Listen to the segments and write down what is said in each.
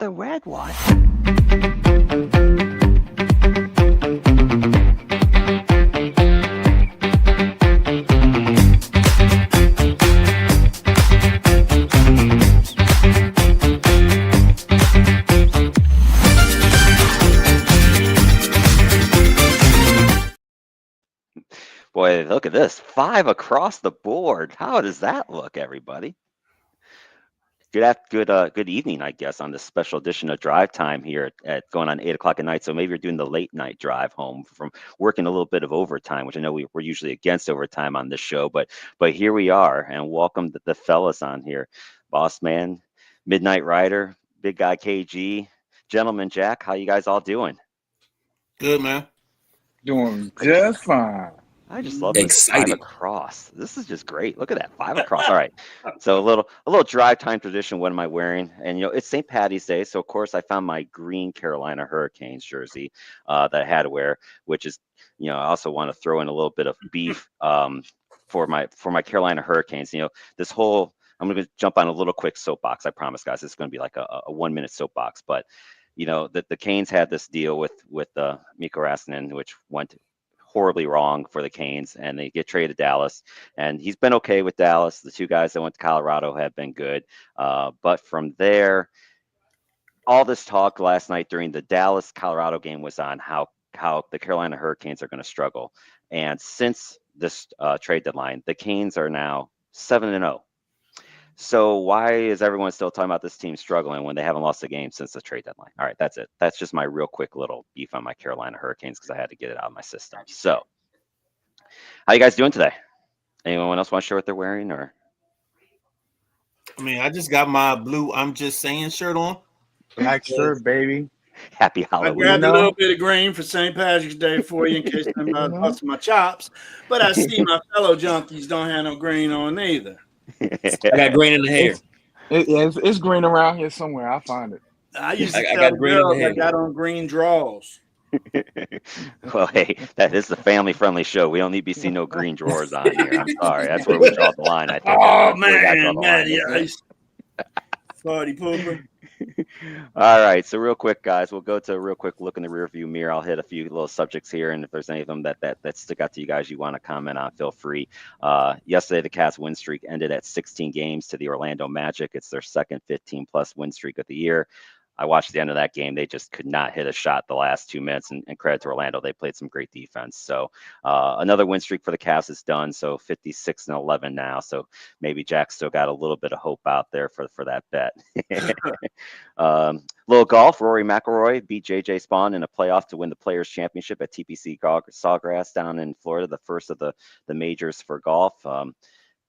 The red one. Boy, look at this. 5 across the board. How does that look, everybody? Good evening, I guess, on this special edition of Drive Time here at going on 8 o'clock at night. So maybe you're doing the late night drive home from working a little bit of overtime, which I know we're usually against overtime on this show, but here we are, and welcome the fellas on here. Boss Man, Midnight Rider, Big Guy KG, Gentleman Jack. How you guys all doing? Good, man. Doing just fine. I just love this 5 across. This is just great. Look at that 5 across. All right. So a little drive time tradition. What am I wearing? And it's St. Patty's Day, so of course I found my green Carolina Hurricanes jersey that I had to wear, which is I also want to throw in a little bit of beef for my Carolina Hurricanes. This whole I'm going to jump on a little quick soapbox. I promise, guys. It's going to be like a 1-minute soapbox, but the Canes had this deal with Mikko Raskinen, which went horribly wrong for the Canes, and they get traded to Dallas, and he's been okay with Dallas. The 2 guys that went to Colorado have been good, but from there, all this talk last night during the Dallas Colorado game was on how the Carolina Hurricanes are going to struggle. And since this trade deadline, the Canes are now 7-0. So why is everyone still talking about this team struggling when they haven't lost a game since the trade deadline? All right, that's it. That's just my real quick little beef on my Carolina Hurricanes because I had to get it out of my system. So, how you guys doing today? Anyone else want to share what they're wearing? Or I mean, I just got my blue I'm Just Saying shirt on. Black shirt, baby. Happy Halloween. I grabbed a little bit of green for St. Patrick's Day for you in case I'm busting my chops. But I see my fellow junkies don't have no green on either. I got green in the hair. It's green around here somewhere. I'll find it. I used to tell girls I got on green drawers. Well, hey, that is the family-friendly show. We don't need to be seeing no green drawers on here. I'm sorry. That's where we draw the line, I think. Oh, man, Matty Ice. Party pooper. All right, so real quick, guys, we'll go to a real quick look in the rearview mirror. I'll hit a few little subjects here, and if there's any of them that stick out to you guys you want to comment on, feel free. Yesterday, the Cavs win streak ended at 16 games to the Orlando Magic. It's their second 15-plus win streak of the year. I watched the end of that game. They just could not hit a shot the last 2 minutes, and credit to Orlando. They played some great defense. So another win streak for the Cavs is done. So 56-11 now. So maybe Jack still got a little bit of hope out there for that bet. Little golf. Rory McIlroy beat JJ Spawn in a playoff to win the Players Championship at TPC Sawgrass down in Florida, the first of the majors for golf.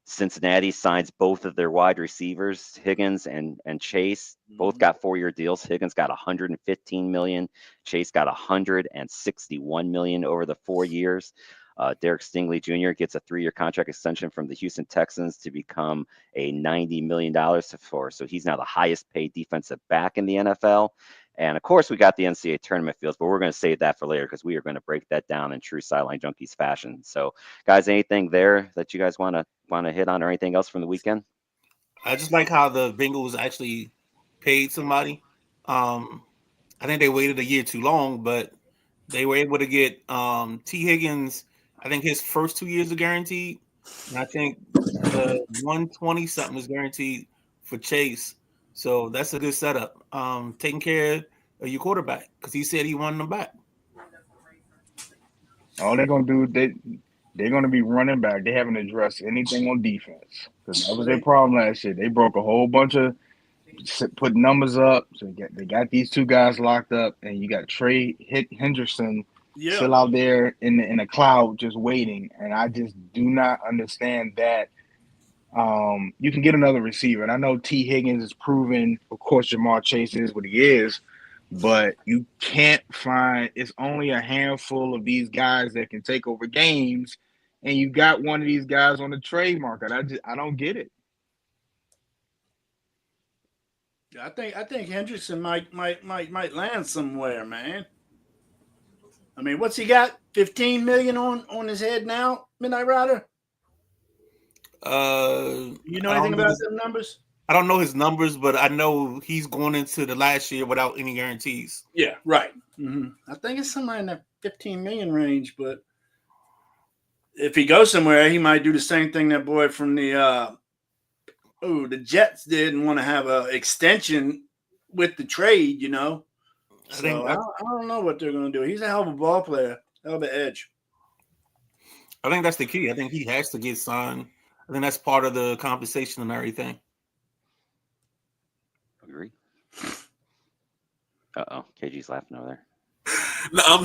Cincinnati signs both of their wide receivers, Higgins and Chase. Both got 4-year deals. Higgins got $115 million. Chase got $161 million over the 4 years. Derek Stingley Jr. gets a 3-year contract extension from the Houston Texans to become a $90 million for. So he's now the highest paid defensive back in the NFL. And of course, we got the NCAA tournament fields, but we're going to save that for later because we are going to break that down in true Sideline Junkies fashion. So, guys, anything there that you guys want to hit on, or anything else from the weekend? I just like how the Bengals actually paid somebody. I think they waited a year too long, but they were able to get T. Higgins. I think his first 2 years are guaranteed, and I think 120 something is guaranteed for Chase. So that's a good setup. Taking care of your quarterback because he said he wanted him back. All they're gonna do, they're gonna be running back. They haven't addressed anything on defense because that was their problem last year. They broke a whole bunch of put numbers up. So they got these 2 guys locked up, and you got Trey Henderson still out there in a cloud just waiting. And I just do not understand that. You can get another receiver, and I know T. Higgins is proven. Of course, Jamar Chase is what he is, but you can't find. It's only a handful of these guys that can take over games, and you got one of these guys on the trade market. I don't get it. I think Hendrickson might land somewhere, man. I mean, what's he got? 15 million on his head now, Midnight Rider? You know anything about them numbers? I don't know his numbers, but I know he's going into the last year without any guarantees. Yeah, right. I think it's somewhere in that 15 million range, but if he goes somewhere, he might do the same thing that boy from the Jets did and want to have an extension with the trade, So I don't know what they're going to do. He's a hell of a ball player, hell of an edge. I think that's the key. I think he has to get signed. I think that's part of the compensation and everything. Agree. KG's laughing over there. No, I'm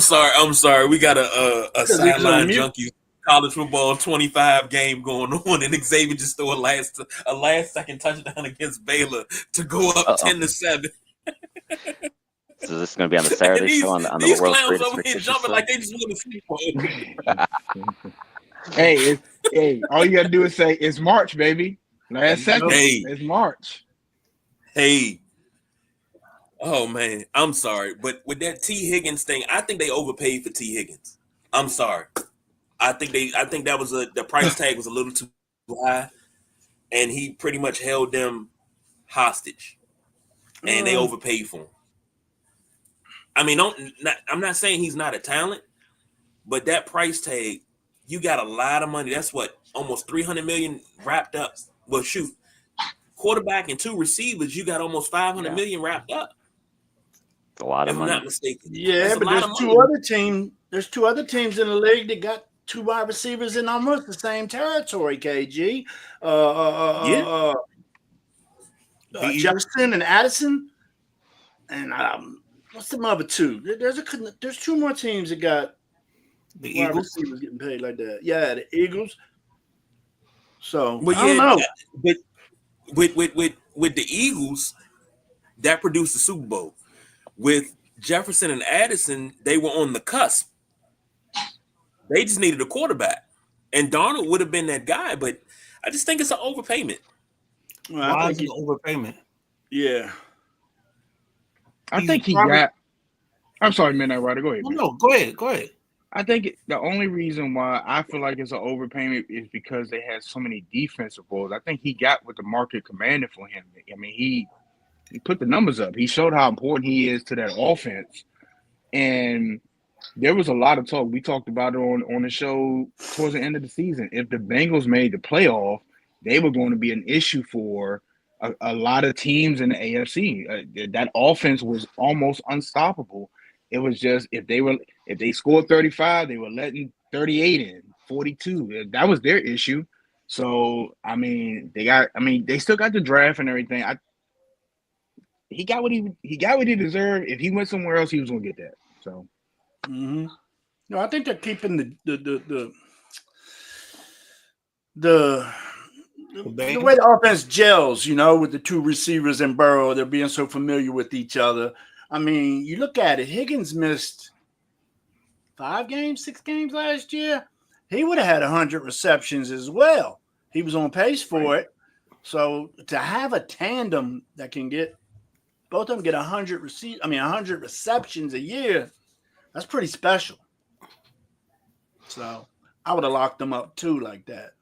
sorry. We got a sideline junkie college football 25 game going on, and Xavier just threw a last second touchdown against Baylor to go up 10-7. So this is going to be on the Saturday show on the World's Greatest over here jumping like they just want to sleep. Hey, all you got to do is say, it's March, baby. Last second, it's March. Hey. Oh, man. I'm sorry. But with that T. Higgins thing, I think they overpaid for T. Higgins. I'm sorry. I think that was the price tag was a little too high, and he pretty much held them hostage, and they overpaid for him. I mean, I'm not saying he's not a talent, but that price tag, you got a lot of money. That's what, almost $300 million wrapped up. Well, shoot, quarterback and 2 receivers, you got almost $500 million wrapped up. It's a lot of money. I'm not mistaken. Yeah, but there's 2 other teams. There's 2 other teams in the league that got 2 wide receivers in almost the same territory. KG, Jefferson and Addison, and what's the other 2? There's 2 more teams that got the wide Eagles receivers getting paid like that. Yeah, the Eagles. So I don't know. But with the Eagles, that produced the Super Bowl. With Jefferson and Addison, they were on the cusp. They just needed a quarterback. And Darnold would have been that guy, but I just think it's an overpayment. Well, why is it overpayment? Yeah. I think he got – I'm sorry, Midnight Rider. Go ahead. No, go ahead. I think the only reason why I feel like it's an overpayment is because they had so many defensive roles. I think he got what the market commanded for him. I mean, he put the numbers up. He showed how important he is to that offense. And there was a lot of talk. We talked about it on the show towards the end of the season. If the Bengals made the playoff, they were going to be an issue for a lot of teams in the AFC. That offense was almost unstoppable. It was just if they scored 35, they were letting 38 in, 42. That was their issue. So they still got the draft and everything. He got what he deserved. If he went somewhere else, he was gonna get that. So no, I think they're keeping the way the offense gels, with the 2 receivers and Burrow, they're being so familiar with each other. I mean, you look at it, Higgins missed 6 games last year. He would have had 100 receptions as well. He was on pace for it. So to have a tandem that can get both of them get 100 receptions a year, that's pretty special. So I would have locked them up too like that.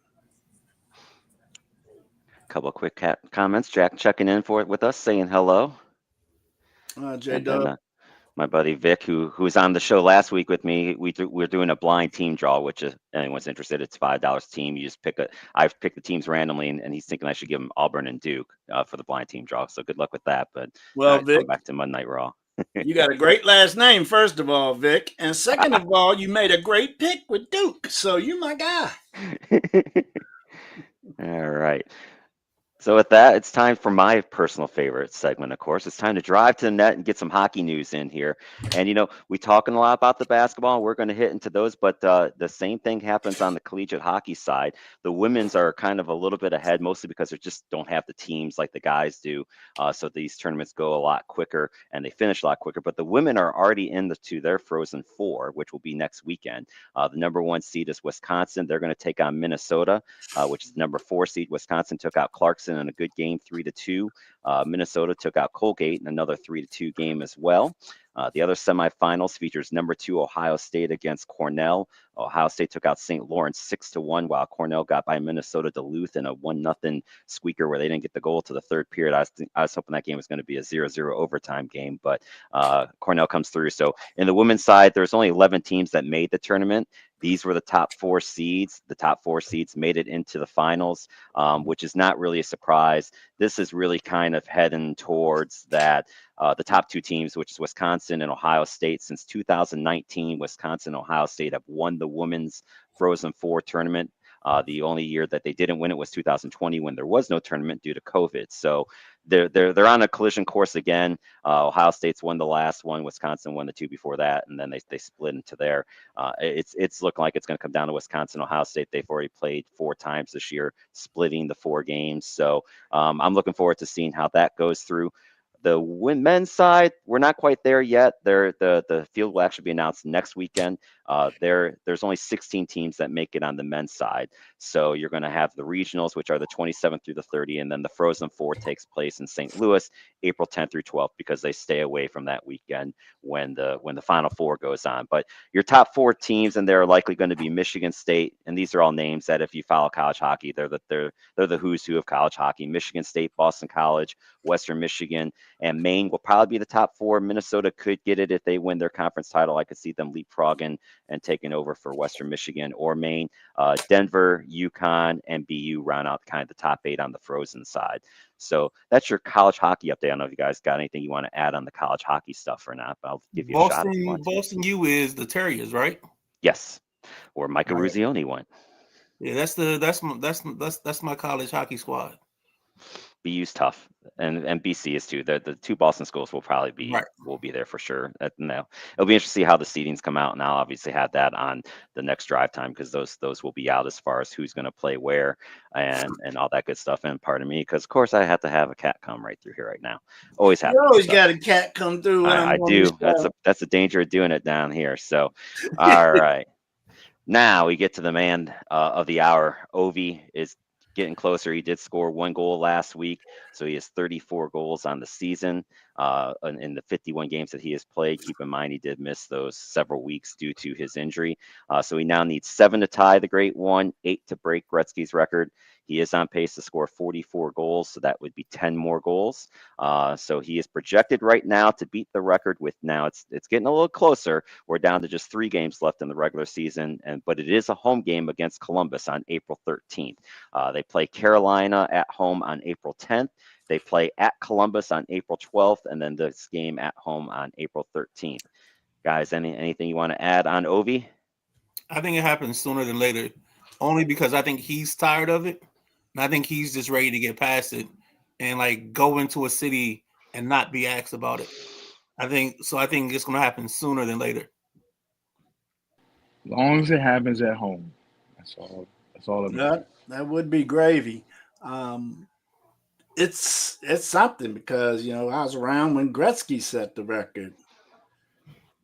Couple of quick comments. Jack checking in with us, saying hello. J-Dub. My buddy Vic, who was on the show last week with me, we're doing a blind team draw, which if anyone's interested, it's $5 team. You just I've picked the teams randomly, and he's thinking I should give him Auburn and Duke for the blind team draw. So good luck with that. But Vic, back to Monday Night Raw. You got a great last name, first of all, Vic, and second of all, you made a great pick with Duke. So you my guy. All right. So with that, it's time for my personal favorite segment, of course. It's time to drive to the net and get some hockey news in here. And, we're talking a lot about the basketball. We're going to hit into those, but the same thing happens on the collegiate hockey side. The women's are kind of a little bit ahead, mostly because they just don't have the teams like the guys do. So these tournaments go a lot quicker and they finish a lot quicker. But the women are already into their Frozen Four, which will be next weekend. The number 1 seed is Wisconsin. They're going to take on Minnesota, which is the number 4 seed. Wisconsin took out Clarkson Wisconsin in a good game, 3-2. Minnesota took out Colgate in another 3-2 game as well. The other semifinals features number 2 Ohio State against Cornell. Ohio State took out St. Lawrence 6-1, while Cornell got by Minnesota Duluth in a 1-0 squeaker where they didn't get the goal to the third period. I was hoping that game was going to be a 0-0 overtime game, but Cornell comes through. So in the women's side, there's only 11 teams that made the tournament. These were the top 4 seeds. The top 4 seeds made it into the finals, which is not really a surprise. This is really kind of heading towards that. The top 2 teams, which is Wisconsin and Ohio State. Since 2019, Wisconsin and Ohio State have won the women's Frozen Four tournament. The only year that they didn't win it was 2020 when there was no tournament due to COVID. So they're on a collision course again. Ohio State's won the last one. Wisconsin won the 2 before that, and then they split into there. It's looking like it's going to come down to Wisconsin, Ohio State. They've already played 4 times this year, splitting the 4 games. So I'm looking forward to seeing how that goes through. The men's side, we're not quite there yet. The field will actually be announced next weekend. There's only 16 teams that make it on the men's side. So you're going to have the regionals, which are the 27th through the 30th, and then the Frozen Four takes place in St. Louis, April 10th through 12th, because they stay away from that weekend when the Final Four goes on. But your top 4 teams, and they're likely going to be Michigan State, and these are all names that if you follow college hockey, they're the who's who of college hockey. Michigan State, Boston College, Western Michigan, and Maine will probably be the top 4. Minnesota could get it if they win their conference title. I could see them leapfrogging and taking over for Western Michigan or Maine. Denver, UConn, and BU round out kind of the top 8 on the Frozen side. So that's your college hockey update. I don't know if you guys got anything you want to add on the college hockey stuff or not, but I'll give you a shot. Boston U is the Terriers, right? Yes, or Micah Ruzioni went. Yeah, that's my college hockey squad. BU's tough, and BC is too. The 2 Boston schools will probably be will be there for sure. No, it'll be interesting to see how the seedings come out, and I'll obviously have that on the next drive time because those will be out as far as who's going to play where and all that good stuff. And pardon me, because of course I have to have a cat come right through here right now. Always have. You always got a cat come through. I do. That's a danger of doing it down here. So, all right. Now we get to the man of the hour. Ovi is getting closer. He did score 1 goal last week, so he has 34 goals on the season in the 51 games that he has played. Keep in mind he did miss those several weeks due to his injury. So he now needs 7 to tie the Great One, 8 to break Gretzky's record. He is on pace to score 44 goals, so that would be 10 more goals. So he is projected right now to beat the record with now it's getting a little closer. We're down to just 3 games left in the regular season, but it is a home game against Columbus on April 13th. They play Carolina at home on April 10th. They play at Columbus on April 12th, and then this game at home on April 13th. Guys, anything you want to add on Ovi? I think it happens sooner than later, only because I think he's tired of it. And I think he's just ready to get past it and like go into a city and not be asked about it. I think it's going to happen sooner than later. As long as it happens at home, that's all. That's all. That would be gravy. It's something because I was around when Gretzky set the record.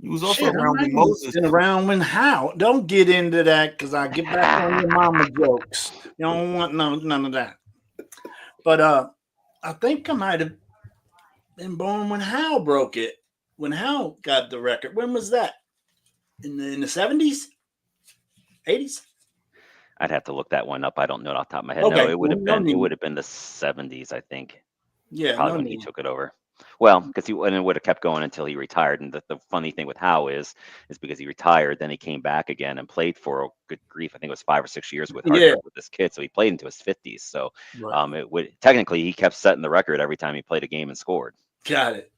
He was also around when Moses. And around when Howe. Don't get into that because I get back on your mama jokes. You don't want none of that. But I think I might have been born when Howe broke it. When Howe got the record. When was that? In the 70s? 80s? I'd have to look that one up. I don't know it off the top of my head. Okay. No, it would have been the 70s, I think. Yeah, probably when he took it over. Well, because it would have kept going until he retired. And the funny thing with Howe is because he retired, then he came back again and played for good grief. I think it was 5 or 6 years with this kid. So he played into his 50s. So it would technically he kept setting the record every time he played a game and scored. Got it.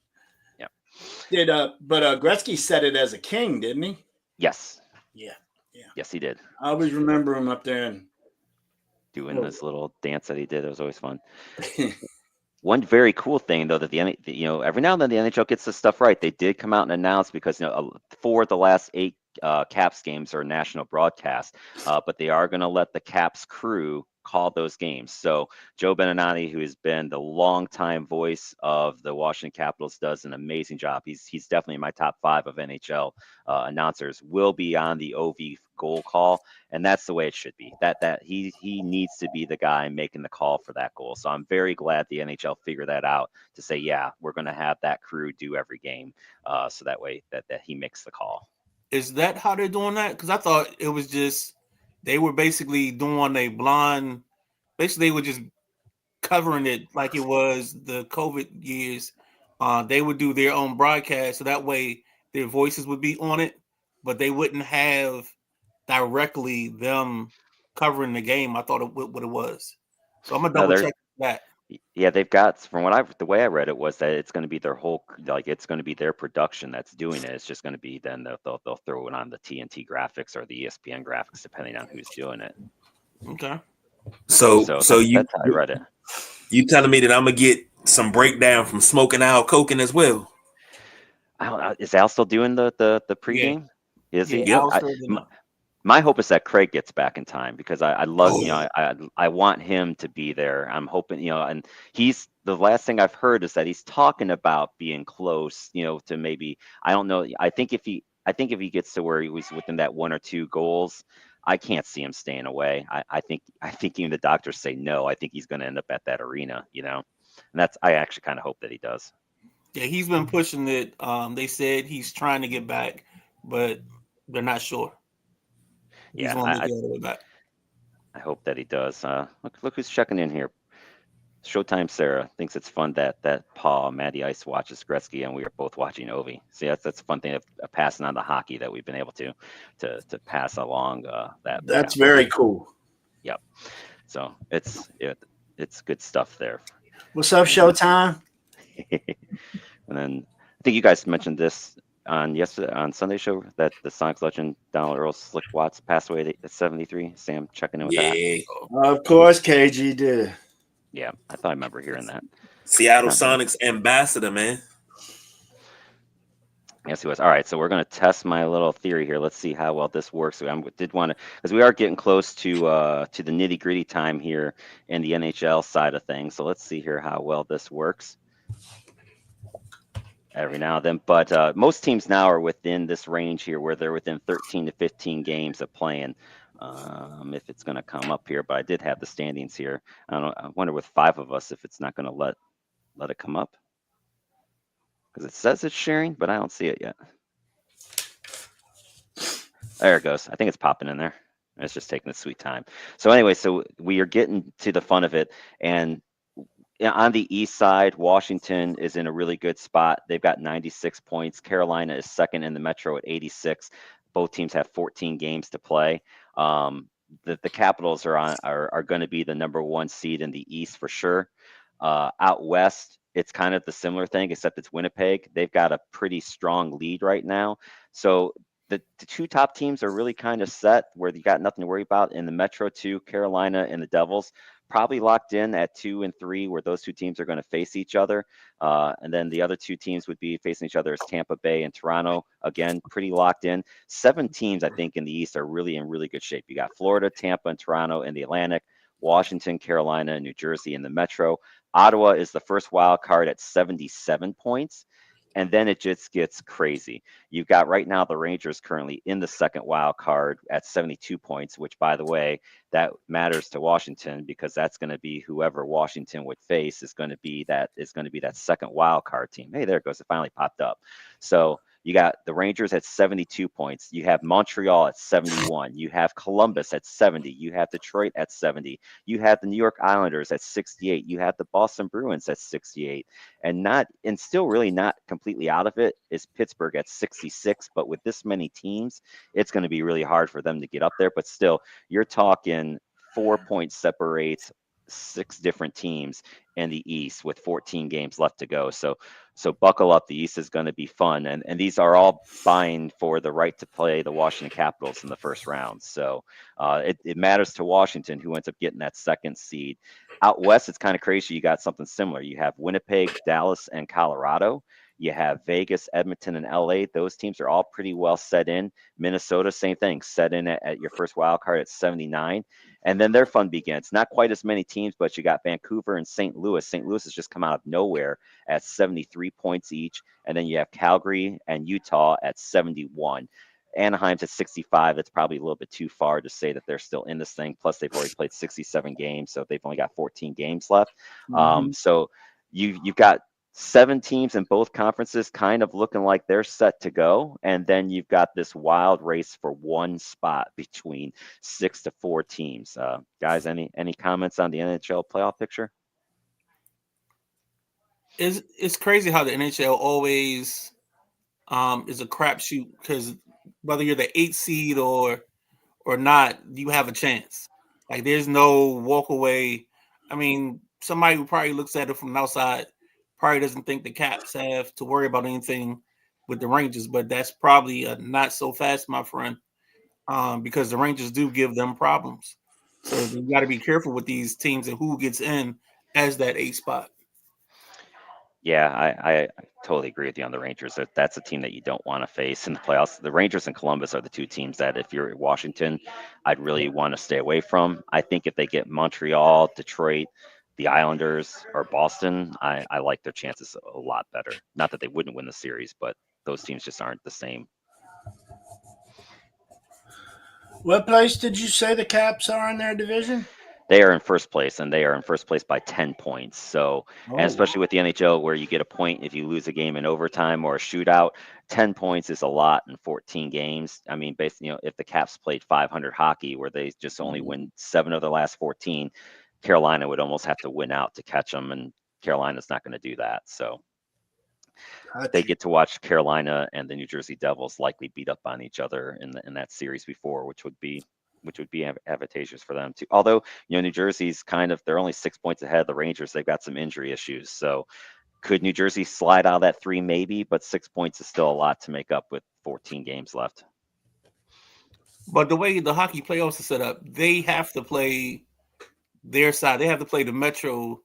Yeah. But Gretzky set it as a king, didn't he? Yes. Yeah. Yes, he did. I always remember him up there and doing this little dance that he did. It was always fun. One very cool thing, though, that every now and then the NHL gets this stuff right. They did come out and announce because 4 of the last 8 Caps games are national broadcast, but they are going to let the Caps crew call those games. So Joe Beninati, who has been the longtime voice of the Washington Capitals, does an amazing job. He's definitely in my top 5 of NHL announcers. Will be on the OV goal call, and that's the way it should be. That he needs to be the guy making the call for that goal. So I'm very glad the NHL figured that out to say, yeah, we're going to have that crew do every game, so that way that he makes the call. Is that how they're doing that? Because I thought it was just they were basically doing a blind. Basically, they were just covering it like it was the COVID years. They would do their own broadcast, so that way their voices would be on it, but they wouldn't have directly them covering the game. I thought what it was. So I'm gonna double check that. Yeah, they've got, from the way I read it was that it's going to be their whole, like it's going to be their production that's doing it. It's just going to be then they'll throw it on the TNT graphics or the ESPN graphics depending on who's doing it. Okay. So that's how I read it. You telling me that I'm gonna get some breakdown from Smoking Al Koken as well? I don't know. Is Al still doing the pregame? Yeah. Is he? Yep. My hope is that Craig gets back in time because I love, I want him to be there. I'm hoping, and he's, the last thing I've heard is that he's talking about being close, to maybe, I don't know. I think if he gets to where he was within that 1 or 2 goals, I can't see him staying away. I think even the doctors say no. I think he's going to end up at that arena, and I actually kind of hope that he does. Yeah, he's been pushing it. They said he's trying to get back, but they're not sure. Yeah, I hope that he does. Look who's checking in here. Showtime Sarah thinks it's fun that Paul Matty Ice watches Gretzky and we are both watching Ovi. See, that's a fun thing of passing on the hockey that we've been able to pass along. That's very cool. Yep. So it's good stuff there. What's up, Showtime? And then I think you guys mentioned this on Sunday show that the Sonics legend Donald Earl Slick Watts passed away at 73. Sam checking in with that. Of course, KG did. Yeah, I thought I remember hearing that. Seattle Sonics ambassador, man. Yes, he was. All right, so we're going to test my little theory here. Let's see how well this works. I did want to, because we are getting close to the nitty gritty time here in the NHL side of things. So let's see here how well this works. Every now and then, but most teams now are within this range here where they're within 13 to 15 games of playing. If it's going to come up here, but I did have the standings here. I wonder with 5 of us if it's not going to let it come up, because it says it's sharing, but I don't see it yet. There it goes. I think it's popping in there. It's just taking its sweet time. So anyway, so we are getting to the fun of it, and on the east side, Washington is in a really good spot. They've got 96 points. Carolina is second in the Metro at 86. Both teams have 14 games to play. The Capitals are going to be the number 1 seed in the East for sure. Out west, it's kind of the similar thing, except it's Winnipeg. They've got a pretty strong lead right now. So the 2 top teams are really kind of set where you got nothing to worry about. In the Metro 2, Carolina and the Devils probably locked in at 2 and 3, where those 2 teams are going to face each other. And then the other 2 teams would be facing each other as Tampa Bay and Toronto. Again, pretty locked in. 7 teams, I think, in the East are really in really good shape. You got Florida, Tampa, and Toronto in the Atlantic, Washington, Carolina, and New Jersey in the Metro. Ottawa is the first wild card at 77 points. And then it just gets crazy. You've got right now the Rangers currently in the second wild card at 72 points, which, by the way, that matters to Washington because that's going to be whoever Washington would face is going to be that second wild card team. Hey, there it goes. It finally popped up. So you got the Rangers at 72 points. You have Montreal at 71. You have Columbus at 70. You have Detroit at 70. You have the New York Islanders at 68. You have the Boston Bruins at 68. And still really not completely out of it is Pittsburgh at 66. But with this many teams, it's going to be really hard for them to get up there. But still, you're talking 4 points separates 6 different teams in the East with 14 games left to go. So buckle up. The East is going to be fun. And these are all vying for the right to play the Washington Capitals in the first round. So it matters to Washington who ends up getting that second seed. Out west, it's kind of crazy. You got something similar. You have Winnipeg, Dallas, and Colorado. You have Vegas, Edmonton, and LA. Those teams are all pretty well set in. Minnesota, same thing, set in at your first wild card at 79. And then their fun begins. Not quite as many teams, but you got Vancouver and St. Louis. St. Louis has just come out of nowhere at 73 points each. And then you have Calgary and Utah at 71. Anaheim's at 65. It's probably a little bit too far to say that they're still in this thing. Plus, they've already played 67 games, so they've only got 14 games left. So you've got 7 teams in both conferences kind of looking like they're set to go. And then you've got this wild race for one spot between 6 to 4 teams. Guys, any comments on the NHL playoff picture? It's crazy how the NHL always is a crapshoot, because whether you're the 8th seed or not, you have a chance. Like, there's no walk away. I mean, somebody who probably looks at it from the outside probably doesn't think the Caps have to worry about anything with the Rangers, but that's probably not so fast, my friend, because the Rangers do give them problems. So you got to be careful with these teams and who gets in as that 8 spot. Yeah, I totally agree with you on the Rangers. That's a team that you don't want to face in the playoffs. The Rangers and Columbus are the 2 teams that, if you're Washington, I'd really want to stay away from. I think if they get Montreal, Detroit, the Islanders, or Boston, I like their chances a lot better. Not that they wouldn't win the series, but those teams just aren't the same. What place did you say the Caps are in their division? They are in first place, and they are in first place by 10 points. So, and especially with the NHL, where you get a point if you lose a game in overtime or a shootout, 10 points is a lot in 14 games. I mean, basically, if the Caps played 500 hockey, where they just only win 7 of the last 14, Carolina would almost have to win out to catch them, and Carolina's not going to do that. So they get to watch Carolina and the New Jersey Devils likely beat up on each other in that series before, which would be advantageous for them too. Although, New Jersey's they're only 6 points ahead of the Rangers. They've got some injury issues. So could New Jersey slide out of that 3? Maybe, but 6 points is still a lot to make up with 14 games left. But the way the hockey playoffs are set up, they have to play their side. They have to play the Metro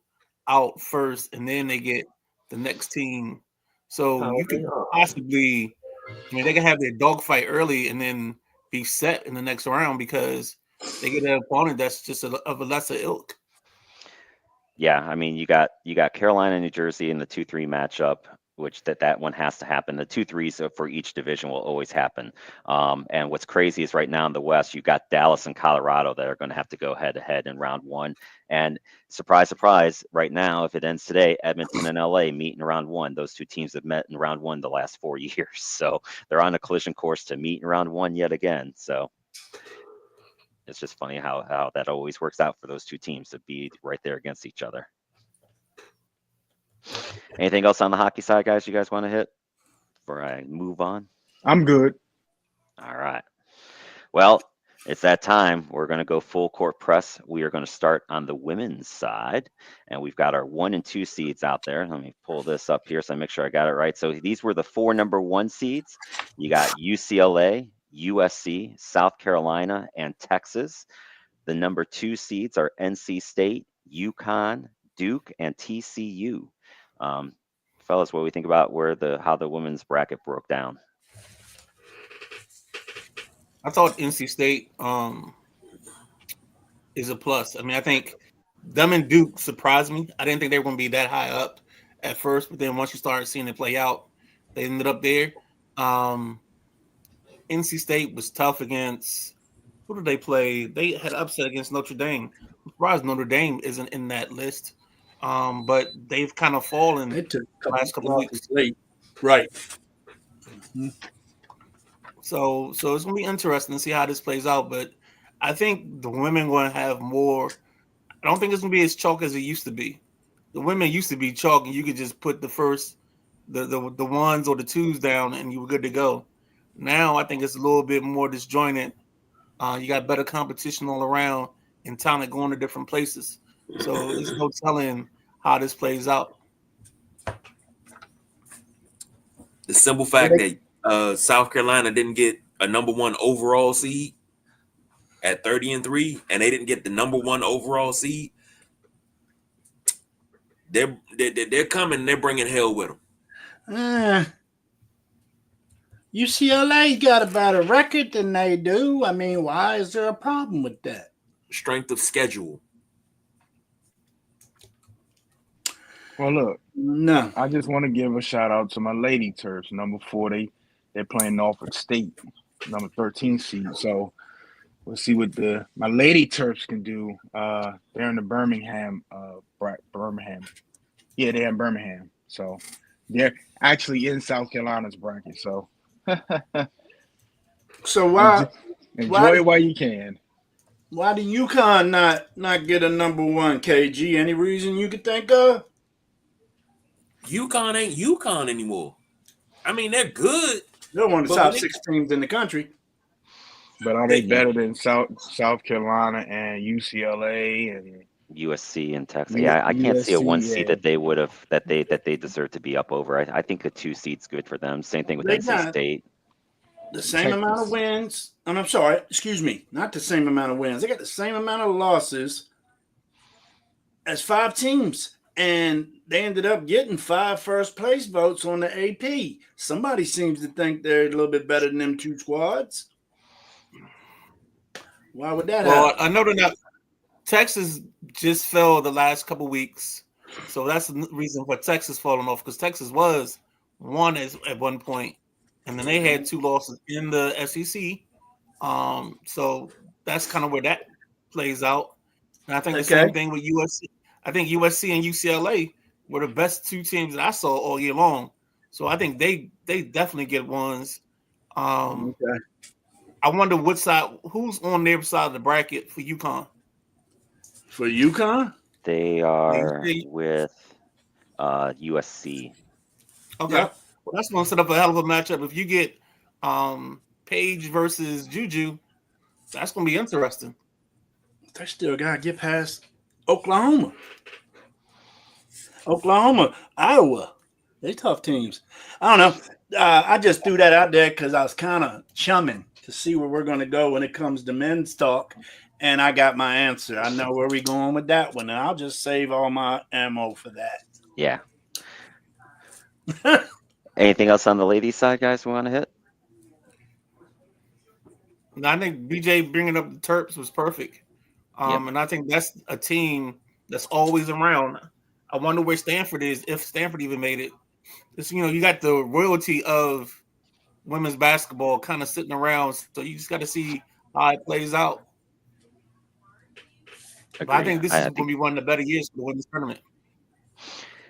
out first, and then they get the next team. So you could possibly, they can have their dogfight early and then be set in the next round because they get an opponent that's just of a lesser ilk. Yeah, I mean, you got Carolina, New Jersey in the 2-3 matchup, which that one has to happen. The 2-3s for each division will always happen. And what's crazy is right now in the West, you've got Dallas and Colorado that are going to have to go head to head in round 1. And surprise, surprise, right now, if it ends today, Edmonton and LA meet in round 1. Those 2 teams have met in round 1 the last 4 years. So they're on a collision course to meet in round 1 yet again. So it's just funny how that always works out for those 2 teams to be right there against each other. Anything else on the hockey side, guys, you guys want to hit before I move on? I'm good. All right. Well, it's that time. We're going to go full court press. We are going to start on the women's side, and we've got our 1 and 2 seeds out there. Let me pull this up here so I make sure I got it right. So these were the 4 number 1 seeds. You got UCLA, USC, South Carolina, and Texas. The number 2 seeds are NC State, UConn, Duke, and TCU. Fellas, what do we think about how the women's bracket broke down? I thought NC State is a plus. I mean, I think them and Duke surprised me. I didn't think they were going to be that high up at first, but then once you started seeing it play out, they ended up there. NC State was tough against, who did they play? They had upset against Notre Dame. I'm surprised Notre Dame isn't in that list. But they've kind of fallen the last couple of weeks. Late. Right. Mm-hmm. So it's going to be interesting to see how this plays out. But I think the women going to have more. I don't think it's going to be as chalk as it used to be. The women used to be chalk, and you could just put the 1s or the 2s down, and you were good to go. Now I think it's a little bit more disjointed. You got better competition all around, and talent going to different places. So there's no telling how this plays out. The simple fact that South Carolina didn't get a number 1 overall seed at 30-3, and they didn't get the number 1 overall seed. They're coming. They're bringing hell with them. UCLA got a better record than they do. I mean, why is there a problem with that? Strength of schedule. Well, look, No. I just want to give a shout out to my Lady Terps, number 4. They're playing Norfolk State, number 13 seed. So we'll see what my Lady Terps can do. They're in the Birmingham. Yeah, they're in Birmingham. So they're actually in South Carolina's bracket. So So why enjoy it while you can. Why did UConn not get a number 1, KG? Any reason you could think of? UConn ain't UConn anymore. I mean, they're good. They're one of the But top when 6 teams in the country. But are they better than South Carolina and UCLA and USC and Texas? Yeah, I can't see a USC, 1 seed yeah. that they would have that they deserve to be up over. I think a 2 seed's good for them. Same thing with They NC got State. the same amount of wins. And I'm sorry, excuse me, not the same amount of wins. They got the same amount of losses as 5 teams. And they ended up getting 5 first-place votes on the AP. Somebody seems to think they're a little bit better than them 2 squads. Why would that happen? Well, I know they're not. Texas just fell the last couple weeks, so that's the reason for Texas falling off, because Texas was 1 at one point, and then they had 2 losses in the SEC. So that's kind of where that plays out. And I think the same thing with USC. I think USC and UCLA were the best 2 teams that I saw all year long. So I think they definitely get ones. I wonder who's on their side of the bracket for UConn. For UConn? They are with USC. Okay. Yeah. Well, that's going to set up a hell of a matchup. If you get Page versus Juju, that's going to be interesting. They still got to get past Oklahoma, Iowa. They tough teams. I don't know. I just threw that out there because I was kind of chumming to see where we're going to go when it comes to men's talk. And I got my answer. I know where we're going with that one. And I'll just save all my ammo for that. Yeah. Anything else on the ladies' side, guys, we want to hit? I think BJ bringing up the Terps was perfect. And I think that's a team that's always around. I wonder where Stanford is, if Stanford even made it. It's, you got the royalty of women's basketball kind of sitting around, so you just got to see how it plays out. But I think this is going to be one of the better years for the women's tournament.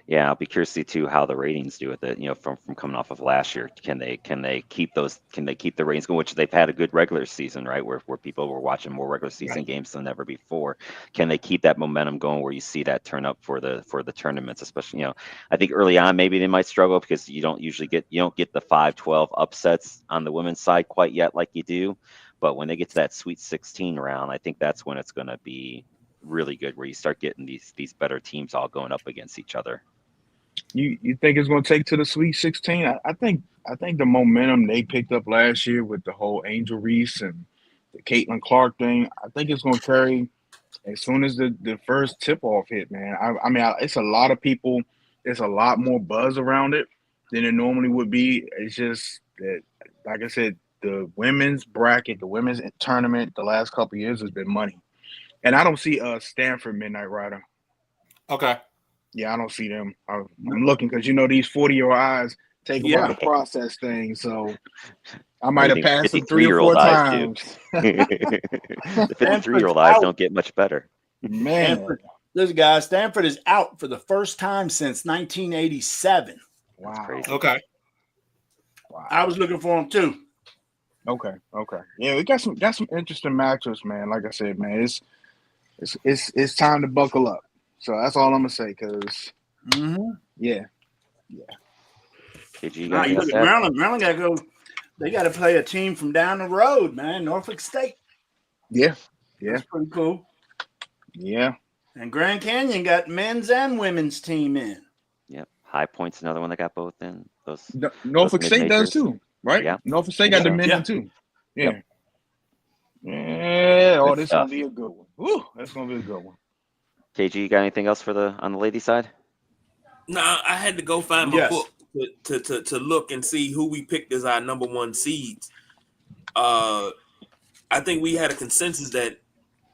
Yeah, I'll be curious to see too how the ratings do with it. From coming off of last year, can they keep those? Can they keep the ratings going? Which they've had a good regular season, right? Where people were watching more regular season games than ever before. Can they keep that momentum going? Where you see that turn up for the tournaments, especially I think early on maybe they might struggle because you don't get the 5-12 upsets on the women's side quite yet like you do, but when they get to that Sweet 16 round, I think that's when it's going to be really good, where you start getting these better teams all going up against each other. You think it's going to take to the Sweet 16? I think the momentum they picked up last year with the whole Angel Reese and the Caitlin Clark thing, I think it's going to carry as soon as the first tip-off hit, man. I mean, it's a lot of people. There's a lot more buzz around it than it normally would be. It's just that, like I said, the women's bracket, the women's tournament the last couple of years has been money. And I don't see Stanford Midnight Rider. Okay. Yeah, I don't see them. I'm looking because these 40-year-old eyes take a while to process things. So I might have passed them 3 or 4 times. The 53-year-old eyes don't get much better. Man, Stanford is out for the first time since 1987. Wow. That's crazy. Okay. Wow. I was looking for them too. Okay. Yeah, we got some interesting matchups, man. Like I said, man, it's time to buckle up. So that's all I'm gonna say. Cause yeah. Did you look at Maryland. Maryland got to go. They got to play a team from down the road, man. Norfolk State. Yeah. That's pretty cool. Yeah. And Grand Canyon got men's and women's team in. Yep. High Point's another one that got both in. Norfolk State does too, right? Yeah. Norfolk State got the men in too. Yeah. Yep. Yeah. Oh, this is gonna be a good one. Ooh, that's gonna be a good one. KG, you got anything else on the lady side? Nah, I had to go find my book. to look and see who we picked as our number one seeds. I think we had a consensus that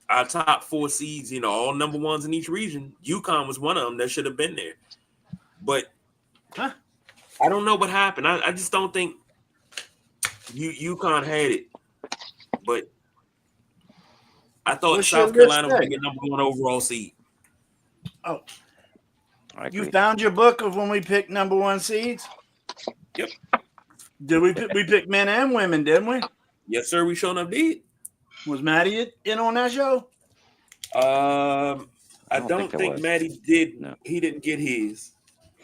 our top 4 seeds, all number ones in each region. UConn was one of them that should have been there, but I don't know what happened. I just don't think UConn had it, but I thought What South should this Carolina would say? be the number 1 overall seed. Oh, I you agree. found your book of when we picked number 1 seeds? Yep. Did we pick men and women, didn't we? Yes, sir. We sure enough did. Was Matty in on that show? I don't there think was. Matty did. No. He didn't get his.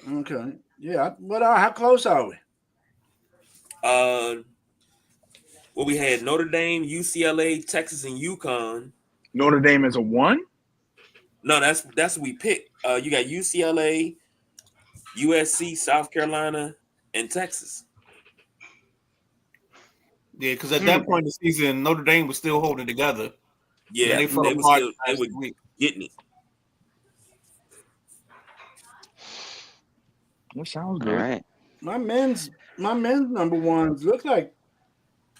Okay. Yeah. How close are we? Well, we had Notre Dame, UCLA, Texas, and UConn. Notre Dame is a 1. No, that's what we picked. You got UCLA, USC, South Carolina, and Texas. Yeah, because at that point in the season, Notre Dame was still holding together. Yeah, they fell were apart still they last were week. getting it. That sounds All good. right. My men's number ones look like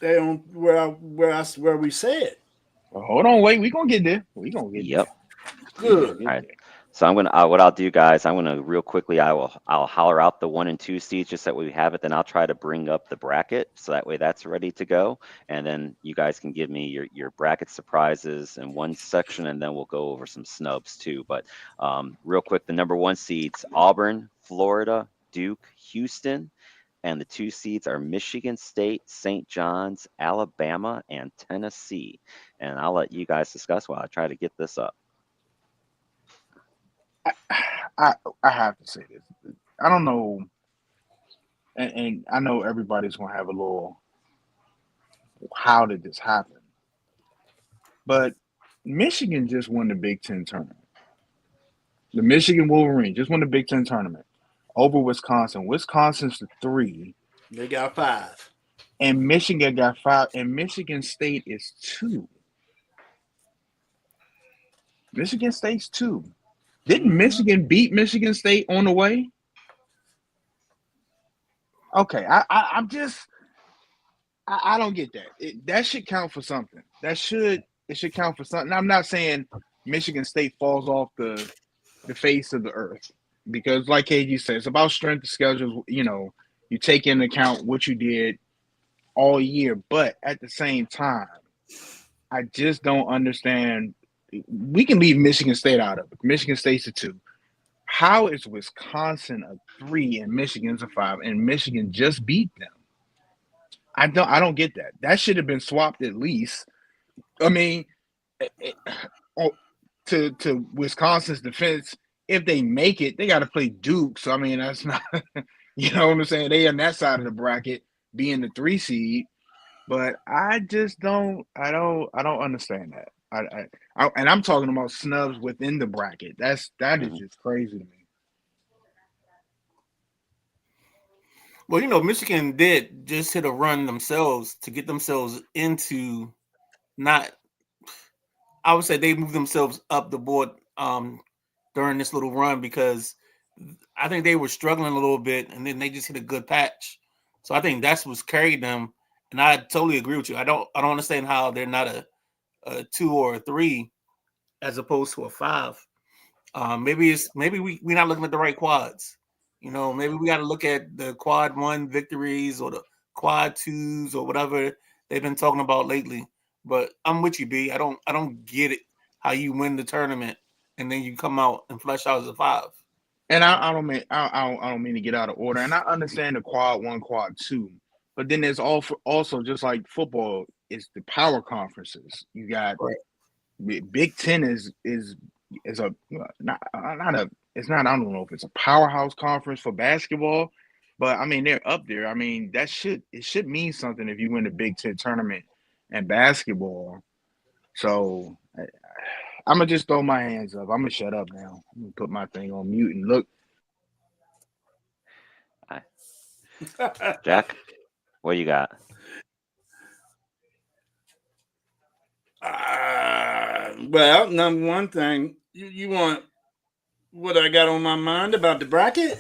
they on where we said. Well, hold on, wait. We gonna get there. We gonna get Yep. there. Good. All All right. So I'm gonna what I'll do, guys. I'm gonna real quickly. I'll holler out the 1 and 2 seeds just that we have it. Then I'll try to bring up the bracket so that way that's ready to go. And then you guys can give me your bracket surprises in one section, and then we'll go over some snubs too. But real quick, the number 1 seeds: Auburn, Florida, Duke, Houston. And the 2 seeds are Michigan State, St. John's, Alabama, and Tennessee. And I'll let you guys discuss while I try to get this up. I have to say this. I don't know, and I know everybody's gonna have a little. How did this happen? But Michigan just won the Big Ten tournament. The Michigan Wolverines just won the Big Ten tournament over Wisconsin. Wisconsin's the 3. They got 5. And Michigan got 5. And Michigan State is 2. Michigan State's 2. Didn't Michigan beat Michigan State on the way? Okay, I'm just I don't get that. That should count for something. It should count for something. I'm not saying Michigan State falls off the face of the earth, because like KG said, it's about strength of schedule. You take into account what you did all year, but at the same time, I just don't understand. We can leave Michigan State out of it. Michigan State's a 2. How is Wisconsin a 3 and Michigan's a 5, and Michigan just beat them? I don't get that. That should have been swapped at least. I mean, to Wisconsin's defense, if they make it, they got to play Duke. So I mean, that's not, you know what I'm saying? They on that side of the bracket, being the 3 seed. But I just don't. I don't understand that. And I'm talking about snubs within the bracket. That is just crazy to me. Well, Michigan did just hit a run themselves to get themselves into not. I would say they moved themselves up the board during this little run, because I think they were struggling a little bit, and then they just hit a good patch. So I think that's what's carried them. And I totally agree with you. I don't understand how they're not a 2 or a 3 as opposed to a 5. Maybe we're not looking at the right quads. Maybe we got to look at the quad 1 victories or the quad 2s or whatever they've been talking about lately. But I'm with you, B. I don't get it how you win the tournament and then you come out and flesh out as a 5. And I don't mean to get out of order. And I understand the quad 1, quad 2, but then there's also, just like football, it's the power conferences. You got Big Ten is a not a it's not, I don't know if it's a powerhouse conference for basketball, but I mean they're up there. I mean it should mean something if you win the Big Ten tournament and basketball. So I'm gonna just throw my hands up. I'm gonna shut up now. I'm gonna put my thing on mute and look. Jack, what you got? Well, number 1 thing, you want what I got on my mind about the bracket?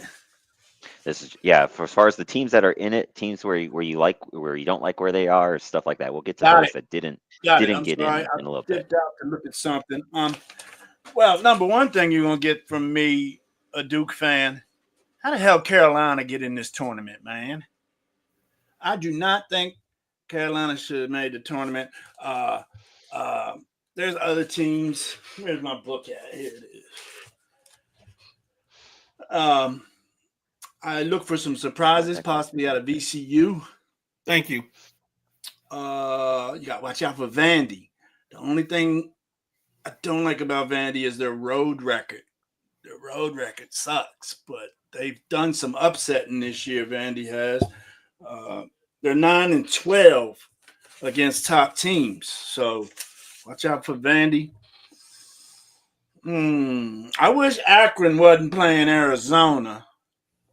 This is for as far as the teams that are in it, teams where you don't like where they are, stuff like that. We'll get to Got those it. that didn't Got it. I'm get sorry. in a I little bit. dipped out to look at something. Well, number one thing you're gonna get from me, a Duke fan, how the hell Carolina get in this tournament, man? I do not think Carolina should have made the tournament. Uh, there's other teams. Where's my book at? Here it is. I look for some surprises, possibly out of VCU. Thank you. You got to watch out for Vandy. The only thing I don't like about Vandy is their road record. Their road record sucks, but they've done some upsetting this year. Vandy has. They're 9-12 against top teams, so watch out for Vandy. I wish Akron wasn't playing Arizona,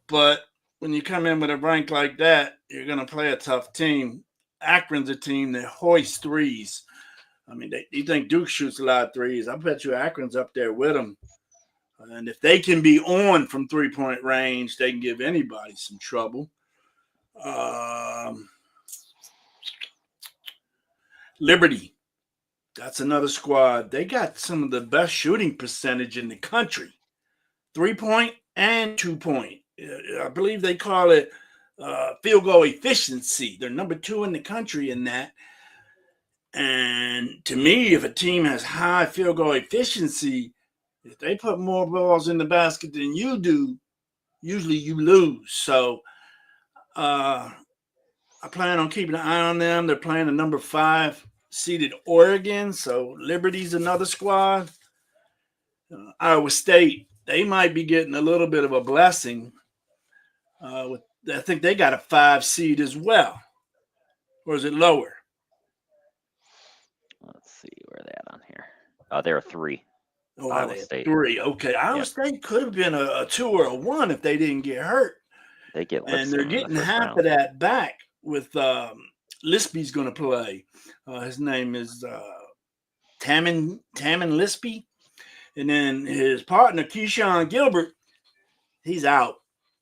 but when you come in with a rank like that, you're going to play a tough team. Akron's a team that hoists threes. I mean, you think Duke shoots a lot of threes. I bet you Akron's up there with them. And if they can be on from three-point range, they can give anybody some trouble. Liberty, that's another squad. They got some of the best shooting percentage in the country, 3-point and 2-point. I believe they call it field goal efficiency. They're number 2 in the country in that. And to me, if a team has high field goal efficiency, if they put more balls in the basket than you do, usually you lose. So I plan on keeping an eye on them. They're playing the number 5 seeded Oregon, so Liberty's another squad. Iowa State, they might be getting a little bit of a blessing. I think they got a 5 seed as well. Or is it lower? Let's see where they're at on here. They're a 3. Oh, Iowa State 3. Okay, Iowa State could have been a 2 or a 1 if they didn't get hurt. They get and they're getting half of that back with Lispy's going to play. His name is Tamin Lispy. And then his partner, Keyshawn Gilbert, he's out.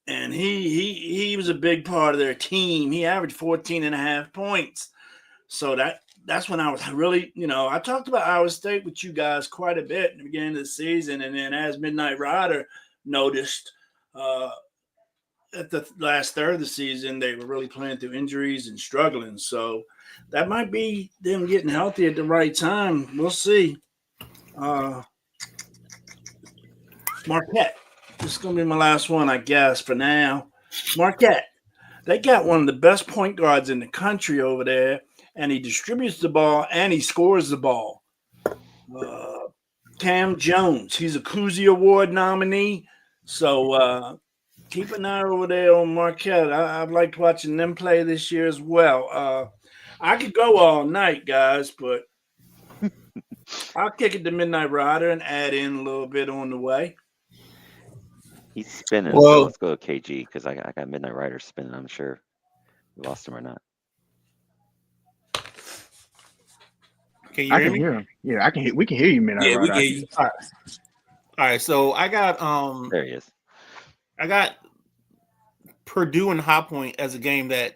And he was a big part of their team. He averaged 14.5 points. So that's when I was really, I talked about Iowa State with you guys quite a bit in the beginning of the season. And then as Midnight Rider noticed at the last third of the season, they were really playing through injuries and struggling. So that might be them getting healthy at the right time. We'll see. Marquette. This is going to be my last one, I guess, for now. Marquette. They got one of the best point guards in the country over there, and he distributes the ball and he scores the ball. Cam Jones. He's a Cousy Award nominee. So keep an eye over there on Marquette. I've liked watching them play this year as well. I could go all night, guys, but I'll kick it to Midnight Rider and add in a little bit on the way. He's spinning, Well, so let's go to KG because I got Midnight Rider spinning. I'm sure we lost him or not. Can you I hear can me? hear him. Yeah, I can hear. We can hear you, man. Yeah, we can hear you. All right. So I got There he is. I got Purdue and High Point as a game that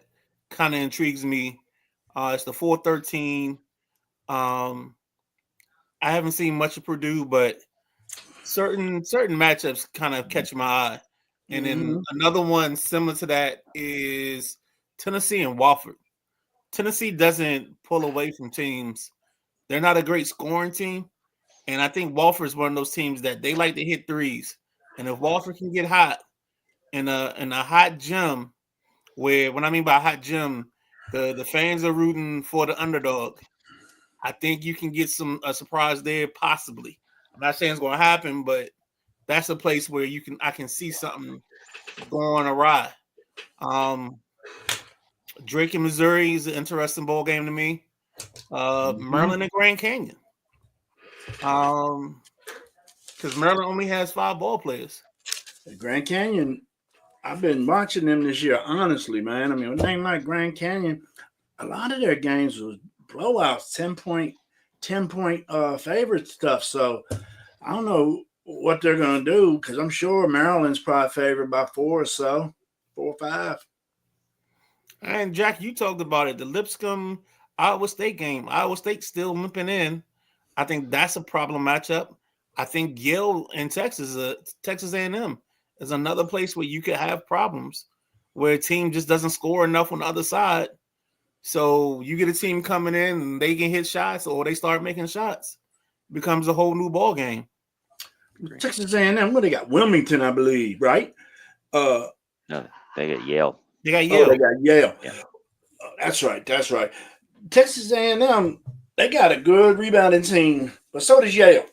kind of intrigues me. It's the 4-13. I haven't seen much of Purdue, but certain matchups kind of catch my eye. And then another one similar to that is Tennessee and Wofford. Tennessee doesn't pull away from teams. They're not a great scoring team. And I think Wofford is one of those teams that they like to hit threes. And if Wofford can get hot in a hot gym, where when I mean by hot gym, the fans are rooting for the underdog. I think you can get a surprise there, possibly. I'm not saying it's going to happen, but that's a place where I can see something going awry. Drake in Missouri is an interesting ball game to me. Maryland and Grand Canyon. Because Maryland only has 5 ball players. Grand Canyon, I've been watching them this year, honestly, man. I mean, a name like Grand Canyon, a lot of their games was blowouts, 10-point favorite stuff. So I don't know what they're going to do because I'm sure Maryland's probably favored by 4 or so. 4 or 5. And Jack, you talked about it. The Lipscomb Iowa State game. Iowa State still limping in. I think that's a problem matchup. I think Yale and Texas A&M is another place where you could have problems where a team just doesn't score enough on the other side. So you get a team coming in and they can hit shots or they start making shots. It becomes a whole new ball game. Texas A&M, what they got? Wilmington, I believe, right? No, they got Yale. They got Yale. Oh, they got Yale. Yeah. That's right. Texas A&M, they got a good rebounding team, but so does Yale.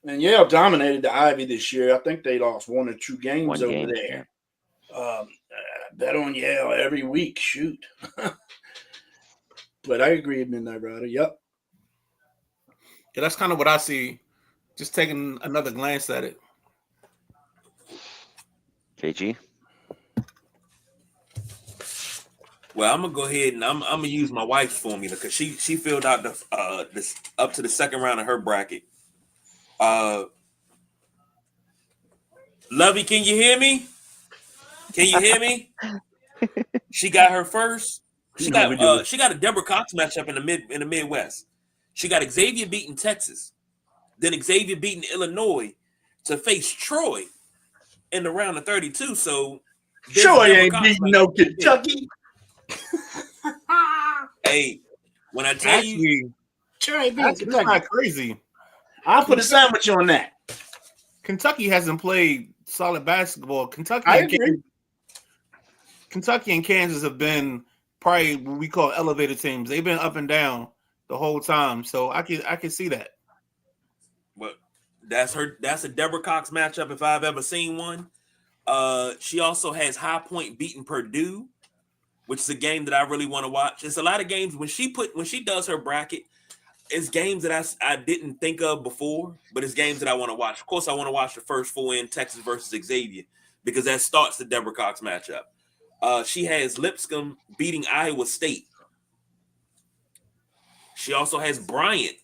And Yale dominated the Ivy this year. I think they lost 1 or 2 games over there. Yeah. Bet on Yale every week. Shoot. But I agree, Midnight Rider. Yep. Yeah, that's kind of what I see. Just taking another glance at it. KG? Well, I'm gonna go ahead and I'm gonna use my wife's formula because she filled out the up to the second round of her bracket. Lovey, can you hear me? Can you hear me? She got her first. She got a Deborah Cox matchup in the Midwest. She got Xavier beating Texas, then Xavier beating Illinois to face Troy in the round of 32. So Troy ain't beating no Kentucky. Hey, when I tell you, Troy ain't beating That's Kentucky. not crazy. I'll put a sandwich on that. Kentucky hasn't played solid basketball. Kentucky and Kansas have been probably what we call elevator teams. They've been up and down the whole time. So I can see that. well, that's a Deborah Cox matchup if I've ever seen one. She also has High Point beating Purdue, which is a game that I really want to watch. It's a lot of games when she does her bracket. It's games that I didn't think of before, but it's games that I want to watch. Of course, I want to watch the first 4 in Texas versus Xavier because that starts the Deborah Cox matchup. She has Lipscomb beating Iowa State. She also has Bryant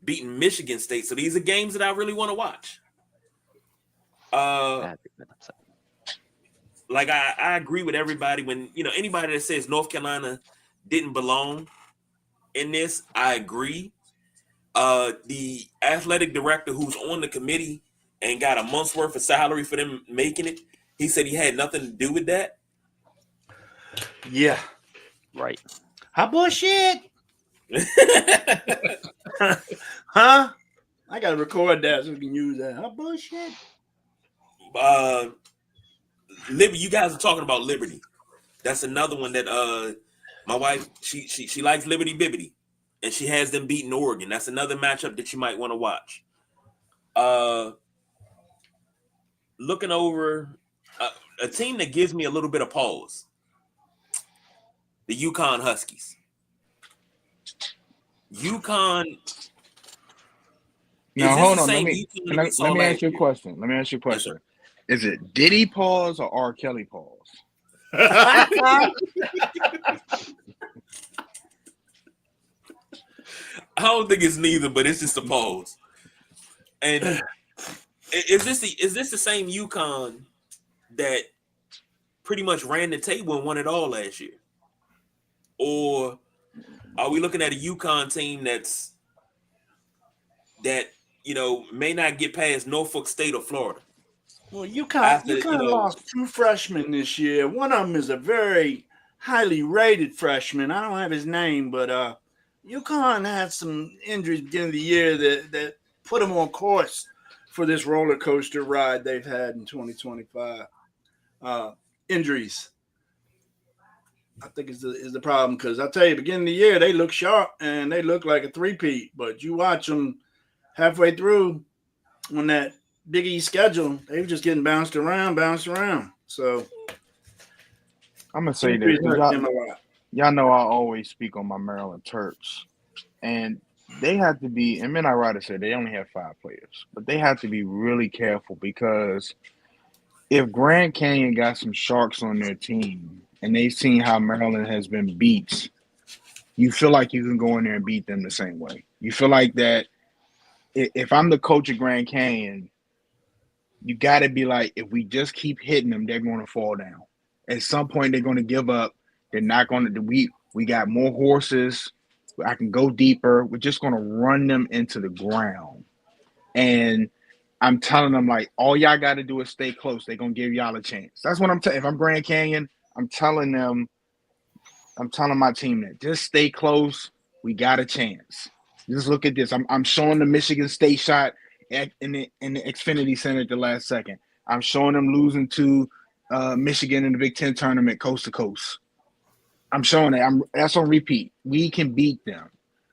beating Michigan State. So these are games that I really want to watch. Like I agree with everybody when anybody that says North Carolina didn't belong in this, I agree. The athletic director who's on the committee and got a month's worth of salary for them making it, he said he had nothing to do with that. Yeah. Right. How bullshit? Huh? I gotta record that so we can use that. How bullshit? You guys are talking about Liberty. That's another one that my wife she likes Liberty Bibbity, and she has them beating Oregon. That's another matchup that you might want to watch. Looking over a team that gives me a little bit of pause. The UConn Huskies. UConn. Now hold on. Let me ask you a question. Yes, is it Diddy pause or R. Kelly pause? I don't think it's neither, but it's just a pause. And is this the same UConn that pretty much ran the table and won it all last year? Or are we looking at a UConn team that may not get past Norfolk State or Florida? Well, UConn lost 2 freshmen this year. One of them is a very highly rated freshman. I don't have his name, but UConn had some injuries beginning of the year that put them on course for this roller coaster ride they've had in 2025. Injuries, I think, is the problem because I tell you, beginning of the year they look sharp and they look like a three-peat, but you watch them halfway through on that Big East schedule, they were just getting bounced around. So I'm gonna say this. Y'all know I always speak on my Maryland Terps, and they have to be. And Midnight Rider said they only have 5 players, but they have to be really careful because if Grand Canyon got some sharks on their team and they've seen how Maryland has been beat, you feel like you can go in there and beat them the same way. You feel like that. If I'm the coach of Grand Canyon, you got to be like, if we just keep hitting them, they're going to fall down. At some point, they're going to give up. They're not going to. We got more horses. I can go deeper. We're just going to run them into the ground. And I'm telling them, like, all y'all got to do is stay close. They're going to give y'all a chance. That's what I'm telling. If I'm Grand Canyon, I'm telling my team that just stay close. We got a chance. Just look at this. I'm showing the Michigan State shot in the Xfinity Center at the last second. I'm showing them losing to Michigan in the Big Ten tournament, coast to coast. I'm showing that. That's on repeat. We can beat them.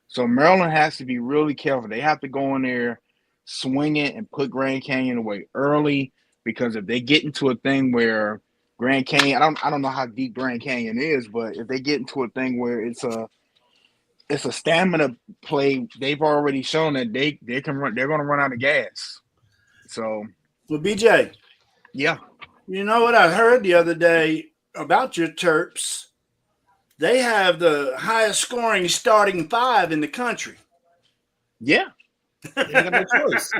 So Maryland has to be really careful. They have to go in there, swing it, and put Grand Canyon away early, because if they get into a thing where Grand Canyon, I don't know how deep Grand Canyon is, but if they get into a thing where it's a stamina play, they've already shown that they can run. They're going to run out of gas. So, well, BJ, yeah, you know what I heard the other day about your Terps? They have the highest scoring starting five in the country. yeah, They ain't got no choice.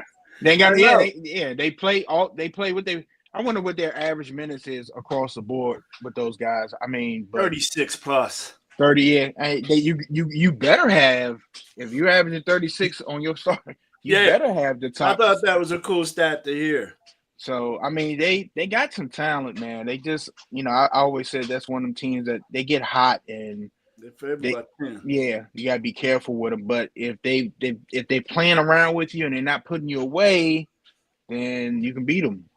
they got They play what they. I wonder what their average minutes is across the board with those guys. I mean, 36 plus. 30. Yeah, you better have, if you're averaging 36 on your start, you better have the top. I thought that was a cool stat to hear. So, I mean, they got some talent, man. They just, I always said that's one of them teams that they get hot and you got to be careful with them. But if they're playing around with you and they're not putting you away, then you can beat them.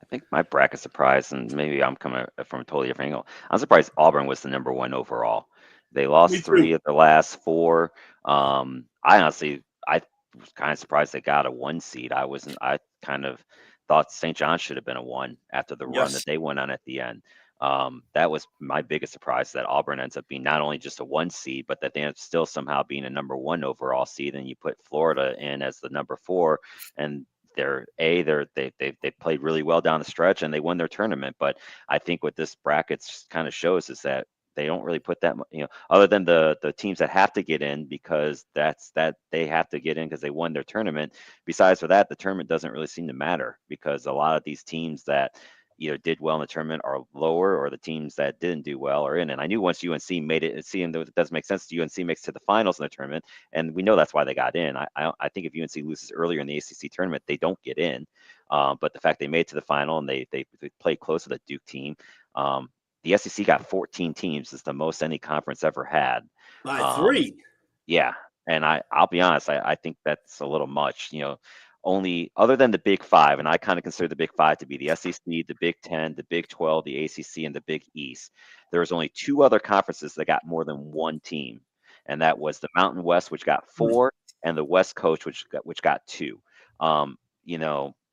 I think my bracket surprise, and maybe I'm coming from a totally different angle. I'm surprised Auburn was the number 1 overall. They lost 3 of the last 4. I was kind of surprised they got a 1 seed. I kind of thought St. John should have been a 1 after the run that they went on at the end. That was my biggest surprise, that Auburn ends up being not only just a 1 seed, but that they end up still somehow being a number 1 overall seed. And you put Florida in as the number 4, and they played really well down the stretch and they won their tournament. But I think what this bracket kind of shows is that they don't really put that, other than the teams that have to get in, because they have to get in because they won their tournament. Besides for that, the tournament doesn't really seem to matter, because a lot of these teams that either did well in the tournament are lower, or the teams that didn't do well are in. And I knew once UNC made it, it doesn't make sense to UNC makes it to the finals in the tournament, and we know that's why they got in. I think if UNC loses earlier in the ACC tournament, they don't get in. But the fact they made it to the final and they played close to the Duke team. The SEC got 14 teams. It's the most any conference ever had. By 3. Yeah. And I'll be honest, I think that's a little much. Only other than the Big 5, and I kind of consider the Big 5 to be the SEC, the Big 10, the Big 12, the ACC, and the Big East. There's only 2 other conferences that got more than 1 team, and that was the Mountain West, which got 4, and the West Coast, which got 2.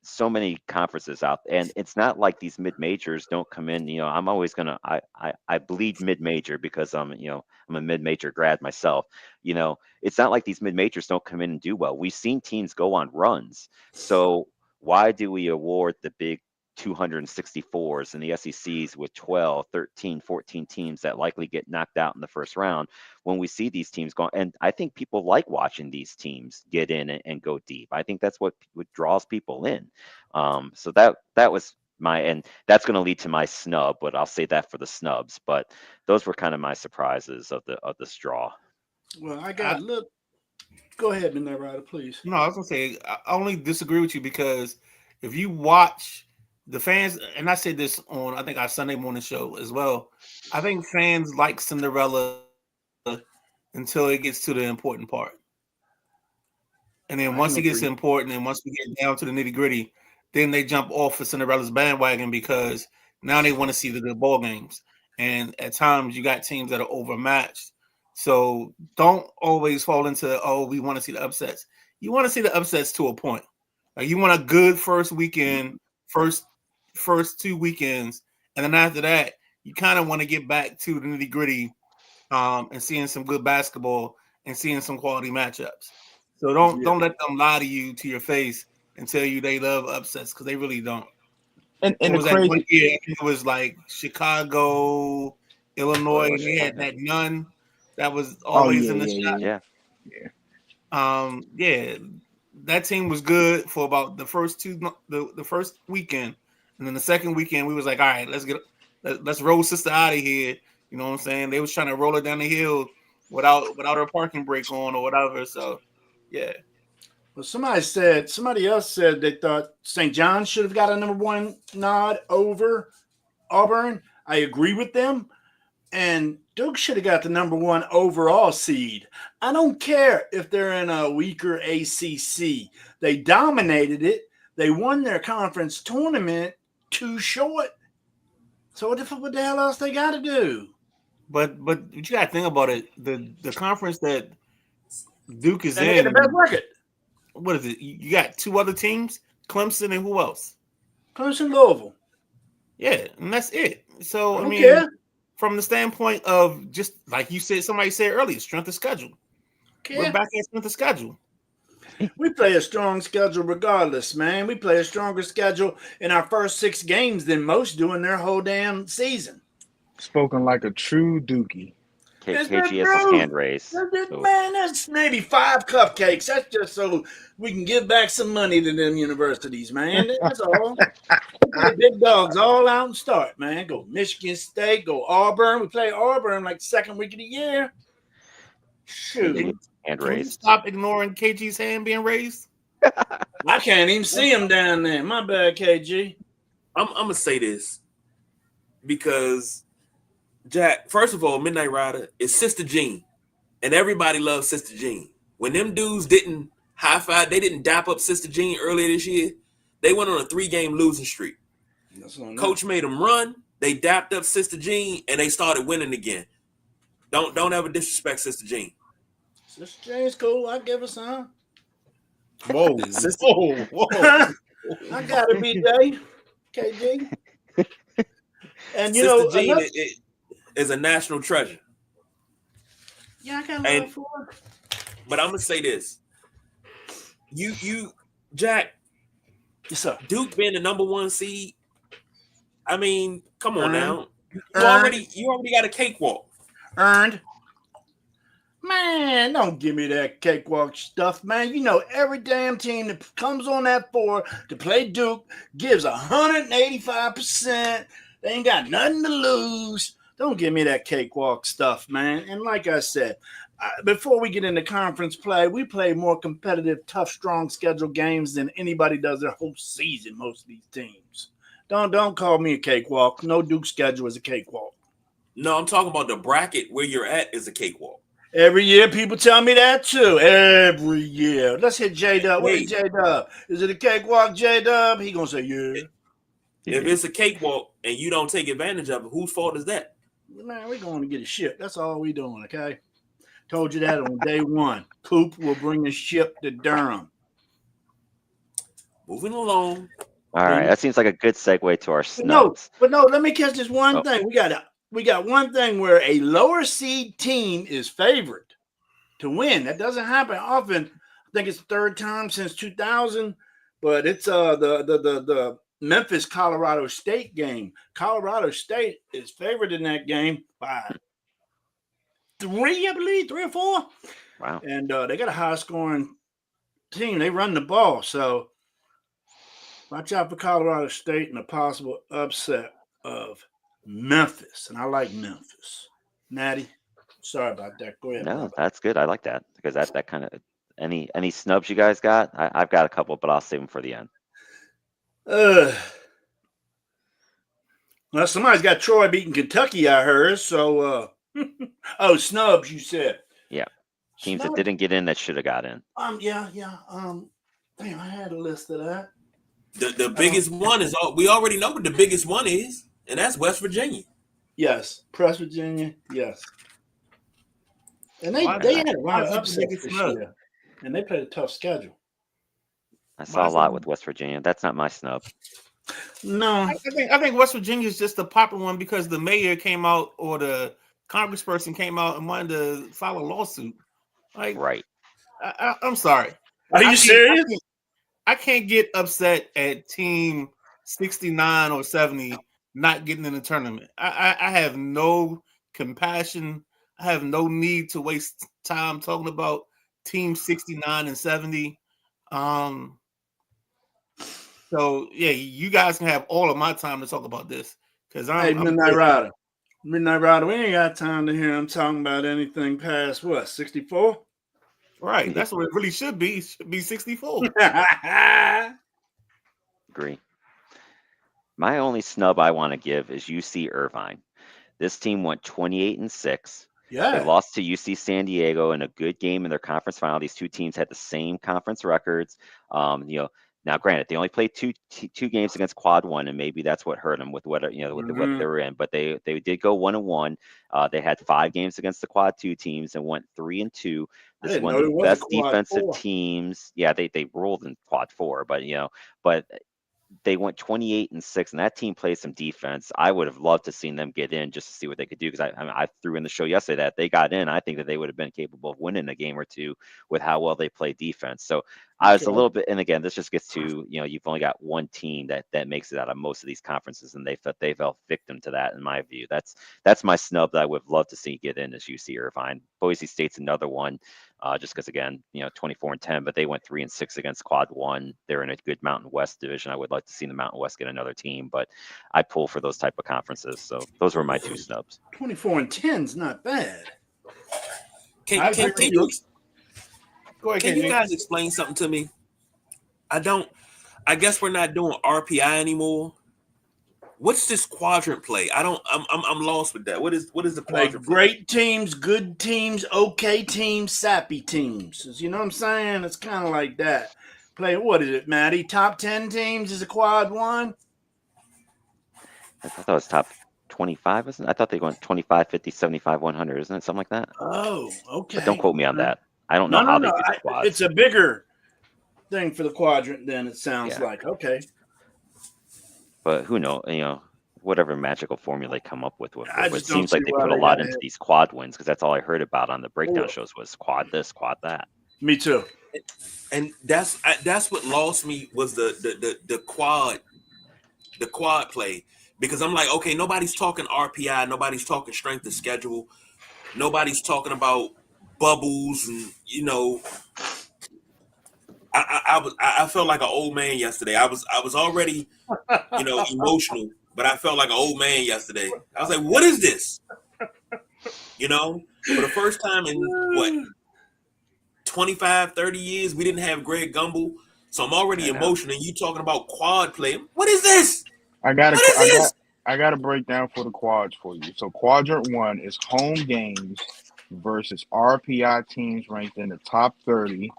So many conferences out, and it's not like these mid majors don't come in. I'm always gonna I bleed mid major because I'm a mid major grad myself. It's not like these mid majors don't come in and do well. We've seen teams go on runs. So why do we award the big 264s and the SECs with 12, 13, 14 teams that likely get knocked out in the first round when we see these teams go? And I think people like watching these teams get in and go deep. I think that's what draws people in. So that was and that's going to lead to my snub, but I'll say that for the snubs. But those were kind of my surprises of the straw. Well, go ahead, Midnight Rider, please. No, I was gonna say I only disagree with you because if you watch the fans, and I said this on I think our Sunday morning show as well, I think fans like Cinderella until it gets to the important part. And then once it gets important and once we get down to the nitty-gritty, then they jump off of Cinderella's bandwagon because now they want to see the good ball games. And at times you got teams that are overmatched. So don't always fall into, we want to see the upsets. You want to see the upsets to a point. Like you want a good first weekend, first 2 weekends, and then after that, you kind of want to get back to the nitty-gritty and seeing some good basketball and seeing some quality matchups. So don't let them lie to you to your face and tell you they love upsets, because they really don't. And it was the crazy, one year, it was like Chicago, Illinois, they had that none that was always in the shot. Yeah. That team was good for about the first the first weekend, And then the second weekend, we was like, all right, let's roll sister out of here. You know what I'm saying? They was trying to roll her down the hill without her parking brake on or whatever. So, yeah. Well, somebody else said they thought St. John's should have got a number 1 nod over Auburn. I agree with them. And Duke should have got the number 1 overall seed. I don't care if they're in a weaker ACC. They dominated it. They won their conference tournament too short. So what the hell else they got to do? But you got to think about it. The conference that Duke is and in. They get the best record. What is it? You got 2 other teams, Clemson and who else? Clemson, Louisville. Yeah, and that's it. So I mean, care. From the standpoint of just like you said, somebody said earlier, strength of schedule. We're back at strength of schedule. We play a strong schedule regardless, man. We play a stronger schedule in our first 6 games than most do in their whole damn season. Spoken like a true Dookie. KGS's hand raised. Man, that's maybe 5 cupcakes. That's just so we can give back some money to them universities, man. That's all. The big dogs all out and start, man. Go Michigan State, go Auburn. We play Auburn like the second week of the year. Shoot. Hand Can you raised. stop ignoring KG's hand being raised? I can't even see him down there. My bad, KG. I'm gonna say this because Jack, first of all, Midnight Rider is Sister Jean, and everybody loves Sister Jean. When them dudes didn't high five, they didn't dap up Sister Jean earlier this year. They went on a 3-game losing streak. Coach made them run. They dapped up Sister Jean, and they started winning again. Don't ever disrespect Sister Jean. Sister Jean's cool. I give her some. Whoa. Whoa. I got to be Dave, KG. And you Sister know, Jean is a national treasure. Yeah, I got love for her. But I'm gonna say this: you, Jack, Yes, sir. Duke being the number 1 seed. I mean, come on now. You Earned. already got a cakewalk. Earned. Man, don't give me that cakewalk stuff, man. You know, every damn team that comes on that floor to play Duke gives 185%. They ain't got nothing to lose. Don't give me that cakewalk stuff, man. And like I said, before we get into conference play, we play more competitive, tough, strong schedule games than anybody does their whole season, most of these teams. Don't call me a cakewalk. No Duke schedule is a cakewalk. No, I'm talking about the bracket where you're at is a cakewalk. Every year, people tell me that too. Every year. Let's hit J-Dub. What is J-Dub? Is it a cakewalk, J-Dub? He gonna say, yeah. If it's a cakewalk and you don't take advantage of it, whose fault is that? Man, we're going to get a ship. That's all we doing, okay? Told you that on day 1. Coop will bring a ship to Durham. Moving along. All right, that seems like a good segue to our snubs. But no, let me catch this one thing. We got one thing where a lower seed team is favored to win. That doesn't happen often. I think it's the 3rd time since 2000, but it's the Memphis Colorado State game. Colorado State is favored in that game by 3, I believe, 3 or 4. Wow. And they got a high scoring team. They run the ball. So watch out for Colorado State and a possible upset of Memphis. And I like Memphis. Natty, sorry about that. Go ahead. No, that's good. I like that because that kind of any snubs you guys got? I've got a couple, but I'll save them for the end. Well, somebody's got Troy beating Kentucky, I heard. So, snubs, you said. Yeah, teams that didn't get in that should have got in. Yeah. Damn, I had a list of that. The biggest one is we already know what the biggest one is, and that's West Virginia. Yes, West Virginia. Yes, and they had a lot of upsets this year, and they played a tough schedule. I saw a lot with West Virginia. That's not my snub. No, I think West Virginia is just a popular one because the mayor came out or the congressperson came out and wanted to file a lawsuit. Like, right. I'm sorry. Are you serious? I can't get upset at team 69 or 70 not getting in the tournament. I have no compassion. I have no need to waste time talking about team 69 and 70. So yeah, you guys can have all of my time to talk about this because Hey, I'm Midnight Rider. Midnight Rider, we ain't got time to hear him talking about anything past what, 64? right. That's what it really should be. It should be 64. Agree. My only snub I want to give is UC Irvine. This team went 28-6. They Yeah. lost to UC San Diego in a good game in their conference final. These two teams had the same conference records. Now granted, they only played two games against Quad One, and maybe that's what hurt them with what what they were in. But they did go 1-1. They had 5 games against the Quad Two teams and went 3-2. This is one of the best defensive teams. Yeah, they ruled in Quad Four, but they went 28-6, and that team played some defense. I would have loved to seen them get in just to see what they could do, because I threw in the show yesterday that they got in. I think that they would have been capable of winning a game or two with how well they play defense. So I was a little bit, and again, this just gets to, you've only got one team that makes it out of most of these conferences, and they fell victim to that, in my view. That's my snub that I would love to see get in, is UC Irvine. Boise State's another one. Just because, again, 24-10, but they went 3-6 against Quad One. They're in a good Mountain West division. I would like to see the Mountain West get another team, but I pull for those type of conferences. So those were my 2 snubs. 24-10 is not bad. Can you guys explain something to me? I guess we're not doing RPI anymore. What's this quadrant play? I'm lost with that. What is the quadrant play? Great teams, good teams, okay teams, sappy teams. You know what I'm saying? It's kind of like that. Play, what is it, Matty? Top 10 teams is a Quad One? I thought it was top 25, isn't it? I thought they went 25, 50, 75, 100, isn't it? Something like that. Oh, okay. But don't quote me on that. I don't know how they do the quads. It's a bigger thing for the quadrant than it sounds like. Okay. But who knows? Whatever magical formula they come up with. It seems like they put a lot into these quad wins, because that's all I heard about on the breakdown shows was quad this, quad that. Me too. And that's what lost me, was the quad play, because I'm like, okay, nobody's talking RPI, nobody's talking strength of schedule, nobody's talking about bubbles, and I felt like an old man yesterday. I was already emotional, but I felt like an old man yesterday. I was like, what is this? For the first time in 25, 30 years, we didn't have Greg Gumbel. So I'm already emotional, and you talking about quad play. What is this? I got a breakdown for the quads for you. So quadrant 1 is home games versus RPI teams ranked in the top 30.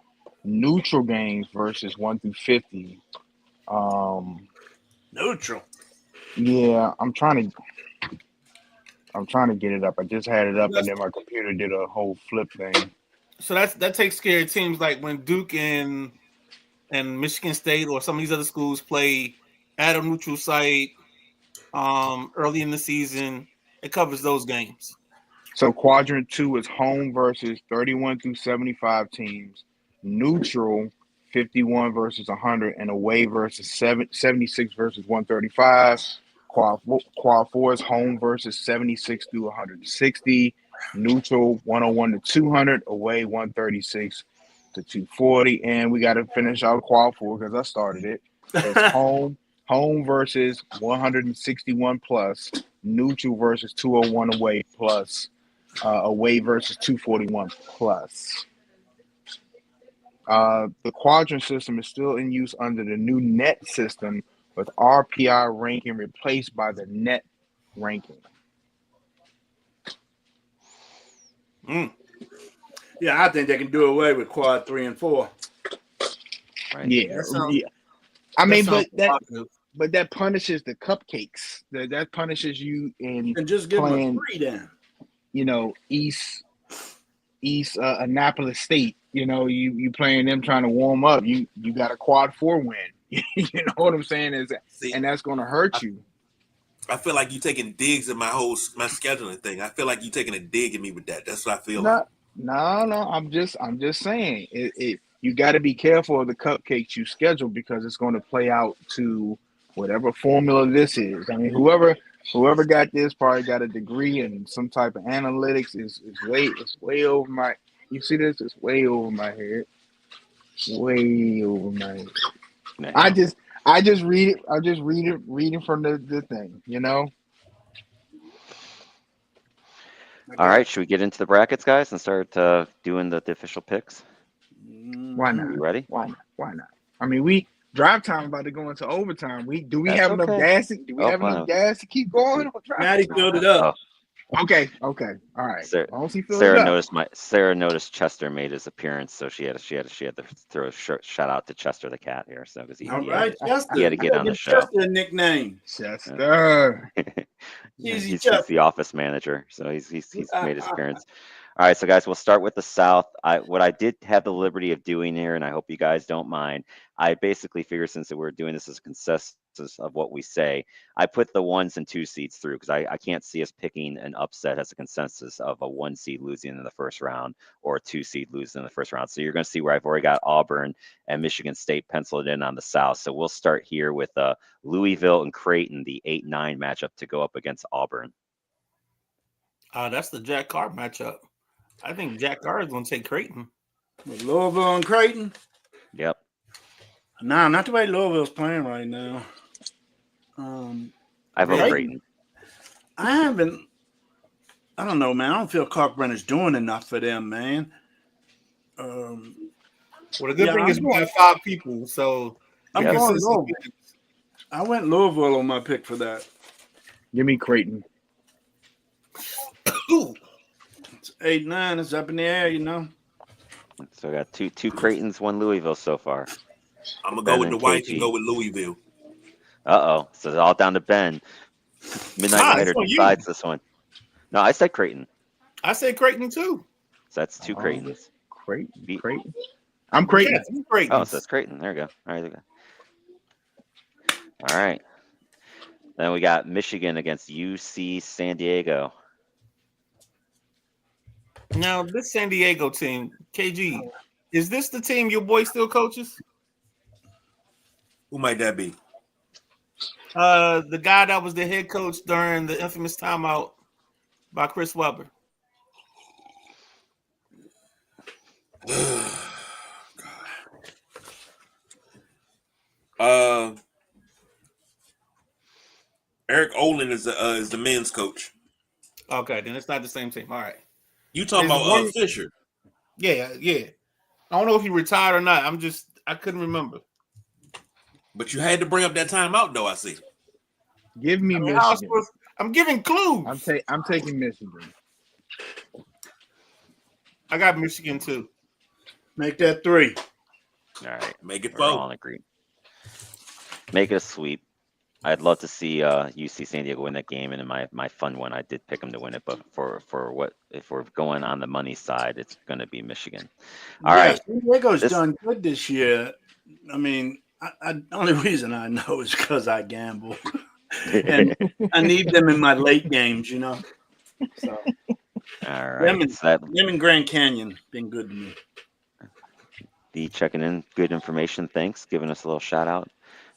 Neutral games versus 1 through 50. Neutral. Yeah, I'm trying to get it up. I just had it up, and then my computer did a whole flip thing. So that takes care of teams like when Duke and Michigan State or some of these other schools play at a neutral site early in the season. It covers those games. So quadrant 2 is home versus 31 through 75 teams. Neutral, 51 versus 100, and away versus 76 versus 135. Quad 4 is home versus 76 through 160. Neutral, 101 to 200. Away, 136 to 240. And we got to finish out quad 4 because I started it. It's home versus 161 plus. Neutral versus 201 away plus. Away versus 241 plus. The quadrant system is still in use under the new net system, with RPI ranking replaced by the net ranking. Yeah, I think they can do away with quad 3 and 4. Right. Yeah. I mean, but that punishes the cupcakes. That punishes you in and just give playing, them a 3 then. East Annapolis State. You playing them trying to warm up. You got a quad 4 win. You know what I'm saying? And that's going to hurt you. I feel like you taking digs at my scheduling thing. I feel like you taking a dig at me with that. That's what I feel like. No. I'm just saying you got to be careful of the cupcakes you schedule, because it's going to play out to whatever formula this is. I mean, whoever got this probably got a degree in some type of analytics. It's way over my. You see this? It's way over my head. Way over my head. I just read it. I just reading from the thing. You know. All right, should we get into the brackets, guys, and start doing the official picks? Why Are not? you ready? Why not? Why not? I mean, we drive time about to go into overtime. We That's have enough okay. gas? Do we Oh, have enough fine. gas to keep going? On drive Maddie time? filled it up. Okay. All right. Sarah, As long as he fills Sarah it up. noticed Chester made his appearance, so she had to throw a shout out to Chester the cat here, so because All right, Chester. he had to get on the show. Chester a nickname. Chester. Easy he's Chester. the office manager, so he's made his appearance. All right, so guys, we'll start with the South. What I did have the liberty of doing here, and I hope you guys don't mind, I basically figured since we're doing this as a consensus of what we say, I put the 1s and 2 seeds through because I can't see us picking an upset as a consensus of a 1 seed losing in the first round or a 2 seed losing in the first round. So you're going to see where I've already got Auburn and Michigan State penciled in on the South. So we'll start here with Louisville and Creighton, the 8-9 matchup to go up against Auburn. That's the Jack Carr matchup. I think Jack Carr is going to take Creighton. With Louisville and Creighton? Yep. Nah, not the way Louisville's playing right now. I vote Creighton. I don't know, man. I don't feel Kalkbrenner's doing enough for them, man. Well, the good thing is we have 5 people, so I'm going Louisville. I went Louisville on my pick for that. Give me Creighton. Ooh. It's 8-9. It's up in the air, you know. So I got two Creightons, 1 Louisville so far. I'm gonna go with the Whites and go with Louisville. So it's all down to Ben. Midnight Rider decides this one. No, I said Creighton. I said Creighton too. So that's 2 Creightons. Creighton. I'm Creighton. Yeah, Creighton. Oh, so that's Creighton. There we go. All right. Then we got Michigan against UC San Diego. Now, this San Diego team, KG, is this the team your boy still coaches? Who might that be? The guy that was the head coach during the infamous timeout by Chris Webber. Eric Olin is the men's coach. Okay, then it's not the same team. All right. You talking about Fisher? Yeah. I don't know if he retired or not. I couldn't remember. But you had to bring up that timeout, though. I see. Give me Michigan. I'm giving clues. I'm taking Michigan. I got Michigan too. Make that 3. All right. Make it 4. We're all 4. in agreement. Make it a sweep. I'd love to see UC San Diego win that game, and in my fun one, I did pick them to win it. But for what if we're going on the money side, it's going to be Michigan. All right. San Diego's done good this year. I mean, the only reason I know is because I gamble, and I need them in my late games, you know. So, all right. Them and Grand Canyon been good to me. The checking in, good information. Thanks, giving us a little shout out.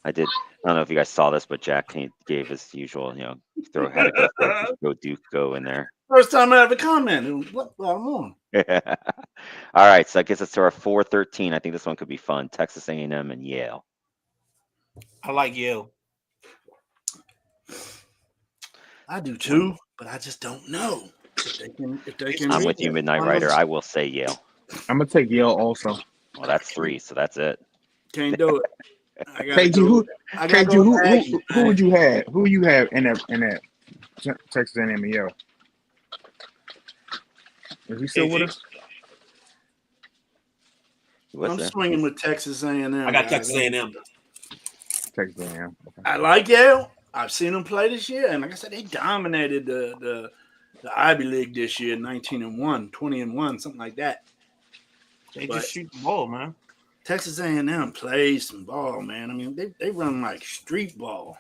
I don't know if you guys saw this, but Jack gave his usual, had to go Duke, go in there. First time I ever commented. What I'm on. All right, so that gets us to our 4-13. I think this one could be fun. Texas A&M and Yale. I like Yale. I do too, but I just don't know if they can. I'm with you, Midnight Rider. I will say Yale. I'm gonna take Yale also. Well, that's 3, so that's it. Can't do it. KG, who would you have? Who you have in that Texas A&M and Yale? Is he still with us? I'm swinging with Texas A&M. I got Texas A&M. Texas A&M. Okay. I like Yale. I've seen them play this year, and like I said, they dominated the Ivy League this year, 19-1, 20-1, something like that. They just shoot the ball, man. Texas A&M plays some ball, man. I mean, they run like street ball.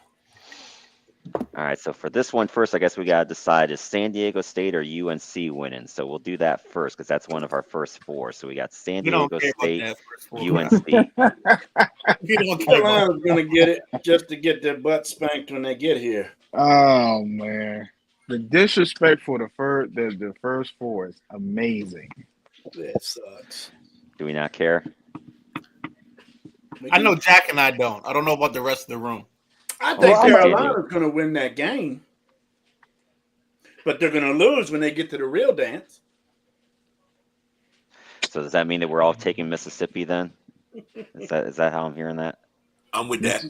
All right, so for this one first, I guess we got to decide is San Diego State or UNC winning. So we'll do that first because that's one of our first 4. So we got San Diego State, UNC. You don't care. I was going to get it just to get their butt spanked when they get here. Oh, man. The disrespect for the first 4 is amazing. That sucks. Do we not care? I know Jack and I don't. I don't know about the rest of the room. I think Well, I'm with you. Carolina's going to win that game, but they're going to lose when they get to the real dance. So does that mean that we're all taking Mississippi then? Is that how I'm hearing that? I'm with that.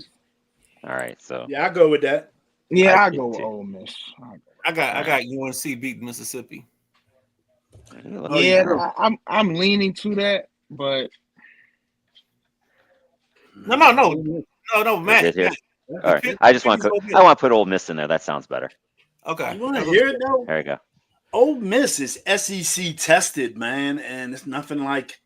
All right, so Yeah, I go with that. Yeah, I I did go with too. Ole Miss. I got UNC beat Mississippi. Oh, Yeah, you do. I'm leaning to that, but No, Matt. Did hear? Matt. All right, Pick- I just want pick to is I want to put Ole Miss in there. That sounds better. Okay. You want to hear it though? There you go. Ole Miss is SEC tested, man, and it's nothing like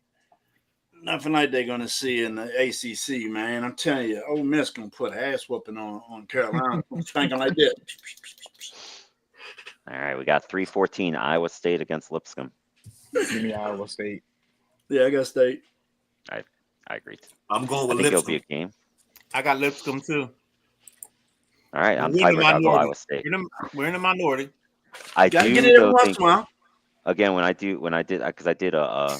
they're gonna see in the ACC, man. I'm telling you, Ole Miss gonna put ass whooping on Carolina, spanking like this. All right, we got 3-14 Iowa State against Lipscomb. give me Iowa State. Yeah, I got State. I agree. I'm going I with think it'll Lipscomb. be a game. I got Lipscomb too. All right, on We're in the tiebreak, I'll go minority. Iowa State. We're in the minority. I Gotta do get it every though once think in a while. again when I did because I did a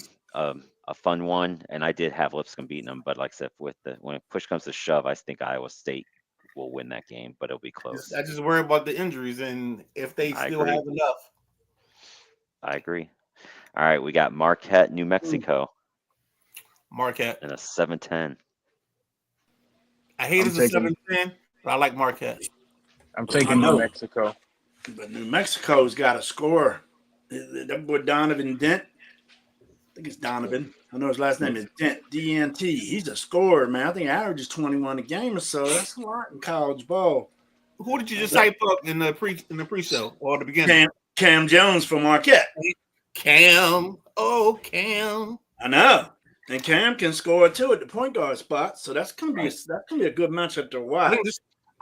fun one and I did have Lipscomb beating them, but like I said, when push comes to shove, I think Iowa State will win that game, but it'll be close. I just worry about the injuries and if they I still agree. have enough. I agree. All right, we got Marquette, New Mexico, Marquette. and a 7-10. I hate I'm it's a taking- 7-10, but I like Marquette. I'm I taking know. New Mexico. But New Mexico's got a score. That boy Donovan Dent. I think it's Donovan. I know his last name is Dent, D-N-T. He's a scorer, man. I think he averages 21 a game or so. That's a lot in college ball. Who did you just hype up in the pre-show or the beginning? Cam Jones from Marquette. Cam. Oh, Cam. I know. And Cam can score too at the point guard spot. So that's gonna be a good matchup to I watch.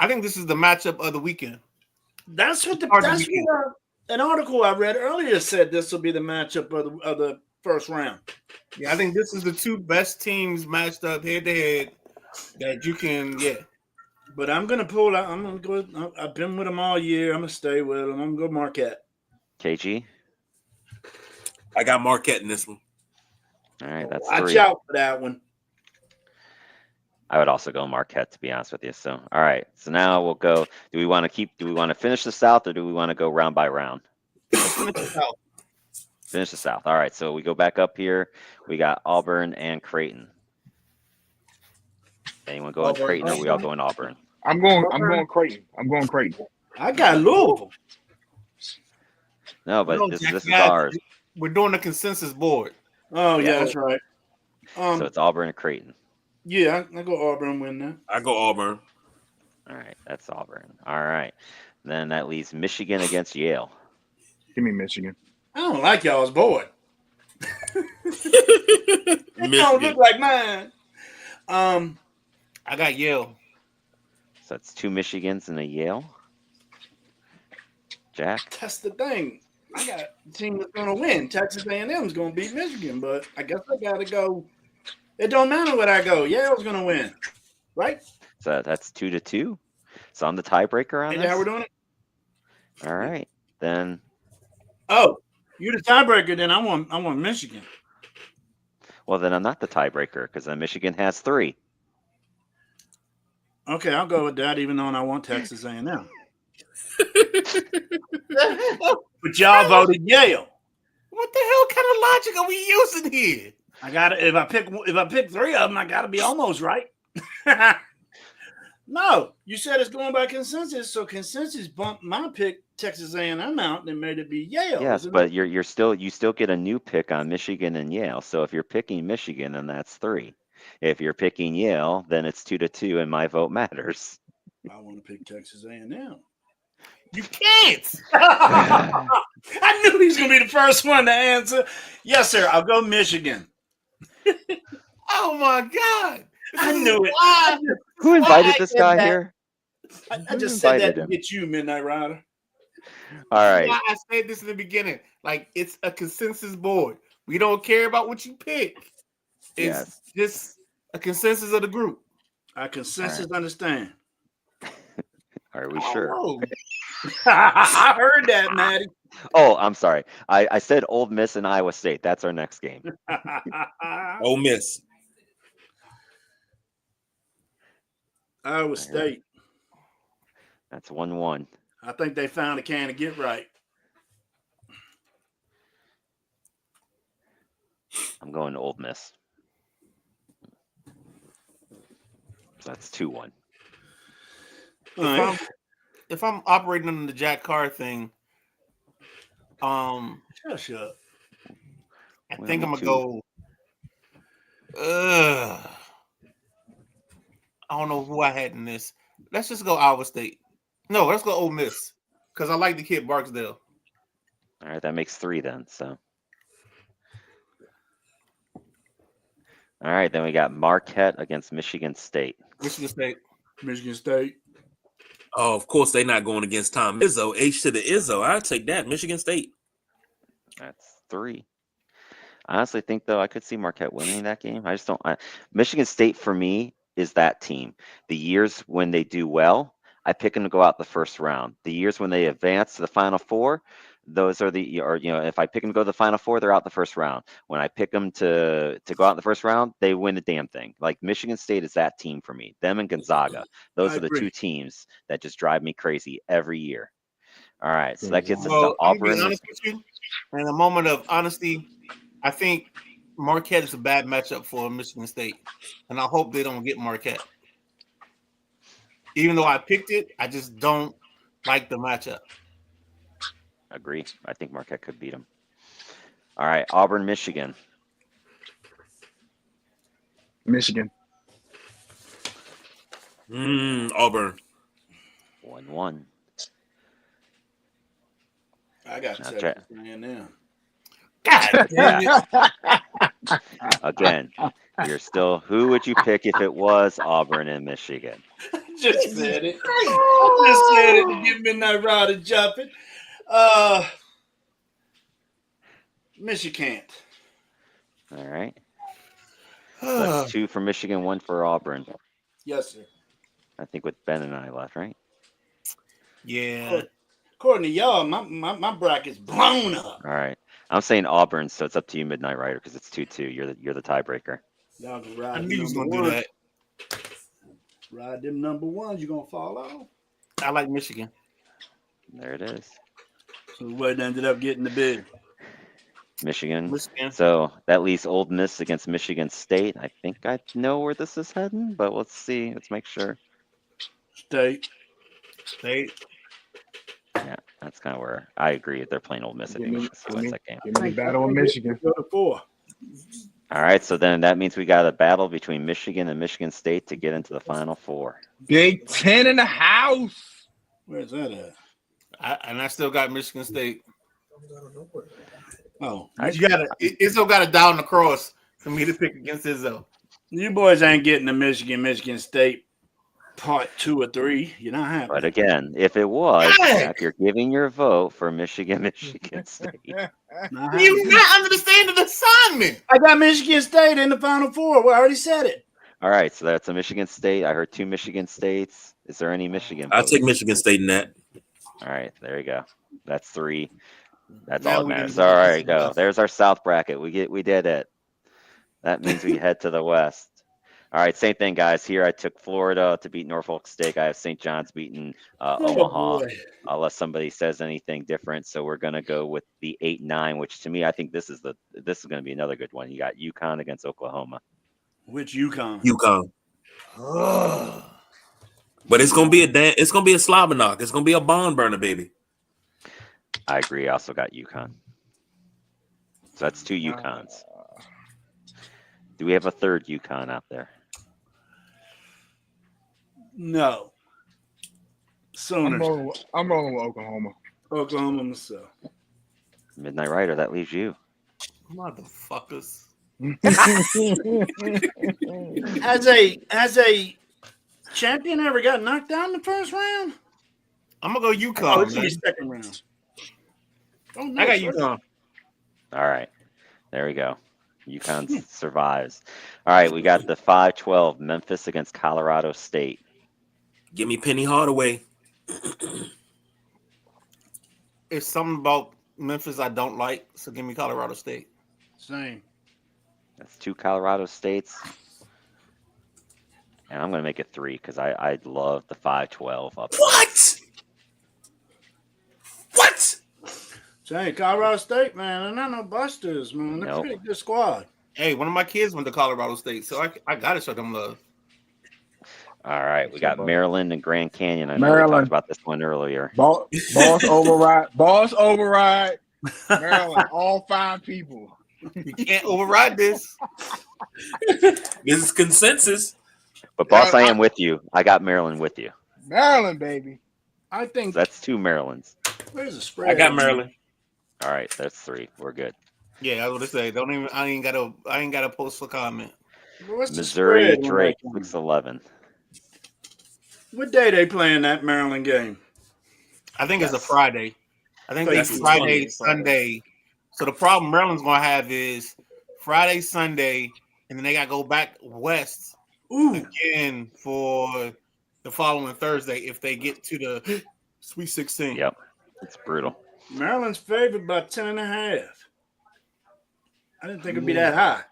think this is the matchup of the weekend. That's what Hard to begin. an article I read earlier said this will be the matchup of the first round. Yeah, I think this is the two best teams matched up head to head that you can. Yeah, But I'm gonna pull out. I'm gonna go. I've been with them all year. I'm gonna stay with them. I'm gonna go Marquette. KG. I got Marquette in this one. All right, that's Watch 3. out for that one. I would also go Marquette, to be honest with you. So, all right. So now we'll go. Do we want to finish the South or do we want to go round by round? Finish the South. All right. So we go back up here. We got Auburn and Creighton. Anyone going Creighton or we all going Auburn? I'm going Creighton. I got Louisville. No, but No, this Jack, is guys, ours. We're doing a consensus board. Oh yeah, Yeah. that's right. So it's Auburn and Creighton. Yeah, I go Auburn win that. I go Auburn. All right. That's Auburn. All right. Then that leaves Michigan against Yale. Give me Michigan. I don't like y'all's board. It don't look like mine. I got Yale. So that's 2 Michigans and a Yale. Jack. That's the thing. I got a team that's gonna win. Texas A&M's gonna beat Michigan, but I guess I gotta go. It don't matter what I go. Yale's gonna win, right? So that's 2-2. So I'm the tiebreaker on Ain't this. that how we're doing it? All right. Then Oh, you the tiebreaker. Then I want Michigan. well then I'm not the tiebreaker because then Michigan has 3. Okay, I'll go with that, even though I want Texas A&M. But y'all voted Yale. What the hell kind of logic are we using here? I got to if I pick 3 of them, I got to be almost right. No, you said it's going by consensus, so consensus bumped my pick Texas A&M out and made it be Yale. Yes, but you still get a new pick on Michigan and Yale. So if you're picking Michigan, then that's 3. If you're picking Yale, then it's 2-2, and my vote matters. I want to pick Texas A&M. You can't. I knew he was going to be the first one to answer. Yes, sir. I'll go Michigan. Oh my God. I knew it. Who invited this did guy that. here? I Who just said that invited to him? get you, Midnight Rider. All right. I said this in the beginning. Like, it's a consensus board. We don't care about what you pick. It's just a consensus of the group. I consensus understand. Are we sure? Oh, I heard that, Matty. Oh, I'm sorry. I said Ole Miss and Iowa State. That's our next game. Ole Miss. Iowa State. That's 1-1. I think they found a can to get right. I'm going to Ole Miss. So that's 2-1. If I'm operating on the Jack Carr thing, Shut up. I think I'm gonna go. I don't know who I had in this. Let's just go Iowa State. No, let's go Ole Miss because I like the kid Barksdale. All right, that makes 3 then. So. All right, then we got Marquette against Michigan State. Michigan State. Michigan State. Oh, of course they're not going against Tom Izzo. H to the Izzo. I'll take that. Michigan State. That's 3. I honestly think, though, I could see Marquette winning that game. I just don't. Michigan State, for me, is that team. The years when they do well, I pick them to go out the first round. The years when they advance to the Final Four, those are if I pick them to go to the Final Four, they're out the first round. When I pick them to go out in the first round, they win the damn thing. Like Michigan State is that team for me. Them and Gonzaga. Those are the 2 teams that just drive me crazy every year. All right, so that gets us to Auburn. I'm gonna be honest with you. In a moment of honesty, I think Marquette is a bad matchup for Michigan State, and I hope they don't get Marquette. Even though I picked it, I just don't like the matchup. Agree. I think Marquette could beat them. All right, Auburn, Michigan. Michigan. Auburn. 1-1. I got Texas saying now. God damn it. Again, you're still. Who would you pick if it was Auburn and Michigan? Just said it. I just said it to get Midnight Rider jumping. Michigan. All right. So that's 2 for Michigan, 1 for Auburn. Yes, sir. I think with Ben and I left, right? Yeah. According to y'all, my bracket's blown up. All right. I'm saying Auburn, so it's up to you, Midnight Rider, because it's 2-2. You're the tiebreaker. Y'all can ride. I knew you was gonna do that. Ride them number ones. You gonna fall off. I like Michigan. There it is. So what ended up getting the bid? Michigan. So that leaves Ole Miss against Michigan State. I think I know where this is heading, but let's see. Let's make sure. State. Yeah, that's kind of where I agree. If they're playing Ole Miss, I think Michigan State wins that game. Give me the battle of Michigan. Go to 4. All right, so then that means we got a battle between Michigan and Michigan State to get into the Final Four. Big Ten in the house. Where's that at? I still got Michigan State. Oh, Izzo got to down the cross for me to pick against Izzo. You boys ain't getting the Michigan State part 2 or 3. You're not happy. But again, if it was, Jack, you're giving your vote for Michigan State. You're not understanding the assignment. I got Michigan State in the Final Four. Well, I already said it. All right, so that's a Michigan State. I heard 2 Michigan States. Is there any Michigan? I'll take Michigan State in that. All right, there you go. That's 3. That's all that matters. All right, go. There's our South bracket. We did it. That means we head to the West. All right, same thing, guys. Here I took Florida to beat Norfolk State. I have St. John's beating Omaha, unless somebody says anything different. So we're gonna go with the 8-9, which to me, I think this is gonna be another good one. You got UConn against Oklahoma. Which UConn? UConn. But it's gonna be a slobber knock. It's gonna be a barn burner, baby. I agree. I also got UConn. So that's 2 UConns. Do we have a third UConn out there? No. Sooners. I'm rolling with Oklahoma. Oklahoma myself. Midnight Rider, that leaves you. Motherfuckers. Has a champion ever got knocked out in the first round? I'm gonna go UConn. It's the second round. Oh, no, I got UConn. All right. There we go. UConn survives. All right, we got the 5-12 Memphis against Colorado State. Give me Penny Hardaway. It's something about Memphis I don't like, so give me Colorado State. Same. That's 2 Colorado States. And I'm going to make it 3 because I love the 5-12 up. What? What? Dang, Colorado State, man. They're not no busters, man. They're a Nope. pretty good squad. Hey, one of my kids went to Colorado State, so I gotta show them love. All right, we got Maryland and Grand Canyon. I know we Maryland. talked about this one earlier. Boss override. Boss override. Maryland. All 5 people. You can't override this. This is consensus. But boss, I am with you. I got Maryland with you. Maryland, baby. I think. So that's 2 Marylands. Where's the spread? I got Maryland. All right, that's 3. We're good. Yeah, I was gonna say. I ain't gotta post for comment. What's the Missouri spread on Drake that one? 6-11. What day they playing that Maryland game? I think it's a Yes. Friday. I think That's it's the Friday, 20th. Sunday. So the problem Maryland's gonna have is Friday, Sunday, and then they gotta go back west again for the following Thursday if they get to the Sweet 16. Yep, it's brutal. Maryland's favored by 10.5. I didn't think it'd be that high.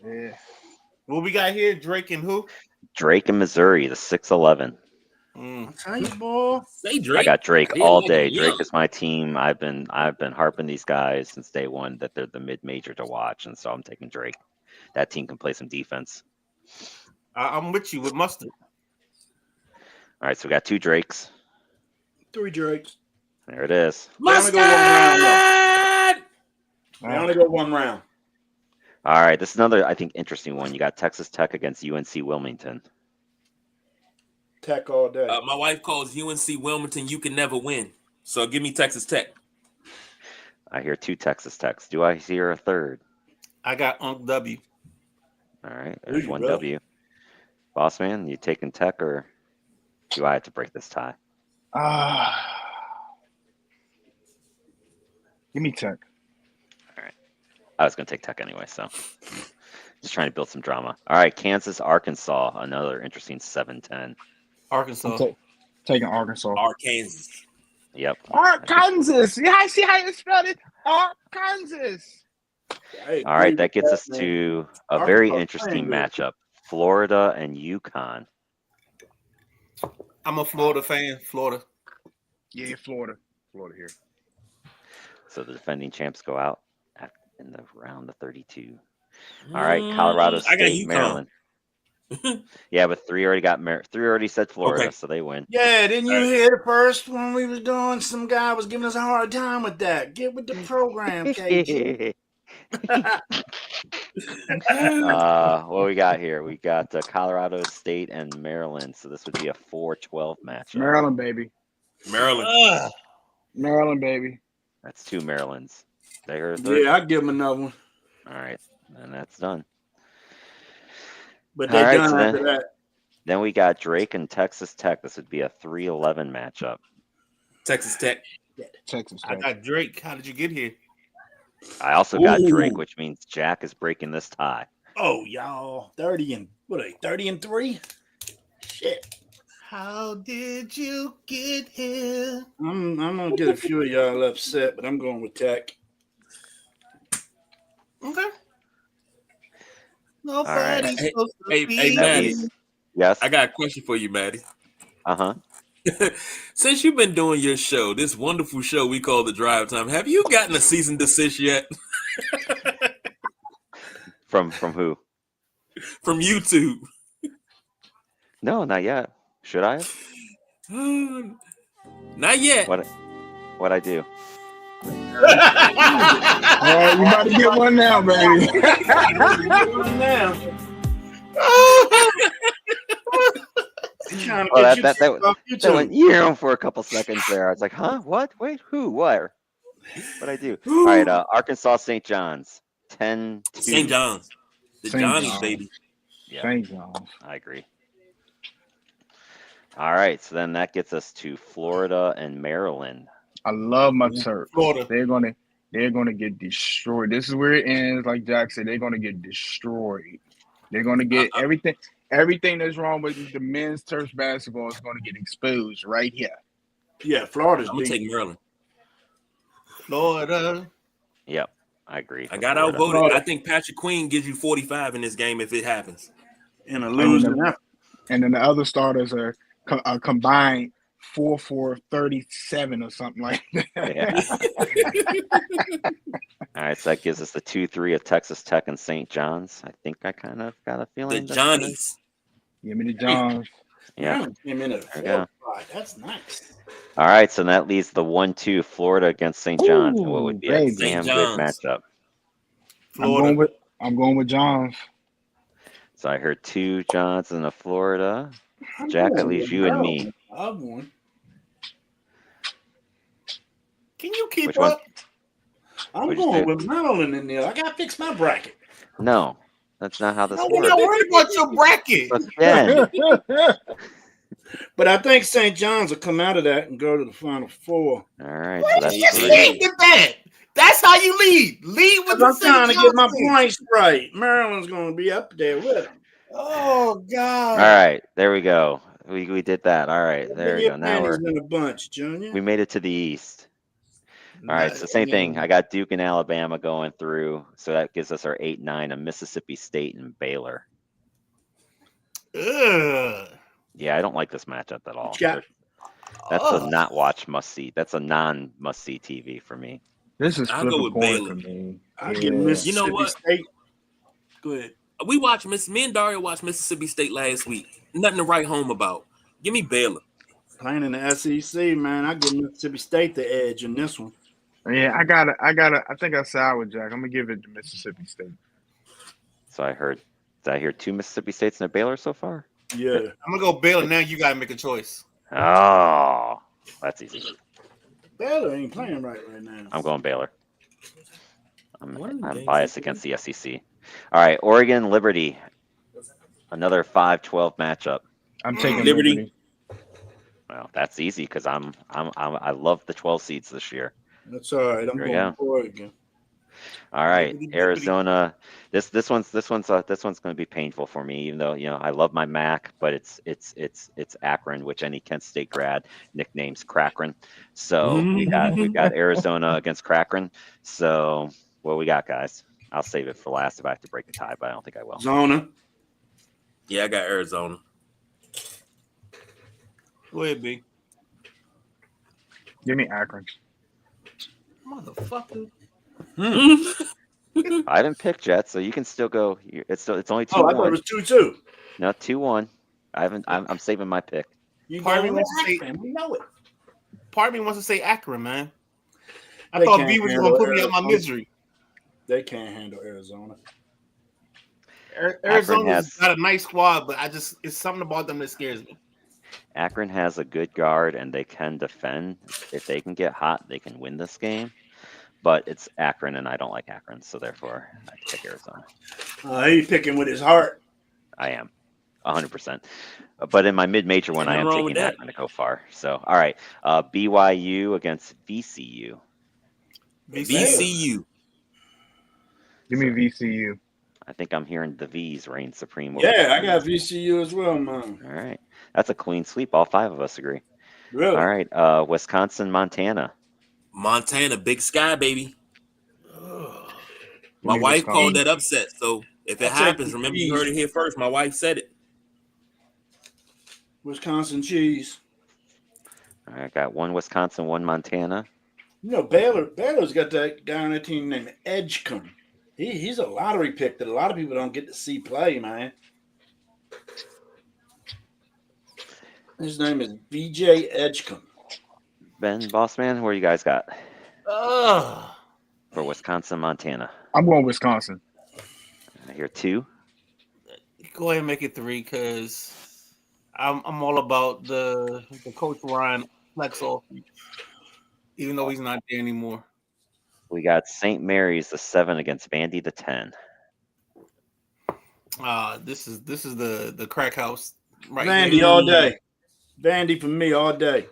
Yeah. What we got here? Drake and who? Drake and Missouri, the 6-11. I'm telling you, boy. Say Drake. I got Drake They all like day. it, Drake yeah. is my team. I've been harping these guys since day one that they're the mid-major to watch, and so I'm taking Drake. That team can play some defense. I'm with you with mustard. All right, so we got 2 Drakes. 3 Drakes. There it is. They only go one round, Mustard! They only go one round. All right, this is another, I think, interesting one. You got Texas Tech against UNC Wilmington. Tech all day. My wife calls UNC Wilmington. You can never win. So give me Texas Tech. I hear 2 Texas Techs. Do I hear a third? I got Unc W. All right, there's Ooh, 1 really? W. Boss man, you taking Tech or do I have to break this tie? Give me Tech. I was going to take Tech anyway, so just trying to build some drama. All right, Kansas, Arkansas, another interesting 7-10. Arkansas. Taking Arkansas. Arkansas. Yep. Arkansas. Yeah, I see how you spelled it. Arkansas. Hey, All right, that gets us man. to a very Arkansas interesting playing good. matchup. Florida and UConn. I'm a Florida fan. Florida. Yeah, Florida. Florida here. So the defending champs go out in the round of 32. All right, Colorado I got State, UConn. Maryland. Yeah, but 3 already got 3 already said Florida, Okay. so they win. Yeah, didn't you hear the first when we was doing? Some guy was giving us a hard time with that. Get with the program, KG. What we got here? We got Colorado State and Maryland. So this would be a 4-12 matchup. Maryland, baby. Maryland. Maryland, baby. That's 2 Marylands. They heard a third? Yeah, I'll give him another one. All right, and that's done. But All they're right, done so after that. Then we got Drake and Texas Tech. This would be a 3-11 matchup. Texas Tech. Texas I Tech. got Drake. How did you get here? I also got Ooh. Drake, which means Jack is breaking this tie. Oh, y'all. 30 and what are they? 30 and 3? Shit. How did you get here? I'm gonna get a few of y'all upset, but I'm going with Tech. Okay. right. Nobody's Hey, supposed to hey, be. hey, Maddie. Yes. I got a question for you, Maddie. Uh-huh. Since you've been doing your show, this wonderful show we call The Drive Time, have you gotten a cease and desist yet From who? from YouTube? No, not yet. Should I? Not yet. What I do? All right, you about to get one now, baby. Oh, that went for a couple seconds there. I was like, huh? What? Wait, who? What? What'd I do? All right, Arkansas St. John's. 10-2. St. John's. The St. Johnny's, John's. baby. Yeah, St. John's. I agree. All right, so then that gets us to Florida and Maryland. I love my Terps. Florida. They're gonna get destroyed. This is where it ends. Like Jack said, they're gonna get destroyed. They're gonna get everything. Everything that's wrong with the men's Terps basketball is gonna get exposed right here. Yeah, Florida's I'm going to deep. take Maryland. Florida. Yep, I agree. I got Florida. outvoted. I think Patrick Queen gives you 45 in this game if it happens. in a losing effort. And then the other starters are combined 4-4-37 or something like that. Yeah. All right, so that gives us the 2-3 of Texas Tech and St. John's. I think I kind of got a feeling. The Johnnies. Give me the Johns. Yeah. Came in at There we go. That's nice. All right, so that leaves the 1-2 Florida against St. John's. And what would be a baby. damn St. good John's. matchup. Florida. I'm going with Johns. So I heard 2 Johns and a Florida. I'm Jack, that going leaves with you and Maryland. me. I've won. Can you keep Which one? up? I'm What'd you going say? with Maryland in there. I got to fix my bracket. No, that's not how this No, we're works. not worried about your bracket. Again. But I think St. John's will come out of that and go to the Final Four. All right, Why so did that's you just 3. lead with that? That's how you lead. Lead with the I'm trying to get my St. John's. points right. Maryland's going to be up there with them. Oh God! All right, there we go. We did that. All right, there we go. Now we're in a bunch, Junior. we made it to the East. All right, so same thing. I got Duke and Alabama going through, so that gives us our 8-9 of Mississippi State and Baylor. Ugh. Yeah, I don't like this matchup at all. Yeah. That's Ugh. a not watch must see. That's a non must see TV for me. This is I'll flip go a with coin Baylor. for me. I get Mississippi You know what? State. Go ahead. We watched me and Dario watched Mississippi State last week. Nothing to write home about. Give me Baylor. Playing in the SEC, man. I give Mississippi State the edge in this one. Yeah, I think I side with Jack. I'm gonna give it to Mississippi State. So did I hear 2 Mississippi States and a Baylor so far? Yeah. I'm gonna go Baylor now. You gotta make a choice. Oh, that's easy. Baylor ain't playing right now. I'm going Baylor. What are the I'm games biased again? against the SEC. All right, Oregon Liberty, another 5-12 matchup. I'm taking Liberty. Liberty. Well, that's easy because I love the 12 seeds this year. That's all right. I'm There we going go. for it again. All right, Liberty. Arizona. This one's going to be painful for me, even though I love my Mac, but it's Akron, which any Kent State grad nicknames Crackrin. So we've got Arizona against Crackrin. So what we got, guys? I'll save it for last if I have to break a tie, but I don't think I will. Zona. Yeah, I got Arizona. Go ahead, B. Give me Akron. Motherfucker. I didn't pick Jets, so you can still go. It's only 2-1. Oh, I thought it was 2-2. No, 2-1. I'm saving my pick. You Part of me going wants to say- Akron. We know it. Part of me wants to say Akron, man. I They thought can't B was handle gonna put me out my Arizona. misery. They can't handle Arizona. Arizona's got a nice squad, but it's something about them that scares me. Akron has a good guard and they can defend. If they can get hot, they can win this game. But it's Akron, and I don't like Akron, so therefore I pick Arizona. He's picking with his heart. I am 100%. But in my mid-major one, I am Nothing wrong with taking that. Akron to go far. So, all right, BYU against VCU. VCU. Give me VCU. I think I'm hearing the V's reign supreme. Yeah, I got VCU as well, man. All right, that's a clean sweep. All 5 of us agree. Really? All right, Wisconsin, Montana. Montana, Big Sky, baby. Ugh. My Give me wife Wisconsin. called that upset. So if it I'll take happens, the remember you V's. heard it here first. My wife said it. Wisconsin cheese. All right, got 1 Wisconsin, 1 Montana. You know, Baylor's got that guy on that team named Edgecombe. He's a lottery pick that a lot of people don't get to see play, man. His name is BJ Edgecombe. Ben, boss man, where you guys got Ugh. for Wisconsin, Montana? I'm going Wisconsin. I hear 2. Go ahead and make it 3 because I'm all about the Coach Ryan flex off, even though he's not there anymore. We got St. Mary's the 7 against Vandy the 10. This is the crack house right Vandy here. all day. Vandy for me all day.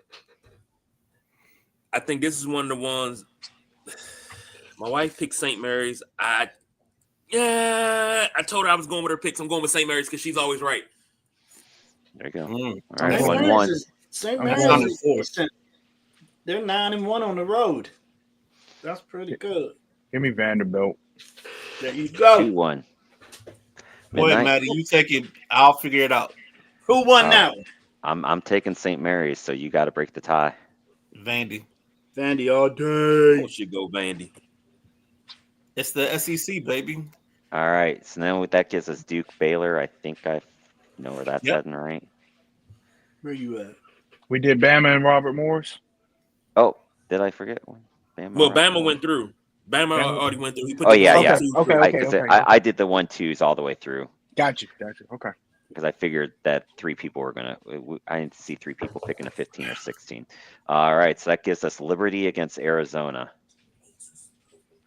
I think this is one of the ones. My wife picked St. Mary's. I told her I was going with her picks. I'm going with St. Mary's because she's always right. There you go. Mm. All right, St. 1-1. St. I'm Mary's going is decent. They're 9-1 on the road. That's pretty good. Give me Vanderbilt. There you go. 2-1. Go ahead, Midnight. Matty. You take it. I'll figure it out. Who won now? I'm taking St. Mary's, so you got to break the tie. Vandy. Vandy all day. Oh, should go Vandy. It's the SEC, baby. All right, so then that gives us Duke Baylor. I think I know where that's heading, right? Where you at? We did Bama and Robert Morris. Oh, did I forget one? Well, Bama went through. Bama already went through. He put yeah. Okay. I did the 1-2s all the way through. Got you. Okay. Because I figured that 3 people were gonna. I didn't see 3 people picking a 15 or 16. All right, so that gives us Liberty against Arizona.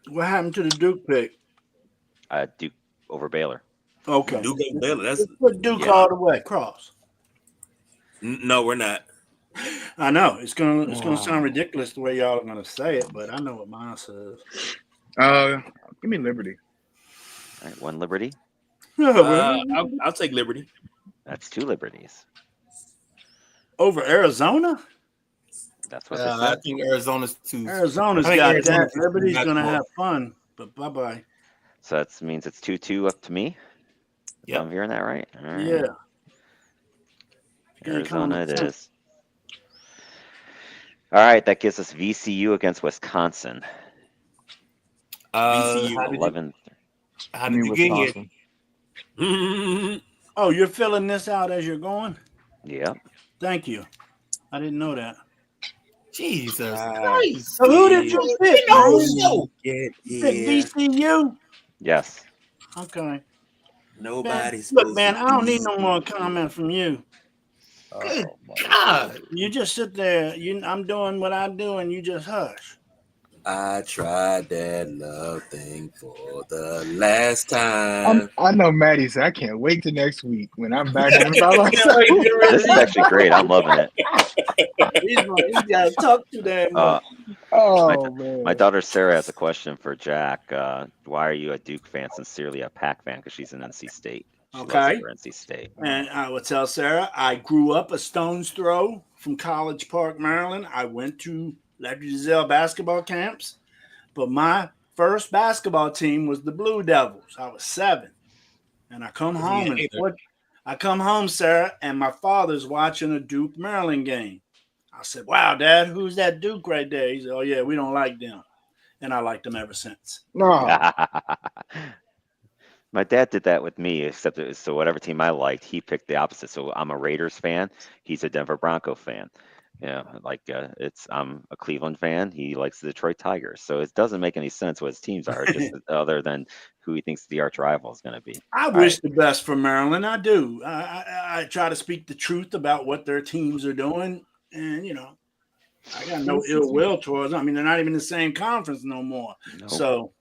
What happened to the Duke pick? Duke over Baylor. Okay. Duke over Baylor. That's put Duke all the way. Cross. No, we're not. I know it's gonna sound ridiculous the way y'all are gonna say it, but I know what mine says. Give me Liberty. All right, 1 Liberty. I'll take Liberty. That's 2 Liberties. Over Arizona? That's what they I said. think Arizona's 2. Arizona's I think got Arizona's that. Liberty's not gonna close. have fun, but bye-bye. So that means it's 2-2 up to me. If I'm hearing that right. All right. Yeah. Arizona it is. All right, that gives us VCU against Wisconsin. VCU 11. How did you get here? Oh, you're filling this out as you're going? Yep. Thank you. I didn't know that. Jesus Christ. So who did you pick? No. Pick VCU? Yes. Okay. Nobody's. Look, man, I don't need no more comment from you. Good God. You just sit there. I'm doing what I do, and you just hush. I tried that love thing for the last time. I know Matty said, I can't wait till next week when I'm back in about This is actually great. I'm loving it. He's got to talk to that. man. My daughter Sarah has a question for Jack. Why are you a Duke fan? Sincerely a Pac fan, because she's in NC State. She loves Okay. her NC State. And I will tell Sarah, I grew up a stone's throw from College Park, Maryland. I went to Larry Giselle basketball camps, but my first basketball team was the Blue Devils. I was 7, and I come home, Sarah, and my father's watching a Duke Maryland game. I said, "Wow, Dad, who's that Duke right there?" He said, "Oh yeah, we don't like them," and I liked them ever since. No. My dad did that with me, except so whatever team I liked, he picked the opposite. So I'm a Raiders fan. He's a Denver Bronco fan. I'm a Cleveland fan. He likes the Detroit Tigers. So it doesn't make any sense what his teams are, just other than who he thinks the arch rival is going to be. I wish the best for Maryland. I do. I try to speak the truth about what their teams are doing, and I got no ill will towards them. I mean, they're not even in the same conference no more. Nope. So,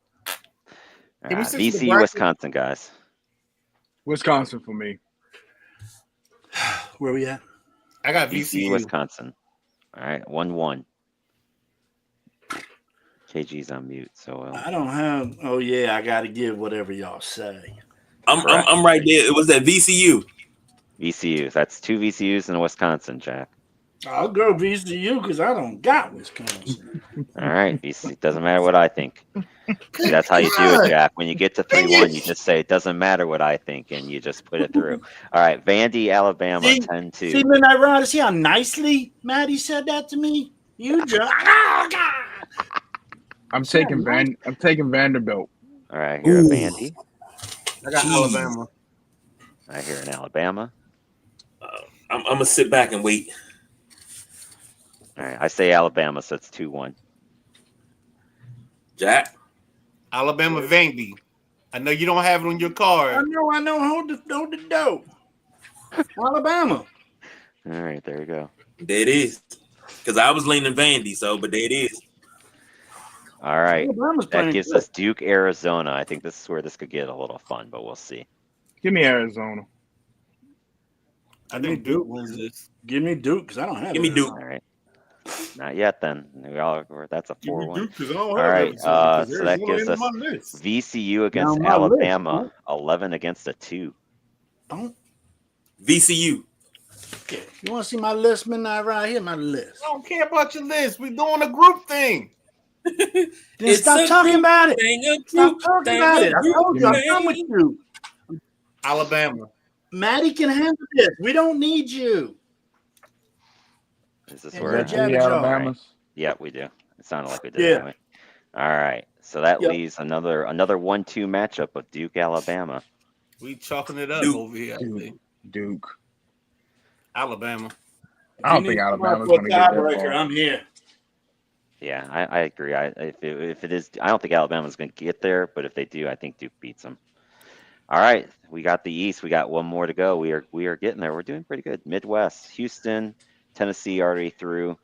VCU, Wisconsin, guys. Wisconsin for me. where we at? I got VCU, VCU. Wisconsin. All right, 1-1. KG's on mute, so I don't have. Oh yeah, I got to give whatever y'all say. I'm right there. It was at VCU. VCU. That's 2 VCUs in Wisconsin, Jack. I'll go VCU because I don't got Wisconsin. All right, VCU. Doesn't matter what I think. See, that's how you do it, Jack. When you get to 3-1, you just say it doesn't matter what I think, and you just put it through. All right, Vandy, Alabama, 10-2. See, Midnight Rider, see how nicely Matty said that to me? You just I'm taking Vanderbilt. All right, here at Vandy. I got Alabama. I hear in Alabama. I'm gonna sit back and wait. All right, I say Alabama, so it's 2-1. Jack. Alabama Vandy. I know you don't have it on your card. I know. Hold the dough. Alabama. All right, there you go. There it is. Because I was leaning Vandy, but there it is. All right, Alabama's that playing gives good. us Duke, Arizona. I think this is where this could get a little fun, but we'll see. Give me Arizona. I think Duke wins this. Give me Duke because I don't have Give me it. Duke. All right, not yet. Then that's a 4-1. All All right, so that gives us VCU against Now, my list, Alabama, 11 against a 2. Don't. VCU. Okay. You want to see my list, Midnight right here? My list. I don't care about your list. We're doing a group thing. Then stop talking about it. Stop talking about it. I told you, I'm done with you. Alabama. Matty can handle this. We don't need you. Is this And where? your Got three Jabba Jaw. Alabamas. Yeah, we do. It sounded like we did Yeah. anyway. All right. So that Yep. leaves another 1-2 matchup of Duke, Alabama. We chalking it up Duke. over here. I think. Duke. Alabama. I don't think Alabama's going to get that tiebreaker. far. I'm here. Yeah, I agree. If it is, I don't think Alabama's going to get there, but if they do, I think Duke beats them. All right, we got the East. We got one more to go. We are getting there. We're doing pretty good. Midwest, Houston, Tennessee already through.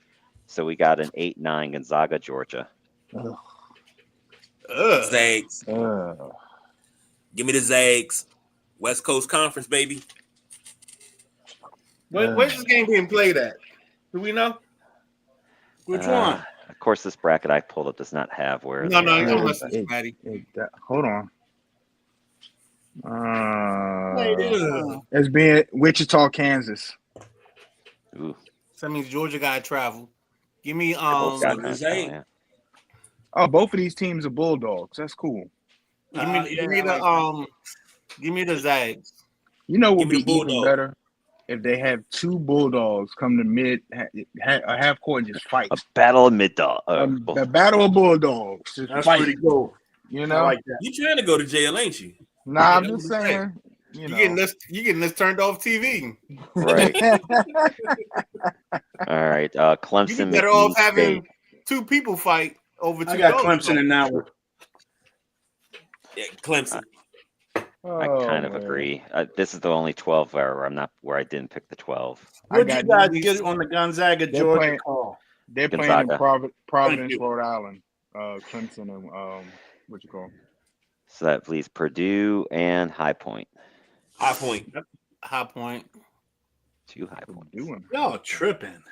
So we got an 8-9 Gonzaga, Georgia. Zags. Give me the Zags. West Coast Conference, baby. Where's this game being played at? Do we know? Which one? Of course, this bracket I pulled up does not have where. No, they are. I'm listening, Matty. Hold on. Wait, It's being Wichita, Kansas. Ooh, So that means Georgia got to travel. Give me they both got the kind of Zags. style, yeah. Oh, both of these teams are Bulldogs. That's cool. give me the Zags. You know, Give would me be the even Bulldog. better if they have two Bulldogs come to half court and just fight. A battle of mid dog. The battle of Bulldogs. Just That's fight. pretty cool. You I know? like that. You trying to go to jail, ain't you? Nah, I'm Yeah, just that's what I'm saying. You know. You getting this turned off TV. Right. All right. You be Clemson, better McNeese off having State. two people fight over two I got dogs. Clemson in that one. Yeah, Clemson. I kind of agree. This is the only 12 where I didn't pick the 12. What'd you guys these- get on the Gonzaga They're Georgia playing- call? They're playing in Gonzaga. Providence, you. Rhode Island. Clemson and what you call? So that leaves Purdue and High Point. High Point. High Point. 2 High Points. Purdue. Y'all tripping.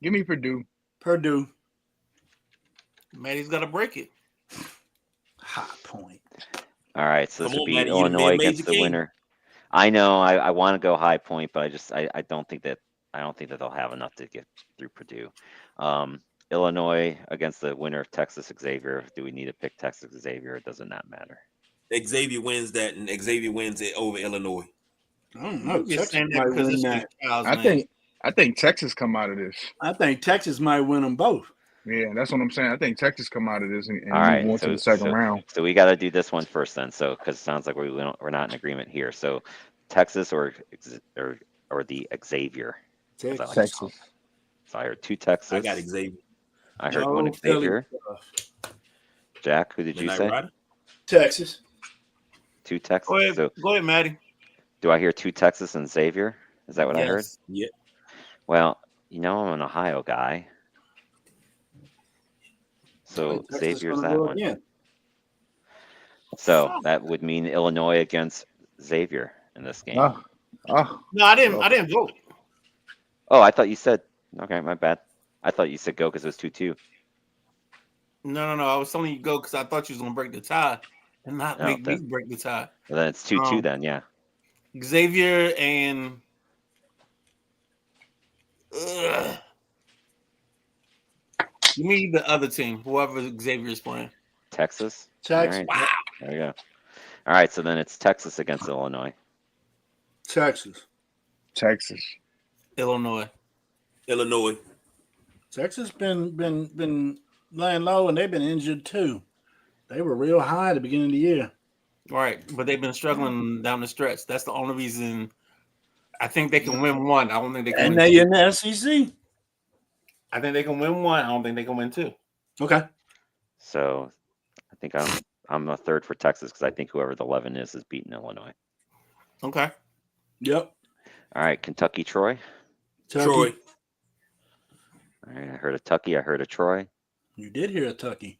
Give me Purdue. Purdue. Matty's got to break it. High Point. All right. So this Come would on, be Matty, you the Illinois mid-major against the king. winner. I know. I want to go High Point, but I don't think that they'll have enough to get through Purdue. Illinois against the winner of Texas Xavier. Do we need to pick Texas Xavier? Or does it not matter? Xavier wins that, and Xavier wins it over Illinois. I don't know. You just Texas saying that might because win it's that. Charles, I man. think Texas come out of this. I think Texas might win them both. Yeah, that's what I'm saying. I think Texas come out of this and All move right, on to the second round. So we got to do this one first then. So because it sounds like we're not in agreement here. So Texas or the Xavier. Texas. Texas. So I heard 2 Texas. I got Xavier. I heard No, 1 Philly. Xavier. Jack, who did you Midnight say? Rider. Texas. 2 Texas. Go ahead, So go ahead, Matty. do I hear 2 Texas and Xavier? Is that what I heard? Yes. Yeah. Well, I'm an Ohio guy. So Texas Xavier's gonna that go one. again. So that would mean Illinois against Xavier in this game. Oh, No, I didn't vote. Oh, I thought you said. Okay, my bad. I thought you said go because it was 2-2. No. I was telling you go because I thought you was gonna break the tie and not No, make me then- break the tie. Well, then it's 2-2 Um, then, yeah. Xavier and give me the other team, whoever Xavier's playing. Texas. Texas. All right. There we go. All right, so then it's Texas against Illinois. Texas. Texas. Illinois. Illinois. Texas been laying low and they've been injured too. They were real high at the beginning of the year. Right, but they've been struggling down the stretch. That's the only reason. I think they can win one. I don't think they can And win they two. in the SEC. I think they can win one. I don't think they can win two. Okay. So I think I'm a third for Texas because I think whoever the 11 is beating Illinois. Okay. Yep. All right, Kentucky, Troy. Troy. All right, I heard of Tucky. I heard of Troy. You did hear a Tucky.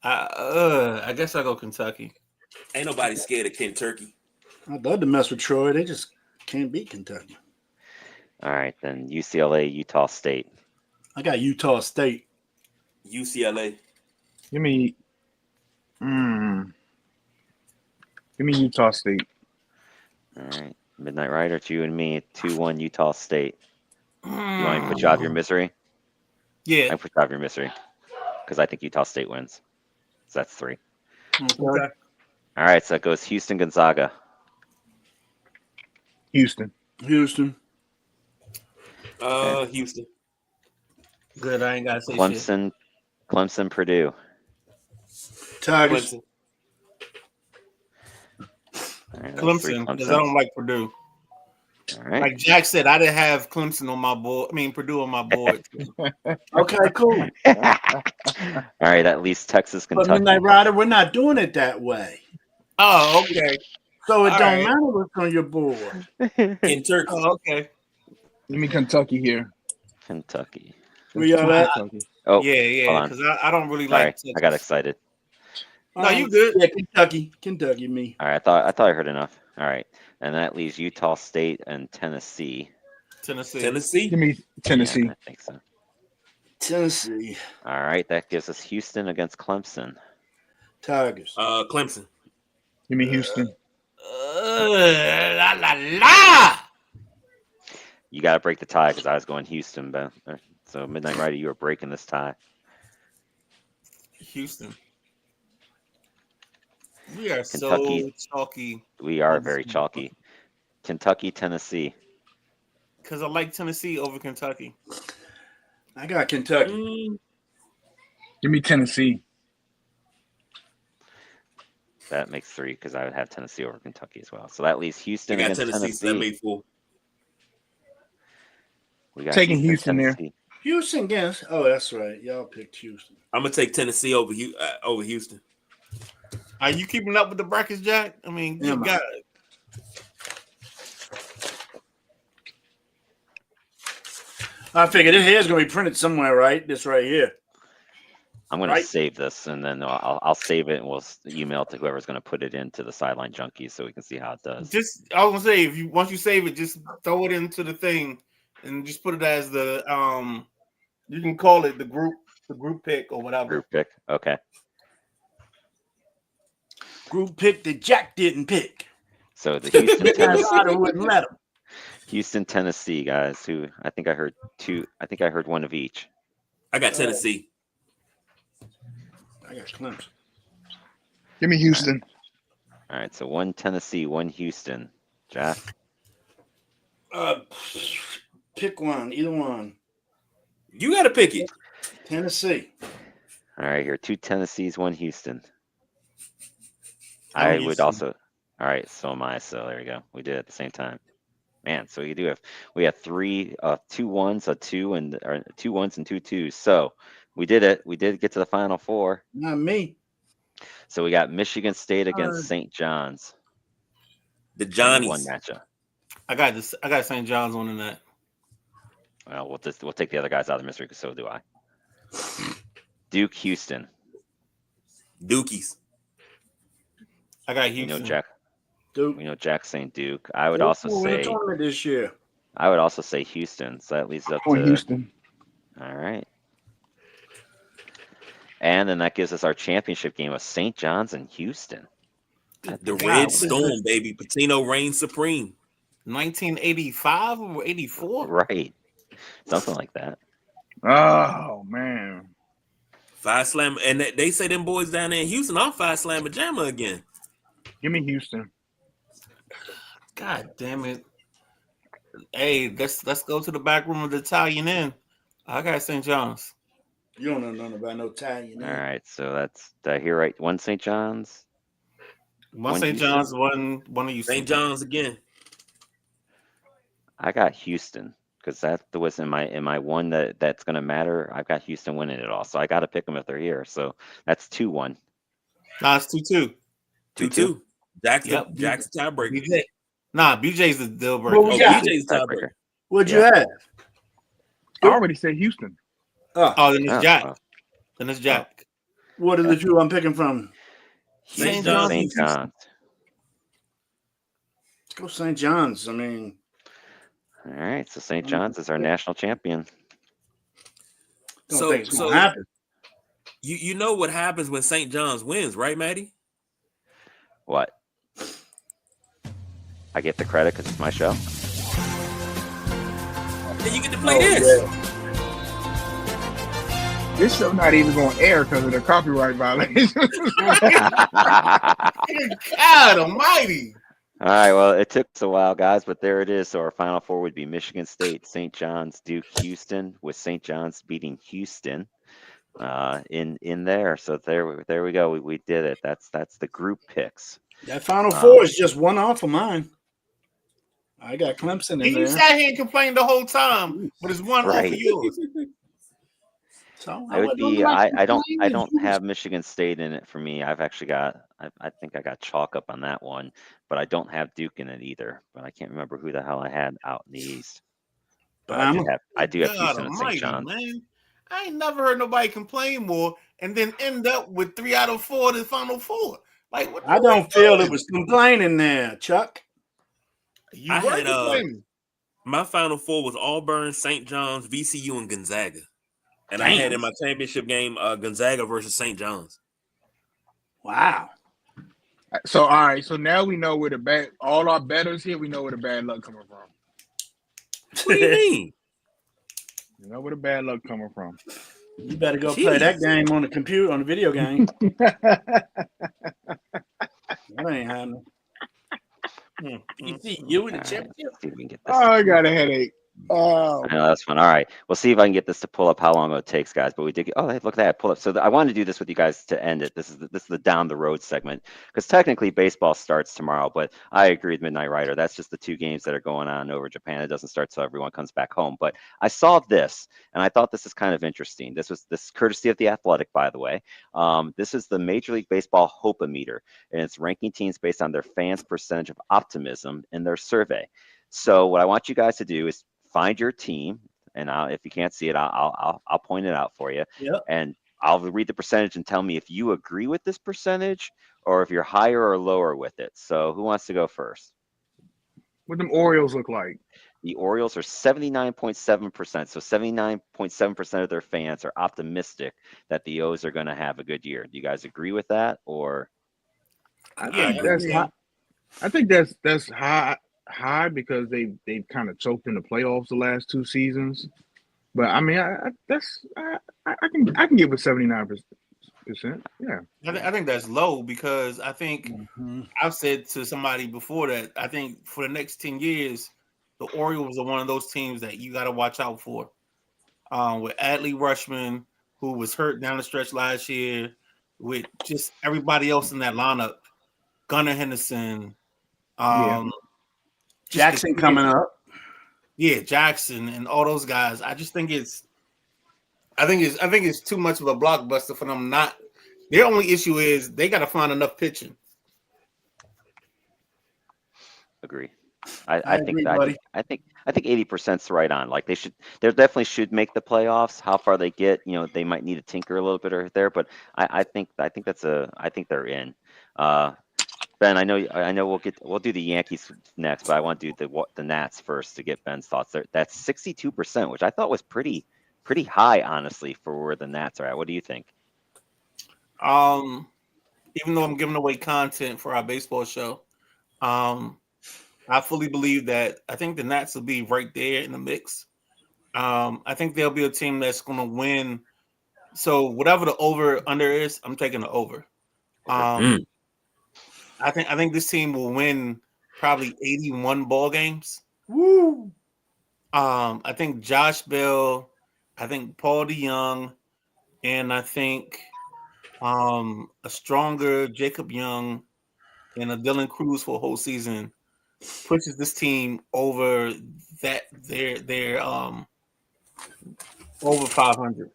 I guess I'll go Kentucky. Ain't nobody scared of Kentucky. I'd love to mess with Troy. They just can't beat Kentucky. All right, then UCLA, Utah State. I got Utah State. UCLA. Give me Utah State. All right, Midnight Rider, it's you and me. 2-1 Utah State. You want me to put you out of your misery? Yeah. I put you out of your misery because I think Utah State wins. So that's 3. Okay. Okay. All right, so it goes Houston, Gonzaga. Houston. Houston. Houston. Good. I ain't gotta say shit. Clemson, Purdue. Tigers. Clemson. All right, that's three Clemson, because I don't like Purdue. All right. Like Jack said, I didn't have Clemson on my board. I mean Purdue on my board. Okay, cool. All right, at least Texas, But Kentucky. Midnight Rider, we're not doing it that way. Oh, okay. So it All don't right. matter what's on your board. Kentucky. Oh, okay. Give me Kentucky here. Kentucky. We are at. Kentucky. Oh, Yeah, hold on. because I don't really Sorry, like Texas. I got excited. No, you good. Yeah, Kentucky, me. All right, I thought I heard enough. All right, and that leaves Utah State and Tennessee. Tennessee. Give me Tennessee. Yeah, I think so. Tennessee. All right, that gives us Houston against Clemson. Tigers. Clemson. Give me Houston. La la la. You got to break the tie because I was going Houston, but so Midnight Rider, you were breaking this tie. Houston. We are Kentucky. so chalky We are very chalky. Kentucky, Tennessee. because I like Tennessee over Kentucky. I got Kentucky. Give me Tennessee. That makes three because I would have Tennessee over Kentucky as well. So that leaves I Houston got against Tennessee, so that made four. We got Taking Houston there. Tennessee. Houston against. Oh, that's right. Y'all picked Houston. I'm gonna take Tennessee over Houston. Are you keeping up with the brackets, Jack? I mean, you Yeah, got I figured it here is going to be printed somewhere, right? This right here. I'm going to Right. save this, and then I'll save it, and we'll email it to whoever's going to put it into the Sideline Junkies so we can see how it does. just. I was gonna say once you save it, just throw it into the thing and just put it as the You can call it the group pick or whatever. Group pick. Okay. Group pick that Jack didn't pick. So the Houston, Midnight Tennessee, Rider wouldn't let him. Houston, Tennessee guys. Who I think I heard two. I think I heard one of each. I got Tennessee. I got Clemson. Give me Houston. All right. So one Tennessee, one Houston. Jack. Pick one, either one. You got to pick it. Tennessee. All right. Here, two Tennessees, one Houston. I'm I would Houston. also. All right. So am I. So there you go. We did it at the same time. Man, so we have three, 2 1s, a 2, and or 2 1s and 2 2s. So we did it. We did get to the Final Four. Not me. So we got Michigan State against St. John's. The One Johnnies. matchup. I got this. I got St. John's on in that. Well, we'll take the other guys out of the mystery because so do I. Duke, Houston. Dookies. I got You know Houston. Jack. Duke. We know Jack St. Duke. I would also Who won the say. tournament this year. I would also say Houston. So that leads up On to. Houston. All right. And then that gives us our championship game of St. John's and Houston. The God, Red what is Storm, baby. Patino reigns supreme. 1985 or 84? Right. Something like that. Oh man. Five slam, and they say them boys down there in Houston. I'm five slam pajama again. Give me Houston. God damn it. Hey, let's go to the back room of the Italian Inn. I got St. John's. You don't know nothing about no Italian. All right. So that's, did I hear right? One St. John's. One One St. Houston? John's, one of you. St. John's again. I got Houston because that was in my one that's going to matter. I've got Houston winning it all. So I got to pick them if they're here. So that's 2-1. Nah, it's 2-2. 2-2. Jack's Yep. Jack's the tiebreaker. BJ. Nah, BJ's the deal breaker. Well, Oh, Yeah. BJ's the tiebreaker. What'd you Yeah. have? I already said Houston. Oh, then it's Oh, Jack. well, Then it's Jack. What are the two I'm picking from? Houston, St. John's. St. John's. Let's go St. John's. I mean, All right. So St. John's is our national champion. don't So- think it's so- gonna happen. You know what happens when St. John's wins, right, Matty? What? I get the credit because it's my show. Then you get to play Oh, this. yeah. This show not even going to air because of the copyright violation. God almighty. All right, well, it took us a while, guys, but there it is. So our final four would be Michigan State, St. John's, Duke, Houston, with St. John's beating Houston in there. So there we go. We did it. That's the group picks. That Final Four is just one off of mine. I got Clemson in And there. you sat here and complained the whole time, but it's one off of yours. So It would be I don't have Michigan State in it for me. I've actually got I think I got chalk up on that one, but I don't have Duke in it either. But I can't remember who the hell I had out in the East. But I do have Houston and St. John's. Man. I ain't never heard nobody complain more and then end up with 3 out of 4 in the Final Four. Like, what I don't feel it was complaining there, Chuck. You were complaining. My Final Four was Auburn, St. John's, VCU, and Gonzaga. And I had in my championship game Gonzaga versus St. John's. Wow. So all right, so now we know where all our bettors here, we know where the bad luck coming from. What do you mean? You know where the bad luck coming from. You better go play that game on the computer, on the video game. That ain't happening. You see, you in the championship. See if we can get this. Oh, I got a headache. Oh, I know that's fun. All right, we'll see if I can get this to pull up how long it takes, guys. But we did. Oh, hey, look at that pull up. So I wanted to do this with you guys to end it. This is the down the road segment because technically baseball starts tomorrow. But I agree with Midnight Rider. That's just the 2 games that are going on over Japan. It doesn't start till everyone comes back home. But I saw this and I thought this is kind of interesting. This is courtesy of The Athletic, by the way. This is the Major League Baseball Hope-O-Meter, and it's ranking teams based on their fans' percentage of optimism in their survey. So what I want you guys to do is find your team, and if you can't see it, I'll point it out for you. Yep. And I'll read the percentage and tell me if you agree with this percentage or if you're higher or lower with it. So who wants to go first? what them Orioles look like? The Orioles are 79.7%. So 79.7% of their fans are optimistic that the O's are going to have a good year. Do you guys agree with that, or? I think that's high because they've kind of choked in the playoffs the last 2 seasons. But I mean, I can give it 79%. Yeah, I think that's low because I think I've said to somebody before that I think for the next 10 years, the Orioles are one of those teams that you got to watch out for. With Adley Rutschman, who was hurt down the stretch last year, with just everybody else in that lineup, Gunnar Henderson, Jackson coming up. Yeah, Jackson and all those guys. I just think it's too much of a blockbuster for them not. Their only issue is they got to find enough pitching. Agree. I think 80%'s right on. Like they definitely should make the playoffs. How far they get, they might need to tinker a little bit or there, but I think they're in. Ben, I know we'll do the Yankees next, but I want to do the Nats first to get Ben's thoughts. That's 62%, which I thought was pretty high, honestly, for where the Nats are at. What do you think? Even though I'm giving away content for our baseball show, I fully believe that I think the Nats will be right there in the mix. I think they'll be a team that's going to win. So whatever the over under is, I'm taking the over. I think this team will win probably 81 ball games. Woo! I think Josh Bell, I think Paul DeYoung, and I think a stronger Jacob Young and a Dylan Cruz for a whole season pushes this team over that they're over 500.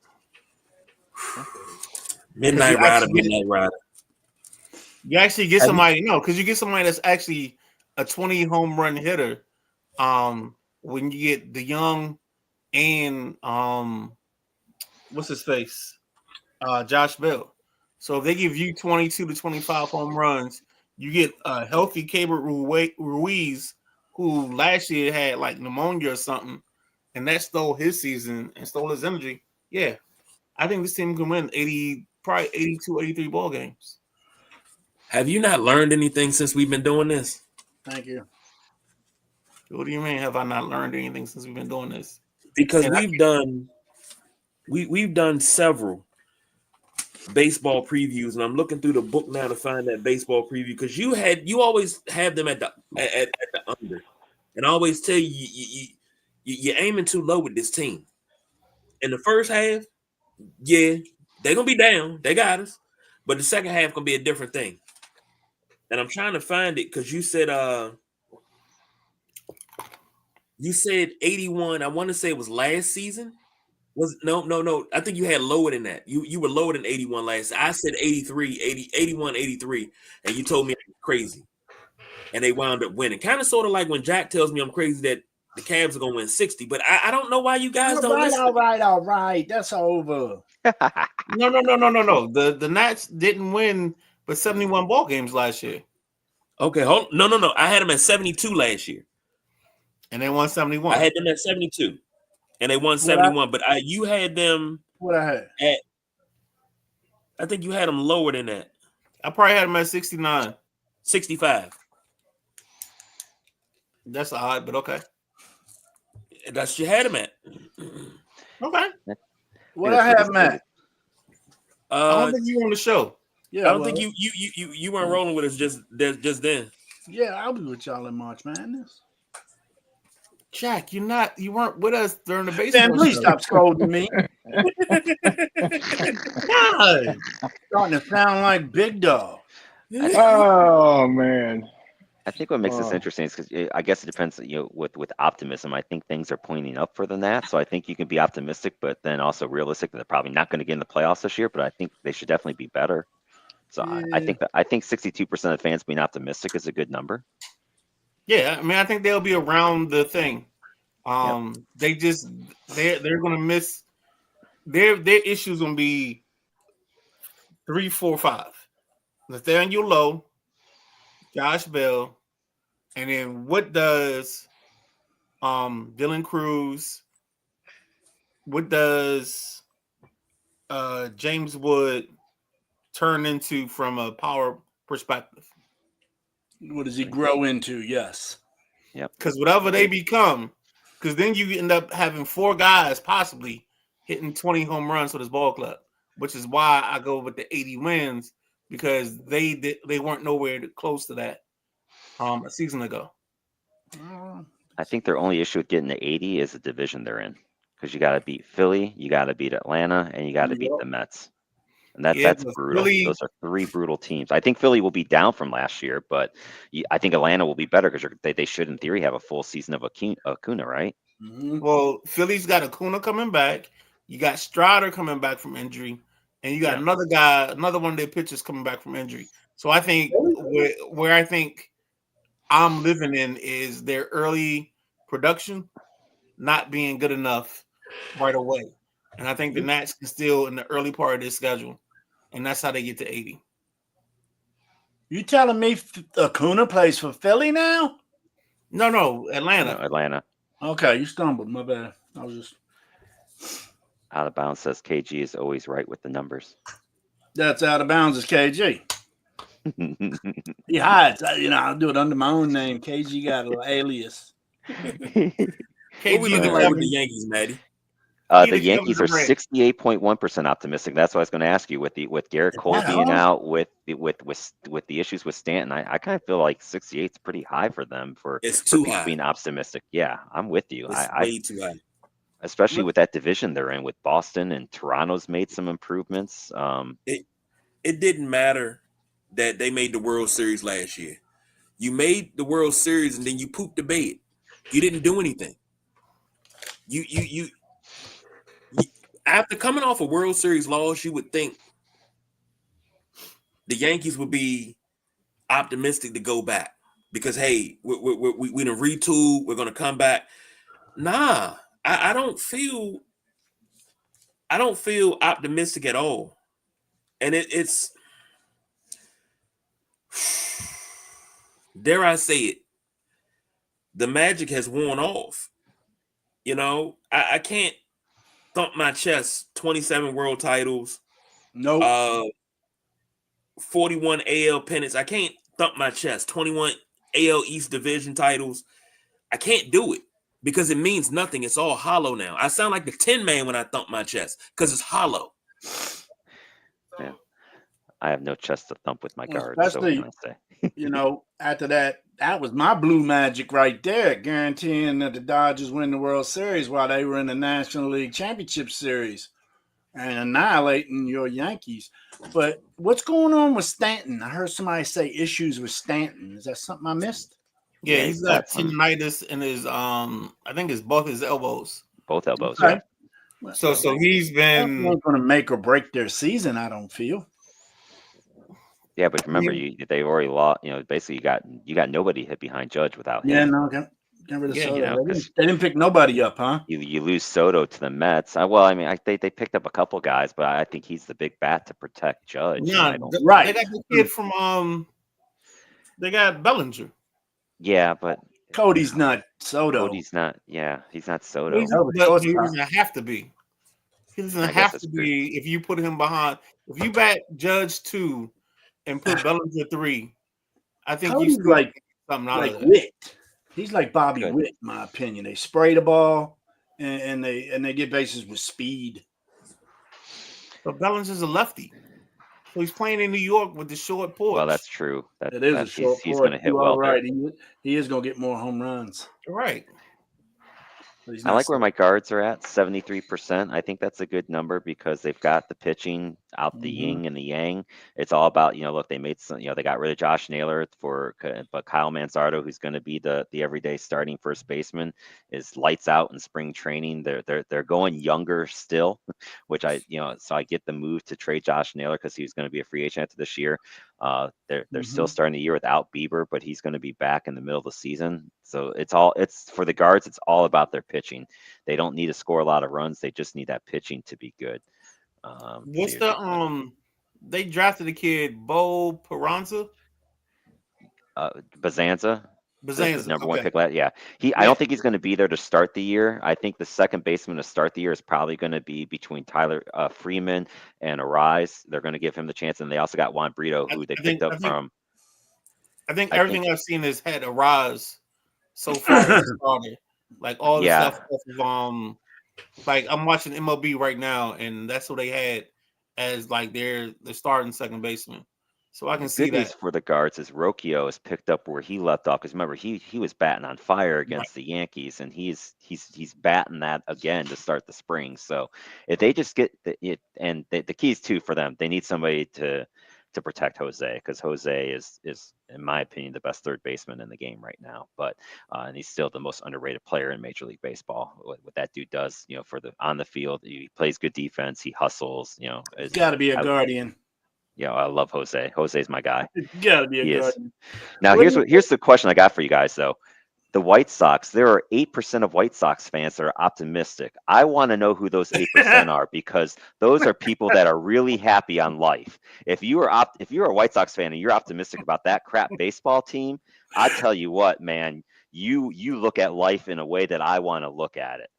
Midnight Rider. You actually get somebody, because you get somebody that's actually a 20 home run hitter. When you get the Young and what's his face, Josh Bell. So if they give you 22 to 25 home runs, you get a healthy Keibert Ruiz, who last year had like pneumonia or something, and that stole his season and stole his energy. Yeah, I think this team can win probably 82, 83 ball games. Have you not learned anything since we've been doing this? Thank you. What do you mean? Have I not learned anything since we've been doing this? Because we've done several baseball previews, and I'm looking through the book now to find that baseball preview because you always have them at the under, and I always tell you're aiming too low with this team. In the first half, yeah, they're gonna be down. They got us, but the second half gonna be a different thing. And I'm trying to find it because you said 81. I want to say it was last season. Was no. I think you had lower than that. You were lower than 81 last. I said 83, 80, 81, 83, and you told me I was crazy. And they wound up winning. Kind of sort of like when Jack tells me I'm crazy that the Cavs are gonna win 60, but I don't know why you guys don't listen. All right. That's over. No. The Nats didn't win but 71 ball games last year. Okay, hold no. I had them at 72 last year. And they won 71. I had them at 72. And they won 71, but you had them what I had at. I think you had them lower than that. I probably had them at 69. 65. That's odd, but okay. That's what you had them at. Okay. what I have, Matt. I don't think you were on the show. Yeah, I don't think you weren't rolling with us just then. Yeah, I'll be with y'all in March Madness. Jack, you weren't with us during the baseball. Dan, please stop scolding me. God. Starting to sound like Big Dog. Oh man. I think what makes this interesting is because I guess it depends, with optimism. I think things are pointing up for the Nats, so I think you can be optimistic, but then also realistic that they're probably not going to get in the playoffs this year. But I think they should definitely be better. So I think 62% of fans being optimistic is a good number. Yeah, I mean, I think they'll be around the thing. They're going to miss their issues. Going to be 3, 4, 5. Nathaniel Lowe, Josh Bell, and then what does Dylan Cruz? What does James Wood turn into from a power perspective? What does he grow into? Yes. Yep. Because whatever they become, because then you end up having 4 guys possibly hitting 20 home runs for this ball club, which is why I go with the 80 wins, because they weren't nowhere close to that a season ago. I think their only issue with getting to 80 is the division they're in, because you got to beat Philly, you got to beat Atlanta, and you got to beat the Mets. And that's brutal. Those are 3 brutal teams. I think Philly will be down from last year, but I think Atlanta will be better because they should, in theory, have a full season of Acuna, right? Mm-hmm. Well, Philly's got Acuna coming back. You got Strider coming back from injury, and you got another one of their pitchers coming back from injury. So I think where I think I'm living in is their early production not being good enough right away. And I think the Nats can still in the early part of this schedule. And that's how they get to 80. You telling me Acuna plays for Philly now? No, Atlanta. No, Atlanta. Okay, you stumbled. My bad. I was just out of bounds. Says KG is always right with the numbers. That's out of bounds is KG. He hides. I'll do it under my own name. KG got an alias. KG looking right with the Yankees, Matty. The Yankees are 68.1% optimistic. That's what I was going to ask you with Garrett Cole being out, with the issues with Stanton. I kind of feel like 68 is pretty high for them for being optimistic. Yeah, I'm with you. It's way too high. Especially with that division they're in with Boston, and Toronto's made some improvements. It didn't matter that they made the World Series last year. You made the World Series and then you pooped the bed. You didn't do anything. You after coming off a World Series loss, you would think the Yankees would be optimistic to go back because, hey, we done retool. We're going to come back. Nah, I don't feel optimistic at all. And it's dare I say it, the magic has worn off. I can't thump my chest. 27 world titles. Nope. 41 AL pennants. I can't thump my chest. 21 AL East Division titles. I can't do it because it means nothing. It's all hollow now. I sound like the Tin Man when I thump my chest because it's hollow. Yeah. I have no chest to thump with my guards. So what Especially, can I say? after that was my blue magic right there, guaranteeing that the Dodgers win the World Series while they were in the National League Championship Series and annihilating your Yankees. But what's going on with Stanton? I heard somebody say issues with Stanton. Is that something I missed? Yeah, Yeah, he's got tendonitis in his I think it's both his elbows. both elbows. Okay. Yeah. So he's been That ain't going to make or break their season, I don't feel. Yeah, but remember, they already lost. Basically, you got nobody hit behind Judge without Yeah, him. no, get rid of Soto. Because They didn't pick nobody up, huh? you lose Soto to the Mets. Well, I mean, they picked up a couple guys, but I think he's the big bat to protect Judge. no, I don't. Right. They got the kid from they got Bellinger. Yeah, but Cody's not Soto. Cody's not. Yeah, he's not Soto. But he doesn't have to be. He doesn't I guess have to be if you put him behind. If you bat Judge 2 and put Bellinger 3, I think Cody's you still like something out of that. Witt. He's like Bobby Good. Witt, in my opinion. They spray the ball and they get bases with speed. But Bellinger's a lefty. So he's playing in New York with the short porch. Well, that's true. It is a short he's porch. going to hit You well. are right. He is going to get more home runs. Right. I like where my guards are at, 73%. I think that's a good number because they've got the pitching out the yin and the yang. It's all about, look, they made some, they got rid of Josh Naylor but Kyle Manzardo, who's going to be the everyday starting first baseman, is lights out in spring training. They're going younger still, which so I get the move to trade Josh Naylor because he was going to be a free agent after this year. They're still starting the year without Bieber, but he's going to be back in the middle of the season. So it's for the guards. It's all about their pitching. They don't need to score a lot of runs. They just need that pitching to be good. What's they drafted a kid, Bo Peranza? Bazanza. The number one pick. Yeah. I don't think he's going to be there to start the year. I think the second baseman to start the year is probably going to be between Tyler Freeman and Arise. They're going to give him the chance. And they also got Juan Brito, who they picked up from. I think everything I've seen has had Arise so far. Like all the stuff of like I'm watching MLB right now, and that's what they had as like their starting second baseman. So I can see that. Good news for the guards is Rocchio has picked up where he left off. Because remember, he was batting on fire against the Yankees, and he's batting that again to start the spring. So if they just get and the keys too for them, they need somebody to protect Jose, because Jose is in my opinion the best third baseman in the game right now. But and he's still the most underrated player in Major League Baseball. What that dude does, for the on the field, he plays good defense, he hustles. He's got to be a guardian. I love Jose. Jose's my guy. Gotta be a guardian. Now here's the question I got for you guys though. The White Sox, there are 8% of White Sox fans that are optimistic. I want to know who those 8% are, because those are people that are really happy on life. If you're a White Sox fan and you're optimistic about that crap baseball team, I tell you what, man, you look at life in a way that I want to look at it.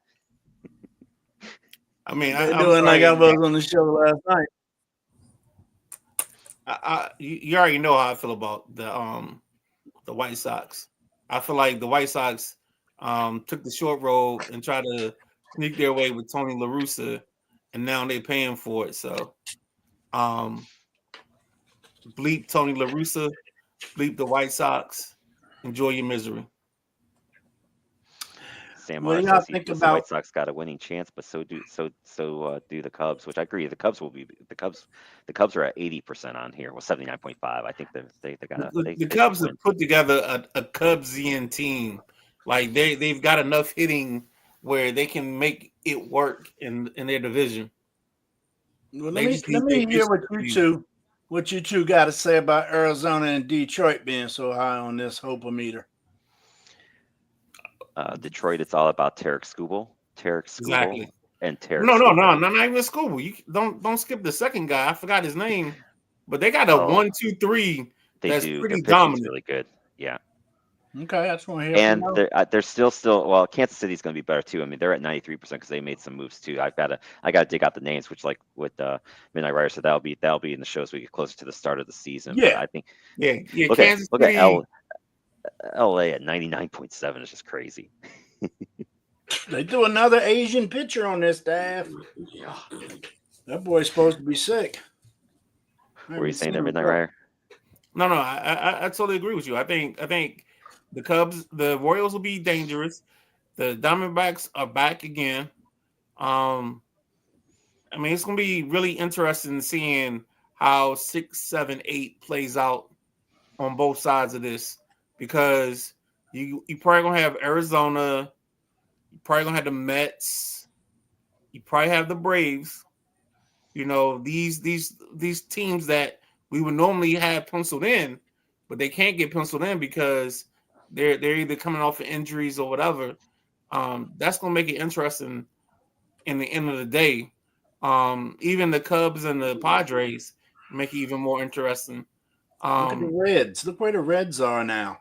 I mean, I'm doing like I was on the show last night. You already know how I feel about the White Sox. I feel like the White Sox took the short road and tried to sneak their way with Tony La Russa, and now they're paying for it. So, bleep Tony La Russa, bleep the White Sox. Enjoy your misery. Sam says the White Sox got a winning chance, but so do the Cubs, which I agree. The Cubs are at 80% on here. Well, 79.5. I think the Cubs have put together a Cubsian team. Like they've got enough hitting where they can make it work in their division. Well, let me hear what you two got to say about Arizona and Detroit being so high on this hope-o-meter. Detroit, it's all about Tarek Skubal. Exactly. And Tarek. No, not even Skubal. You don't skip the second guy. I forgot his name, but they got a 1, 2, 3. That's pretty dominant. Really good. Yeah. Okay, that's one here. And they're still well. Kansas City's going to be better too. I mean, they're at 93% because they made some moves too. I got to dig out the names, which like with Midnight Rider, so that'll be in the shows we get closer to the start of the season. Yeah, but I think look at LA at 99.7 is just crazy. They threw another Asian pitcher on their staff. Yeah. That boy's supposed to be sick. Were you saying that, Midnight Rider? No, I totally agree with you. I think the Cubs, the Royals will be dangerous. The Diamondbacks are back again. I mean, it's going to be really interesting seeing how 6, 7, 8 plays out on both sides of this, because you probably going to have Arizona, you probably going to have the Mets, you probably have the Braves. You know, these teams that we would normally have penciled in, but they can't get penciled in because they're either coming off of injuries or whatever. That's going to make it interesting in the end of the day. Even the Cubs and the Padres make it even more interesting. Look at the Reds. Look where the Reds are now.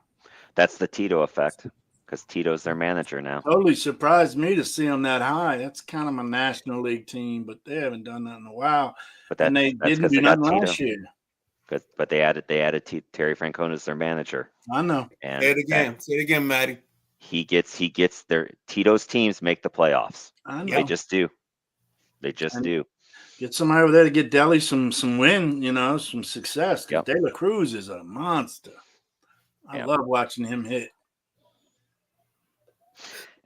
That's the Tito effect, because Tito's their manager now. Totally surprised me to see them that high. That's kind of my National League team, but they haven't done that in a while. But and they didn't do nothing last year. But they added Terry Francona as their manager. I know. And say it again, Matty. He gets their Tito's teams make the playoffs. I know. They just do. They just do. Get somebody over there to get Deli some win, some success. Yep. De La Cruz is a monster. I love watching him hit.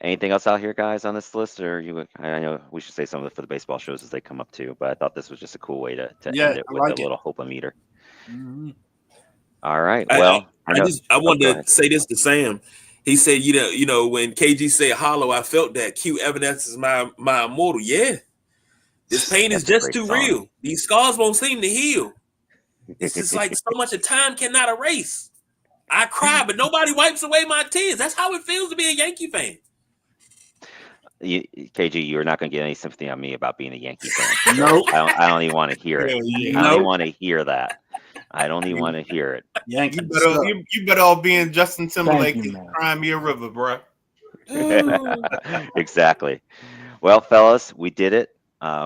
Anything else out here, guys, on this list? Or I know we should say some of it for the baseball shows as they come up too, but I thought this was just a cool way to end it with a little hope-o-meter. Mm-hmm. All right. Well, I wanted to say this to Sam. He said, when KG said hollow, I felt that. Q Evidence is my immortal. Yeah. This pain is just too real. These scars won't seem to heal. It's just like so much of time cannot erase. I cry, but nobody wipes away my tears. That's how it feels to be a Yankee fan. KG, you're not going to get any sympathy on me about being a Yankee fan. Nope. I don't even want to hear it. I don't even want to hear that. I don't even want to hear it. You better all be in Justin Timberlake's Crimea River, bro. Exactly. Well, fellas, we did it.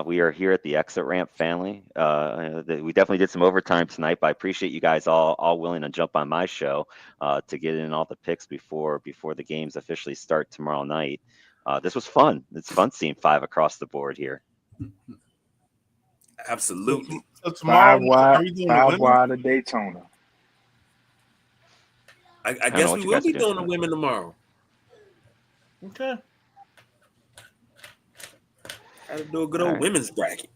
We are here at the Exit Ramp family. We definitely did some overtime tonight, but I appreciate you guys all willing to jump on my show to get in all the picks before the games officially start tomorrow night. This was fun. It's fun seeing 5 across the board here. Absolutely. So tomorrow, 5 wide of Daytona. I guess we will be doing the women tomorrow. Okay. Gotta do a good old women's bracket.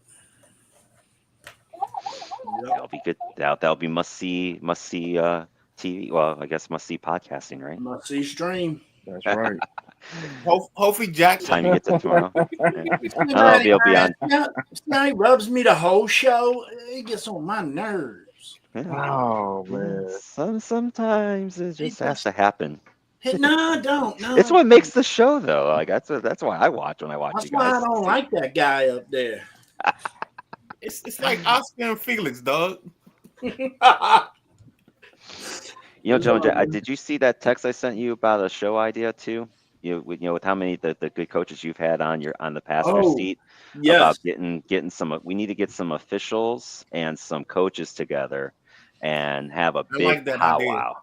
That'll be good. That'll be must see TV. Well, I guess must see podcasting, right? Must see stream. That's right. Hopefully, Jack. Time to get to tomorrow. He'll be on. Now he rubs me the whole show. It gets on my nerves. Oh man. Sometimes it just has to happen. No, don't. No. It's what makes the show, though. Like that's why I watch when I watch you guys. That's why I don't like that guy up there. It's like Oscar and Felix, dog. Joe, did you see that text I sent you about a show idea too? With how many the good coaches you've had on the passenger seat. Yes. About getting some. We need to get some officials and some coaches together and have a big powwow.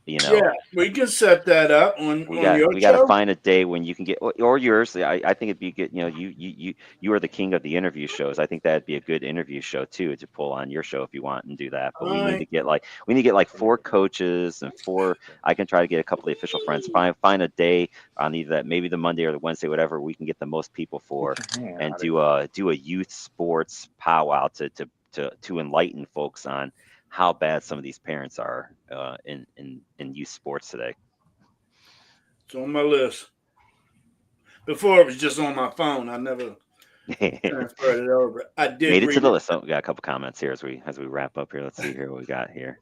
Yeah, we can set that up on your show. We got to find a day when you can get, or yours. I think it'd be good. You are the king of the interview shows. I think that'd be a good interview show too to pull on your show if you want and do that. But we need to get like 4 coaches and 4. I can try to get a couple of official friends. Find a day on either that, maybe the Monday or the Wednesday, whatever we can get the most people for, and do a youth sports powwow to enlighten folks on how bad some of these parents are in youth sports today. It's on my list. Before it was just on my phone. I never transferred it over. I did made it to the list. Oh, we got a couple comments here as we wrap up here. Let's see here what we got here.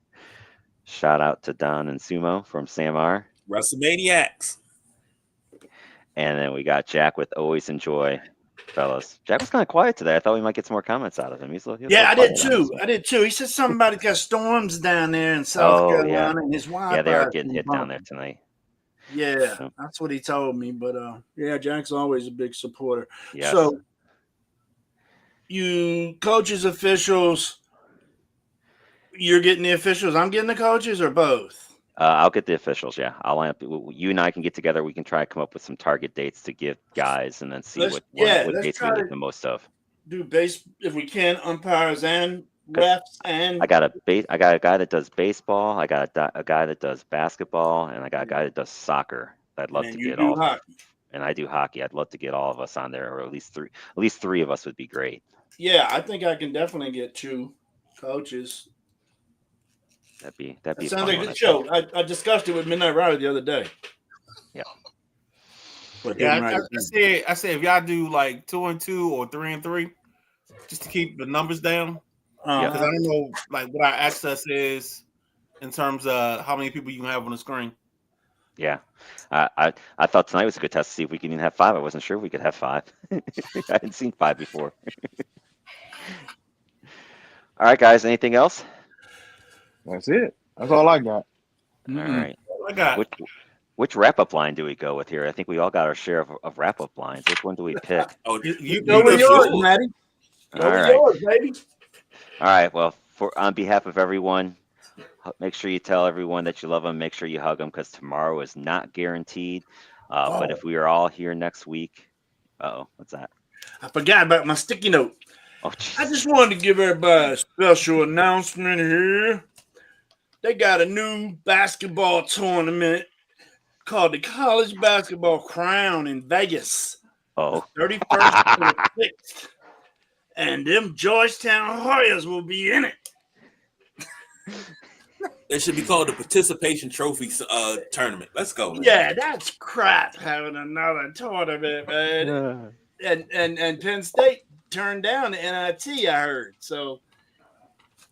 Shout out to Don and Sumo from Sam R. WrestleManiacs. And then we got Jack with Always Enjoy. Fellas, Jack was kind of quiet today. I thought we might get some more comments out of him. I did too. He said somebody got storms down there in South Carolina, and his wife. Yeah, they are getting hit down there tonight. Yeah, that's what he told me. But Jack's always a big supporter. Yes. So, you coaches, officials, you're getting the officials. I'm getting the coaches, or both. I'll get the officials. Yeah, I'll line up. You and I can get together. We can try to come up with some target dates to give guys, and then see what dates we get the most of. Do base if we can, umpires and refs and I got a guy that does baseball. I got a guy that does basketball, and I got a guy that does soccer. I'd and love then to you get do all, hockey. and I do hockey. I'd love to get all of us on there, or at least three. At least three of us would be great. Yeah, I think I can definitely get 2 coaches. That'd That be a sounds fun like a one. good show. I discussed it with Midnight Rider the other day. Yeah. But Yeah, didn't write it down. I said if y'all do like 2 and 2 or 3 and 3, just to keep the numbers down, because I don't know like what our access is in terms of how many people you can have on the screen. Yeah. I thought tonight was a good test to see if we could even have 5. I wasn't sure if we could have 5. I hadn't seen 5 before. All right, guys. Anything else? That's it. That's all I got. All right. I got Which wrap-up line do we go with here? I think we all got our share of wrap-up lines. Which one do we pick? Oh, you Go with that's yours, yours. Matty. Go All with right. yours, baby. All right. Well, on behalf of everyone, make sure you tell everyone that you love them. Make sure you hug them, because tomorrow is not guaranteed. But if we are all here next week, what's that? I forgot about my sticky note. Oh, I geez. just wanted to give everybody a special announcement here. They got a new basketball tournament called the College Basketball Crown in Vegas. Oh. 31st and the 6th. And them Georgetown Hoyas will be in it. It should be called the Participation Trophy Tournament. Let's go. Man. Yeah, that's crap having another tournament, man. And Penn State turned down the NIT, I heard. So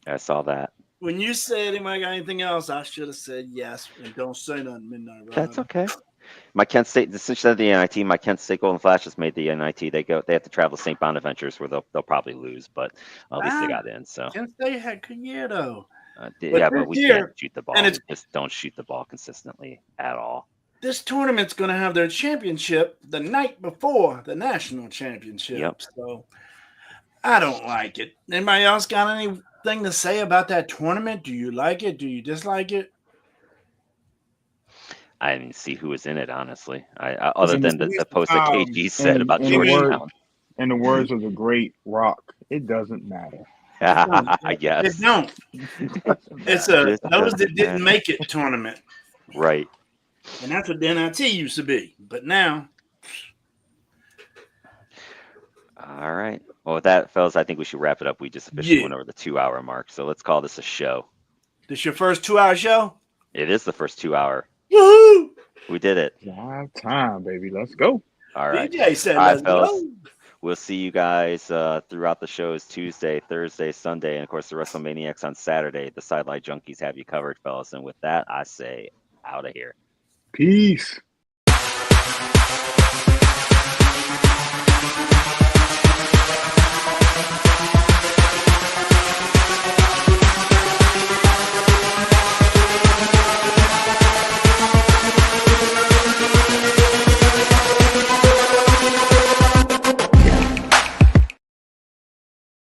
I saw that. when you said anybody got anything else, I should have said yes. And don't say nothing, Midnight Rider. That's okay. My Kent State, since the NIT, my Kent State Golden Flashes made the NIT. They have to travel to St. Bonaventures, where they'll probably lose, but at least they got in. So Penn State had a good year though. but we can't shoot the ball. And we just don't shoot the ball consistently at all. This tournament's going to have their championship the night before the national championship. Yep. So I don't like it. Anybody else got anything to say about that tournament? Do you like it? Do you dislike it? I didn't see who was in it, honestly. Other than the post that KG said in- about in Georgetown. In the words of the great Rock, it doesn't matter. Yes. It don't. It's a those that didn't make it tournament. Right. And that's what the NIT used to be. But now. All right. Well, with that, fellas, I think we should wrap it up. We just officially went over the 2-hour mark. So let's call this a show. This your first 2-hour show? It is the first 2-hour. Woohoo! We did it. Live time, baby. Let's go. All right. DJ said, all right, let's fellas. go. We'll see you guys throughout the shows Tuesday, Thursday, Sunday, and of course the WrestleManiacs on Saturday. The Sidelight Junkies have you covered, fellas. And with that, I say out of here. Peace.